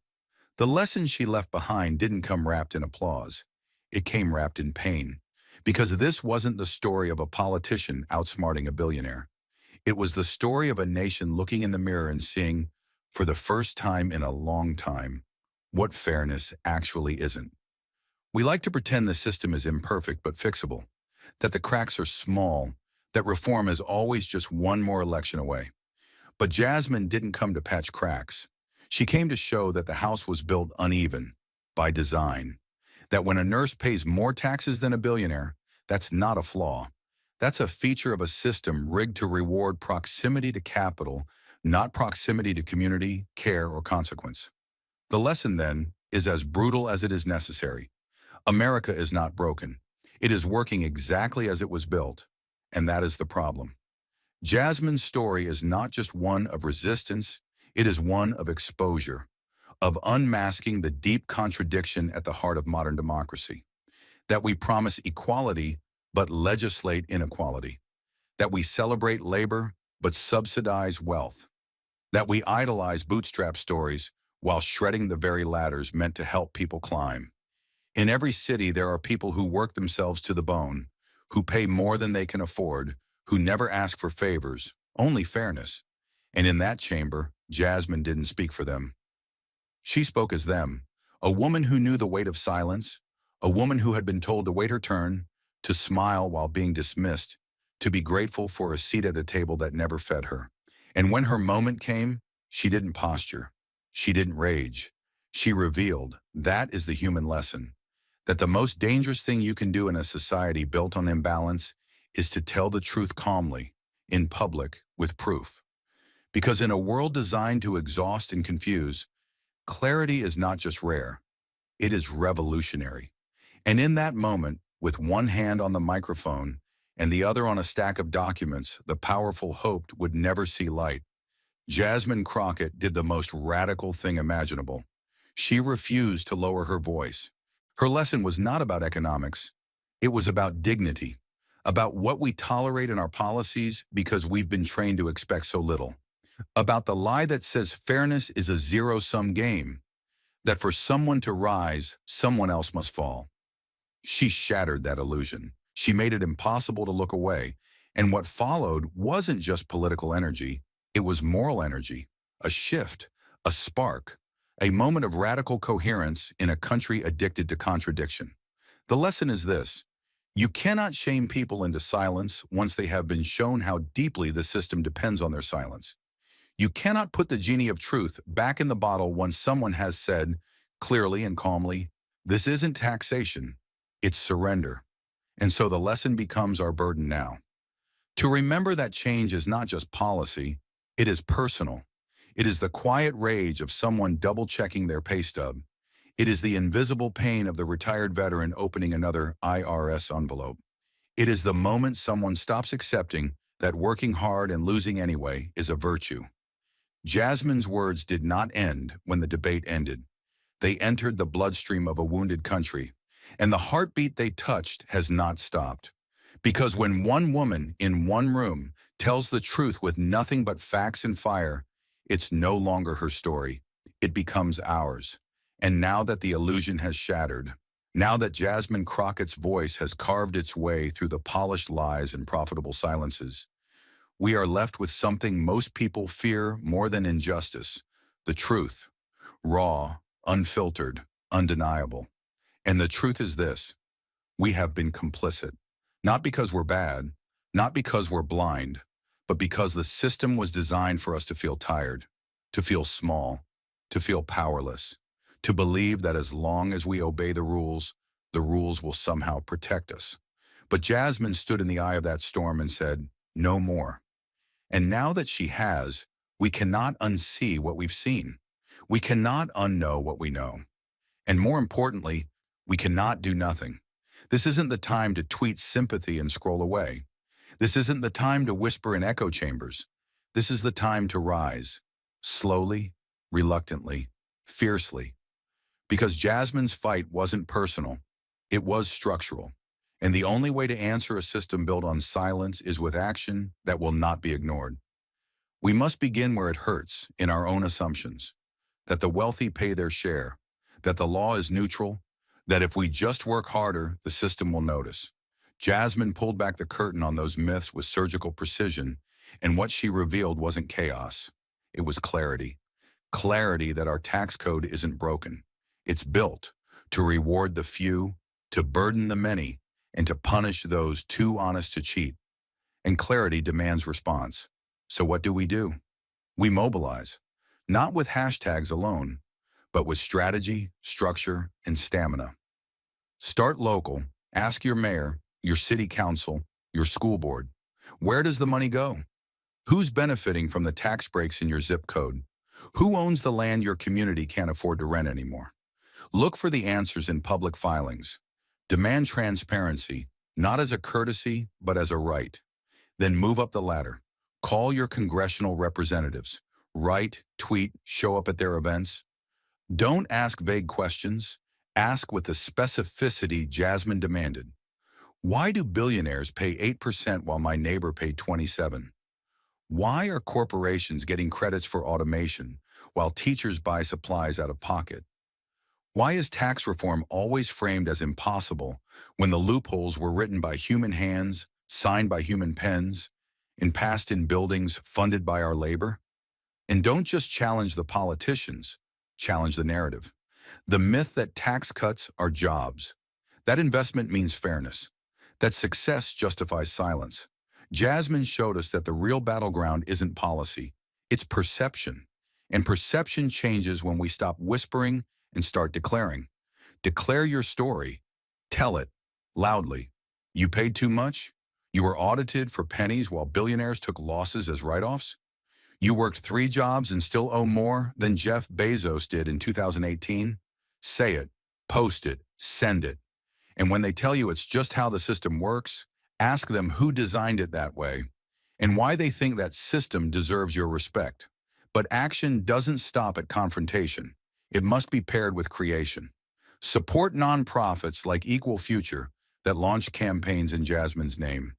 The lesson she left behind didn't come wrapped in applause. It came wrapped in pain. Because this wasn't the story of a politician outsmarting a billionaire. It was the story of a nation looking in the mirror and seeing, for the first time in a long time, what fairness actually isn't. We like to pretend the system is imperfect but fixable, that the cracks are small, that reform is always just one more election away. But Jasmine didn't come to patch cracks. She came to show that the house was built uneven, by design. That when a nurse pays more taxes than a billionaire, that's not a flaw. That's a feature of a system rigged to reward proximity to capital, not proximity to community, care, or consequence. The lesson, then, is as brutal as it is necessary. America is not broken. It is working exactly as it was built, and that is the problem. Jasmine's story is not just one of resistance, it is one of exposure, of unmasking the deep contradiction at the heart of modern democracy. That we promise equality but legislate inequality. That we celebrate labor but subsidize wealth. That we idolize bootstrap stories while shredding the very ladders meant to help people climb. In every city, there are people who work themselves to the bone, who pay more than they can afford, who never ask for favors, only fairness. And in that chamber, Jasmine didn't speak for them. She spoke as them, a woman who knew the weight of silence, a woman who had been told to wait her turn, to smile while being dismissed, to be grateful for a seat at a table that never fed her. And when her moment came, she didn't posture. She didn't rage. She revealed, that is the human lesson, that the most dangerous thing you can do in a society built on imbalance is to tell the truth calmly, in public, with proof. Because in a world designed to exhaust and confuse, clarity is not just rare, it is revolutionary. And in that moment, with one hand on the microphone and the other on a stack of documents the powerful hoped would never see light, Jasmine Crockett did the most radical thing imaginable. She refused to lower her voice. Her lesson was not about economics. It was about dignity, about what we tolerate in our policies because we've been trained to expect so little, about the lie that says fairness is a zero-sum game, that for someone to rise, someone else must fall. She shattered that illusion. She made it impossible to look away. And what followed wasn't just political energy, it was moral energy, a shift, a spark, a moment of radical coherence in a country addicted to contradiction. The lesson is this: you cannot shame people into silence once they have been shown how deeply the system depends on their silence. You cannot put the genie of truth back in the bottle once someone has said, clearly and calmly, this isn't taxation, it's surrender. And so the lesson becomes our burden now. To remember that change is not just policy, it is personal. It is the quiet rage of someone double-checking their pay stub. It is the invisible pain of the retired veteran opening another IRS envelope. It is the moment someone stops accepting that working hard and losing anyway is a virtue. Jasmine's words did not end when the debate ended. They entered the bloodstream of a wounded country, and the heartbeat they touched has not stopped. Because when one woman in one room tells the truth with nothing but facts and fire, it's no longer her story. It becomes ours. And now that the illusion has shattered, now that Jasmine Crockett's voice has carved its way through the polished lies and profitable silences, we are left with something most people fear more than injustice: the truth. Raw, unfiltered, undeniable. And the truth is this: we have been complicit. Not because we're bad, not because we're blind, but because the system was designed for us to feel tired, to feel small, to feel powerless, to believe that as long as we obey the rules will somehow protect us. But Jasmine stood in the eye of that storm and said, no more. And now that she has, we cannot unsee what we've seen. We cannot unknow what we know. And more importantly, we cannot do nothing. This isn't the time to tweet sympathy and scroll away. This isn't the time to whisper in echo chambers. This is the time to rise, slowly, reluctantly, fiercely. Because Jasmine's fight wasn't personal, it was structural. And the only way to answer a system built on silence is with action that will not be ignored. We must begin where it hurts, in our own assumptions. That the wealthy pay their share, that the law is neutral, that if we just work harder, the system will notice. Jasmine pulled back the curtain on those myths with surgical precision, and what she revealed wasn't chaos. It was clarity. Clarity that our tax code isn't broken. It's built to reward the few, to burden the many, and to punish those too honest to cheat. And clarity demands response. So what do? We mobilize, not with hashtags alone, but with strategy, structure, and stamina. Start local. Ask your mayor, your city council, your school board. Where does the money go? Who's benefiting from the tax breaks in your zip code? Who owns the land your community can't afford to rent anymore? Look for the answers in public filings. Demand transparency, not as a courtesy, but as a right. Then move up the ladder. Call your congressional representatives. Write, tweet, show up at their events. Don't ask vague questions. Ask with the specificity Jasmine demanded. Why do billionaires pay 8% while my neighbor paid 27? Why are corporations getting credits for automation while teachers buy supplies out of pocket? Why is tax reform always framed as impossible when the loopholes were written by human hands, signed by human pens, and passed in buildings funded by our labor? And don't just challenge the politicians, challenge the narrative. The myth that tax cuts are jobs. That investment means fairness. That success justifies silence. Jasmine showed us that the real battleground isn't policy, it's perception. And perception changes when we stop whispering and start declaring. Declare your story. Tell it loudly. You paid too much? You were audited for pennies while billionaires took losses as write-offs? You worked 3 jobs and still owe more than Jeff Bezos did in 2018? Say it, post it, send it. And when they tell you it's just how the system works, ask them who designed it that way and why they think that system deserves your respect. But action doesn't stop at confrontation. It must be paired with creation. Support nonprofits like Equal Future that launch campaigns in Jasmine's name.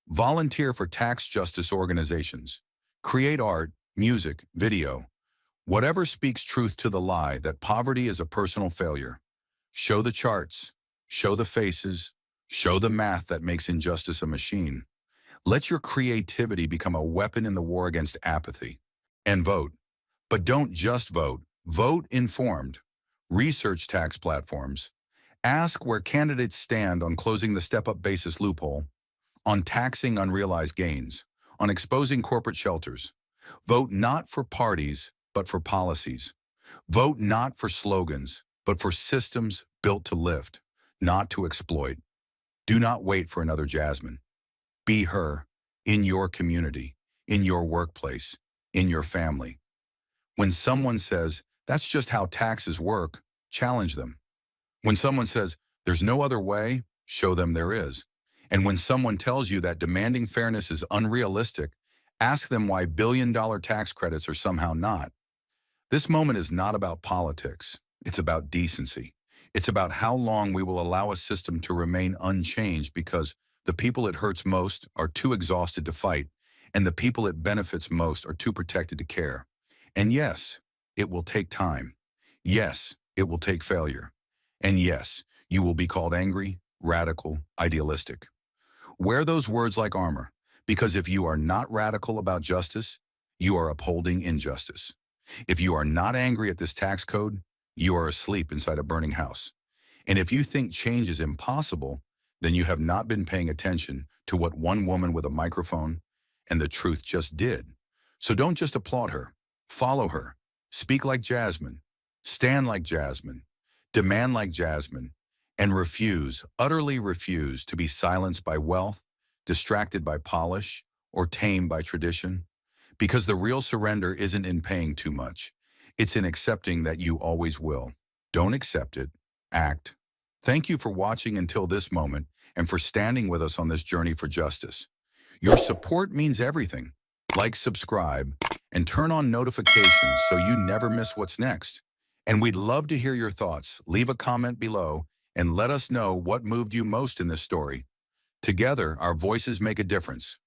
Volunteer for tax justice organizations. Create art, music, video, whatever speaks truth to the lie that poverty is a personal failure. Show the charts, show the faces, show the math that makes injustice a machine. Let your creativity become a weapon in the war against apathy. And vote. But don't just vote. Vote informed. Research tax platforms. Ask where candidates stand on closing the step-up basis loophole, on taxing unrealized gains, on exposing corporate shelters. Vote not for parties, but for policies. Vote not for slogans, but for systems built to lift, not to exploit. Do not wait for another Jasmine. Be her, in your community, in your workplace, in your family. When someone says, that's just how taxes work, challenge them. When someone says, there's no other way, show them there is. And when someone tells you that demanding fairness is unrealistic, ask them why billion-dollar tax credits are somehow not. This moment is not about politics. It's about decency. It's about how long we will allow a system to remain unchanged because the people it hurts most are too exhausted to fight, and the people it benefits most are too protected to care. And yes, it will take time. Yes, it will take failure. And yes, you will be called angry, radical, idealistic. Wear those words like armor, because if you are not radical about justice, you are upholding injustice. If you are not angry at this tax code, you are asleep inside a burning house. And if you think change is impossible, then you have not been paying attention to what one woman with a microphone and the truth just did. So don't just applaud her. Follow her. Speak like Jasmine. Stand like Jasmine. Demand like Jasmine. And refuse, utterly refuse, to be silenced by wealth, distracted by polish, or tamed by tradition. Because the real surrender isn't in paying too much. It's in accepting that you always will. Don't accept it. Act. Thank you for watching until this moment and for standing with us on this journey for justice. Your support means everything. Like, subscribe, and turn on notifications so you never miss what's next. And we'd love to hear your thoughts. Leave a comment below and let us know what moved you most in this story. Together, our voices make a difference.